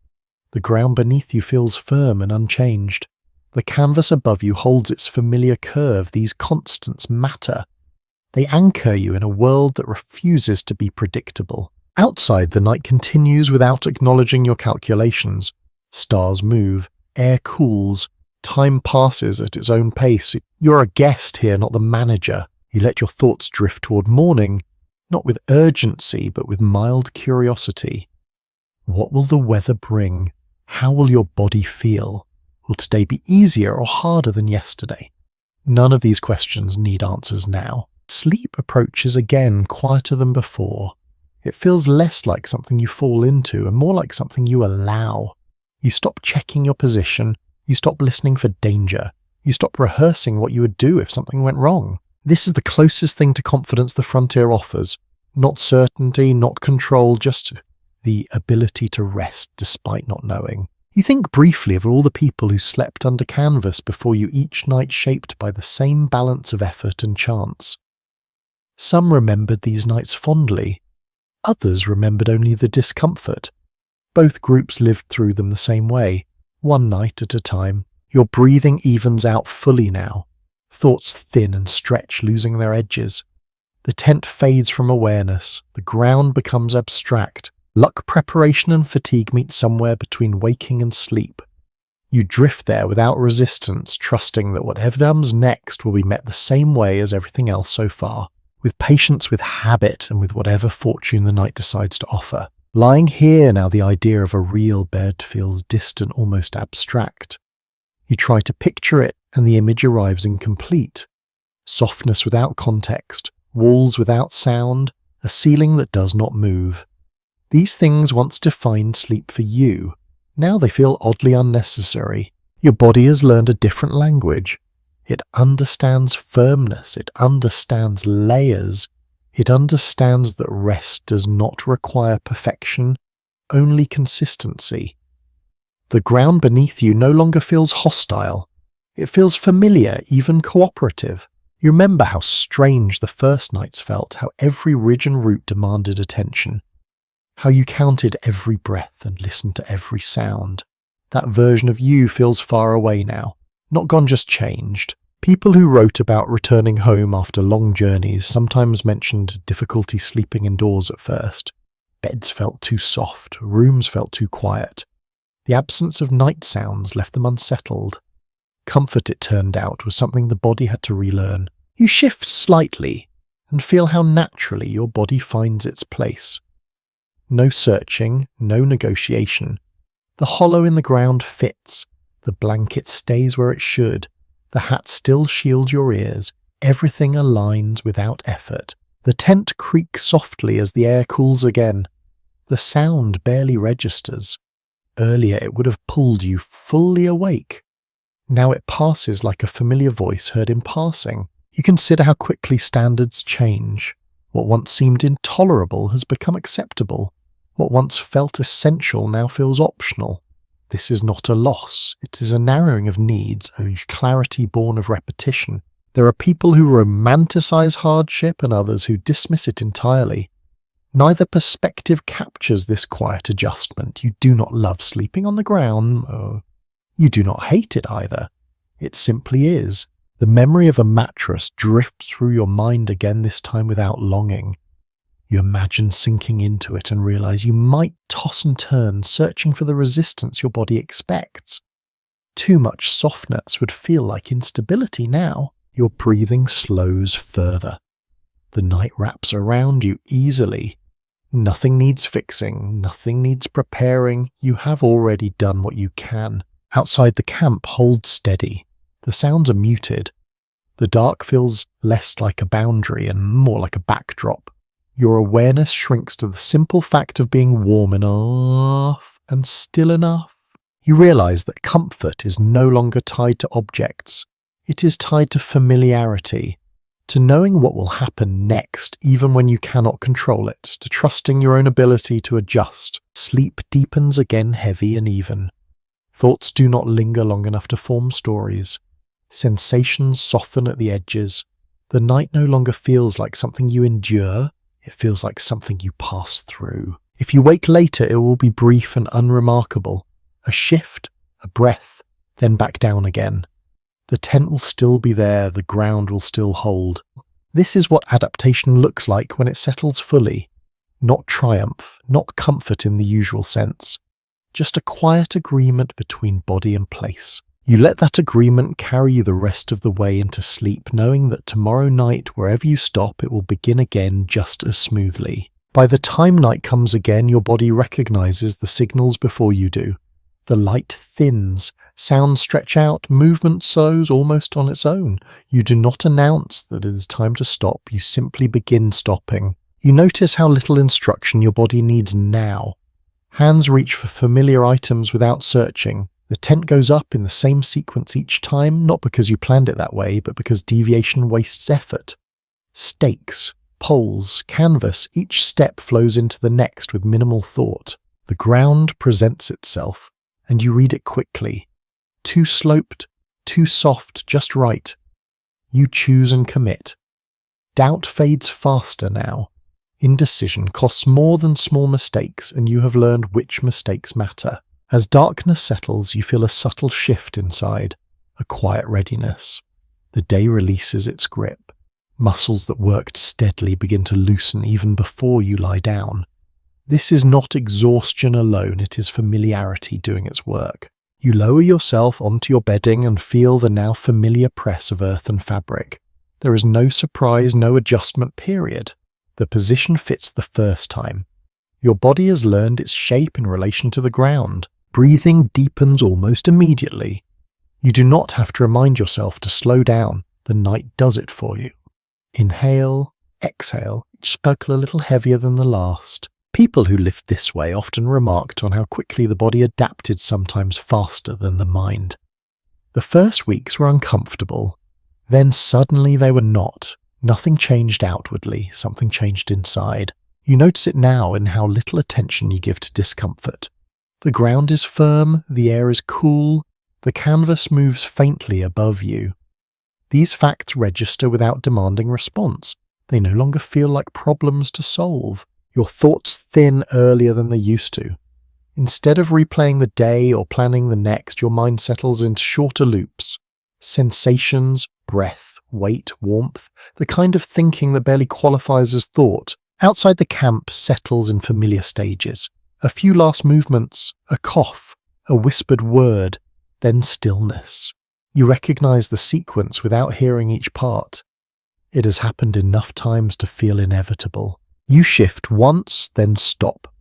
The ground beneath you feels firm and unchanged. The canvas above you holds its familiar curve. These constants matter. They anchor you in a world that refuses to be predictable. Outside, the night continues without acknowledging your calculations. Stars move, air cools, time passes at its own pace. You're a guest here, not the manager. You let your thoughts drift toward morning, not with urgency, but with mild curiosity. What will the weather bring? How will your body feel? Will today be easier or harder than yesterday? None of these questions need answers now. Sleep approaches again, quieter than before. It feels less like something you fall into and more like something you allow. You stop checking your position. You stop listening for danger. You stop rehearsing what you would do if something went wrong. This is the closest thing to confidence the frontier offers. Not certainty, not control, just the ability to rest despite not knowing. You think briefly of all the people who slept under canvas before you, each night shaped by the same balance of effort and chance. Some remembered these nights fondly. Others remembered only the discomfort. Both groups lived through them the same way, one night at a time. Your breathing evens out fully now. Thoughts thin and stretch, losing their edges. The tent fades from awareness. The ground becomes abstract. Luck, preparation and fatigue meet somewhere between waking and sleep. You drift there without resistance, trusting that whatever comes next will be met the same way as everything else so far, with patience, with habit, and with whatever fortune the night decides to offer. Lying here now, the idea of a real bed feels distant, almost abstract. You try to picture it, and the image arrives incomplete. softness without context, walls without sound, a ceiling that does not move. These things once defined sleep for you. Now they feel oddly unnecessary. Your body has learned a different language. It understands firmness, it understands layers, it understands that rest does not require perfection, only consistency. The ground beneath you no longer feels hostile. It feels familiar, even cooperative. You remember how strange the first nights felt, how every ridge and root demanded attention, how you counted every breath and listened to every sound. That version of you feels far away now, not gone, just changed. People who wrote about returning home after long journeys sometimes mentioned difficulty sleeping indoors at first. Beds felt too soft, rooms felt too quiet. The absence of night sounds left them unsettled. Comfort, it turned out, was something the body had to relearn. You shift slightly and feel how naturally your body finds its place. No searching, no negotiation. The hollow in the ground fits. The blanket stays where it should. The hat still shields your ears. Everything aligns without effort. The tent creaks softly as the air cools again. The sound barely registers. Earlier it would have pulled you fully awake. Now it passes like a familiar voice heard in passing. You consider how quickly standards change. What once seemed intolerable has become acceptable. What once felt essential now feels optional. This is not a loss. It is a narrowing of needs, a clarity born of repetition. There are people who romanticize hardship and others who dismiss it entirely. Neither perspective captures this quiet adjustment. You do not love sleeping on the ground. You do not hate it either. It simply is. The memory of a mattress drifts through your mind again, this time without longing. You imagine sinking into it and realize you might toss and turn, searching for the resistance your body expects. Too much softness would feel like instability now. Your breathing slows further. The night wraps around you easily. Nothing needs fixing, nothing needs preparing. You have already done what you can. Outside the camp, hold steady. The sounds are muted. The dark feels less like a boundary and more like a backdrop. Your awareness shrinks to the simple fact of being warm enough and still enough. You realize that comfort is no longer tied to objects. It is tied to familiarity, to knowing what will happen next even when you cannot control it, to trusting your own ability to adjust. Sleep deepens again, heavy and even. Thoughts do not linger long enough to form stories. Sensations soften at the edges. The night no longer feels like something you endure. It feels like something you pass through. If you wake later, it will be brief and unremarkable. A shift, a breath, then back down again. The tent will still be there, the ground will still hold. This is what adaptation looks like when it settles fully. Not triumph, not comfort in the usual sense. Just a quiet agreement between body and place. You let that agreement carry you the rest of the way into sleep, knowing that tomorrow night, wherever you stop, it will begin again just as smoothly. By the time night comes again, your body recognizes the signals before you do. The light thins, sounds stretch out, movement slows almost on its own. You do not announce that it is time to stop, you simply begin stopping. You notice how little instruction your body needs now. Hands reach for familiar items without searching. The tent goes up in the same sequence each time, not because you planned it that way, but because deviation wastes effort. Stakes, poles, canvas, each step flows into the next with minimal thought. The ground presents itself, and you read it quickly. Too sloped, too soft, just right. You choose and commit. Doubt fades faster now. Indecision costs more than small mistakes, and you have learned which mistakes matter. As darkness settles, you feel a subtle shift inside, a quiet readiness. The day releases its grip. Muscles that worked steadily begin to loosen even before you lie down. This is not exhaustion alone, it is familiarity doing its work. You lower yourself onto your bedding and feel the now familiar press of earth and fabric. There is no surprise, no adjustment period. The position fits the first time. Your body has learned its shape in relation to the ground. Breathing deepens almost immediately. You do not have to remind yourself to slow down. The night does it for you. Inhale, exhale, each circle a little heavier than the last. People who lived this way often remarked on how quickly the body adapted, sometimes faster than the mind. The first weeks were uncomfortable. Then suddenly they were not. Nothing changed outwardly, something changed inside. You notice it now in how little attention you give to discomfort. The ground is firm, the air is cool, the canvas moves faintly above you. These facts register without demanding response. They no longer feel like problems to solve. Your thoughts thin earlier than they used to. Instead of replaying the day or planning the next, your mind settles into shorter loops. Sensations, breath, weight, warmth, the kind of thinking that barely qualifies as thought, outside the camp settles in familiar stages. A few last movements, a cough, a whispered word, then stillness. You recognize the sequence without hearing each part. It has happened enough times to feel inevitable. You shift once, then stop.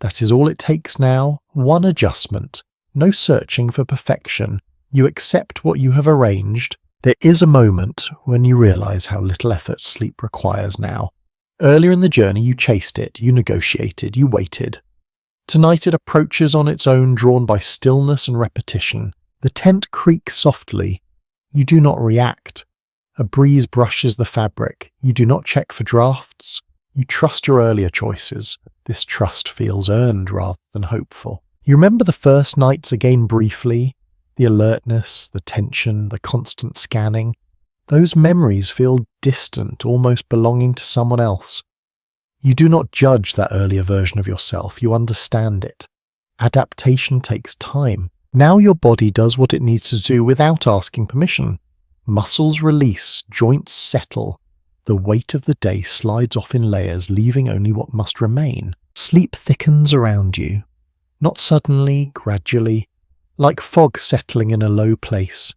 That is all it takes now, one adjustment. No searching for perfection. You accept what you have arranged. There is a moment when you realize how little effort sleep requires now. Earlier in the journey you chased it, you negotiated, you waited. Tonight it approaches on its own, drawn by stillness and repetition. The tent creaks softly. You do not react. A breeze brushes the fabric. You do not check for drafts. You trust your earlier choices. This trust feels earned rather than hopeful. You remember the first nights again briefly, the alertness, the tension, the constant scanning. Those memories feel distant, almost belonging to someone else. You do not judge that earlier version of yourself, you understand it. Adaptation takes time. Now your body does what it needs to do without asking permission. Muscles release, joints settle. The weight of the day slides off in layers, leaving only what must remain. Sleep thickens around you. Not suddenly, gradually, like fog settling in a low place.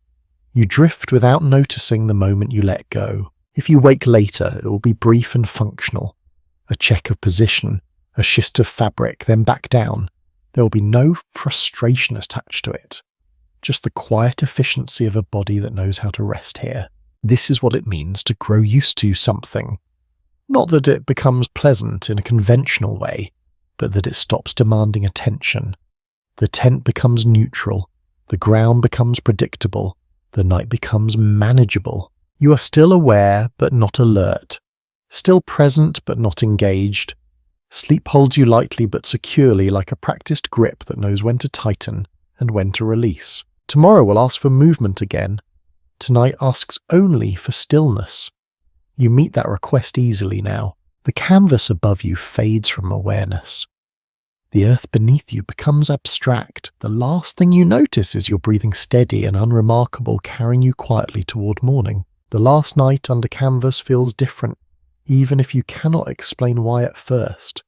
You drift without noticing the moment you let go. If you wake later, it will be brief and functional. A check of position, a shift of fabric, then back down. There will be no frustration attached to it. Just the quiet efficiency of a body that knows how to rest here. This is what it means to grow used to something. Not that it becomes pleasant in a conventional way, but that it stops demanding attention. The tent becomes neutral. The ground becomes predictable. The night becomes manageable. You are still aware, but not alert. Still present, but not engaged. Sleep holds you lightly but securely, like a practiced grip that knows when to tighten and when to release. Tomorrow will ask for movement again. Tonight asks only for stillness. You meet that request easily now. The canvas above you fades from awareness. The earth beneath you becomes abstract. The last thing you notice is your breathing steady and unremarkable, carrying you quietly toward morning. The last night under canvas feels different, even if you cannot explain why at first.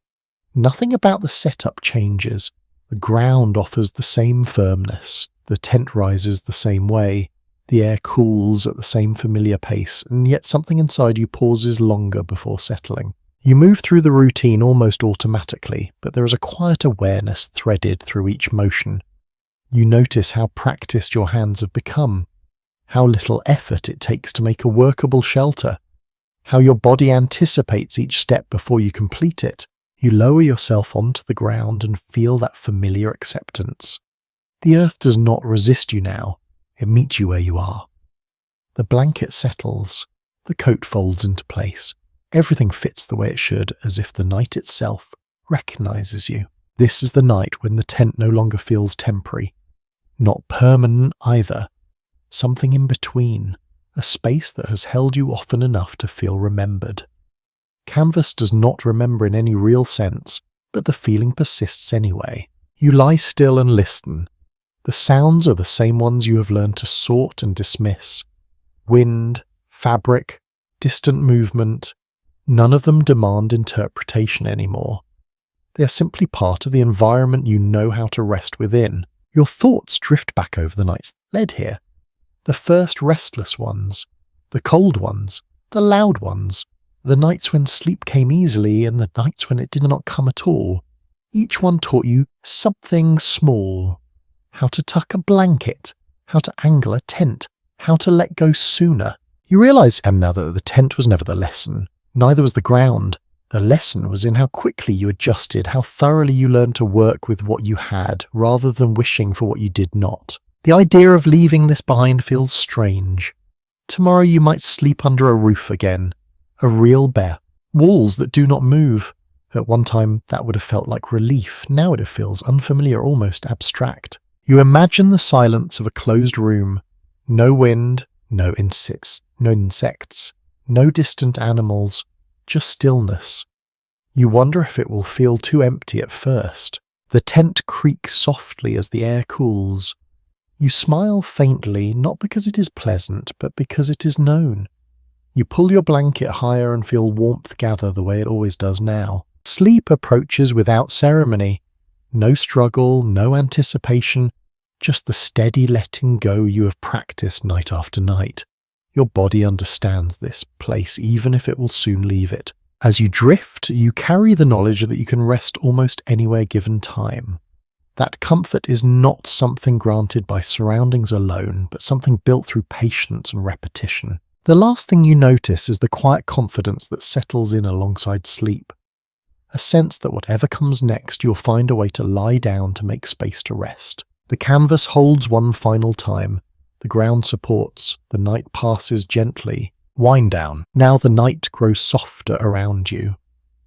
Nothing about the setup changes. The ground offers the same firmness. The tent rises the same way. The air cools at the same familiar pace, and yet something inside you pauses longer before settling. You move through the routine almost automatically, but there is a quiet awareness threaded through each motion. You notice how practiced your hands have become, how little effort it takes to make a workable shelter, how your body anticipates each step before you complete it. You lower yourself onto the ground and feel that familiar acceptance. The earth does not resist you now. It meets you where you are. The blanket settles. The coat folds into place. Everything fits the way it should, as if the night itself recognizes you. This is the night when the tent no longer feels temporary. Not permanent either. Something in between. A space that has held you often enough to feel remembered. Canvas does not remember in any real sense, but the feeling persists anyway. You lie still and listen. The sounds are the same ones you have learned to sort and dismiss. Wind, fabric, distant movement. None of them demand interpretation anymore. They are simply part of the environment you know how to rest within. Your thoughts drift back over the nights that led here. The first restless ones, the cold ones, the loud ones, the nights when sleep came easily and the nights when it did not come at all. Each one taught you something small. How to tuck a blanket, how to angle a tent, how to let go sooner. You realise now that the tent was never the lesson. Neither was the ground. The lesson was in how quickly you adjusted, how thoroughly you learned to work with what you had, rather than wishing for what you did not. The idea of leaving this behind feels strange. Tomorrow you might sleep under a roof again. A real bed. Walls that do not move. At one time that would have felt like relief. Now it feels unfamiliar, almost abstract. You imagine the silence of a closed room. No wind, no insects, no distant animals, just stillness. You wonder if it will feel too empty at first. The tent creaks softly as the air cools. You smile faintly, not because it is pleasant, but because it is known. You pull your blanket higher and feel warmth gather the way it always does now. Sleep approaches without ceremony. No struggle, no anticipation, just the steady letting go you have practiced night after night. Your body understands this place, even if it will soon leave it. As you drift, you carry the knowledge that you can rest almost anywhere given time. That comfort is not something granted by surroundings alone, but something built through patience and repetition. The last thing you notice is the quiet confidence that settles in alongside sleep. A sense that whatever comes next, you'll find a way to lie down to make space to rest. The canvas holds one final time. The ground supports. The night passes gently. Wind down. Now the night grows softer around you.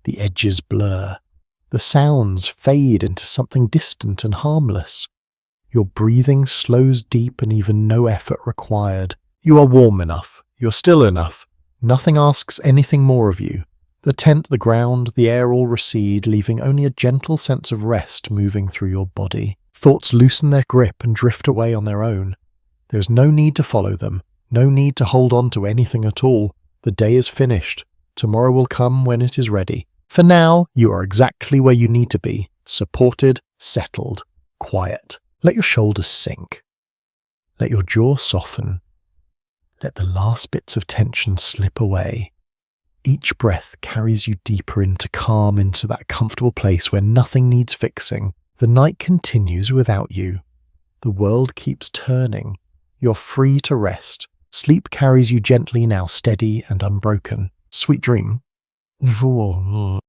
The edges blur. The sounds fade into something distant and harmless. Your breathing slows deep and even no effort required. You are warm enough. You're still enough. Nothing asks anything more of you. The tent, the ground, the air all recede, leaving only a gentle sense of rest moving through your body. Thoughts loosen their grip and drift away on their own. There is no need to follow them, no need to hold on to anything at all. The day is finished. Tomorrow will come when it is ready. For now, you are exactly where you need to be, supported, settled, quiet. Let your shoulders sink. Let your jaw soften. Let the last bits of tension slip away. Each breath carries you deeper into calm, into that comfortable place where nothing needs fixing. The night continues without you. The world keeps turning. You're free to rest. Sleep carries you gently now, steady and unbroken. Sweet dream.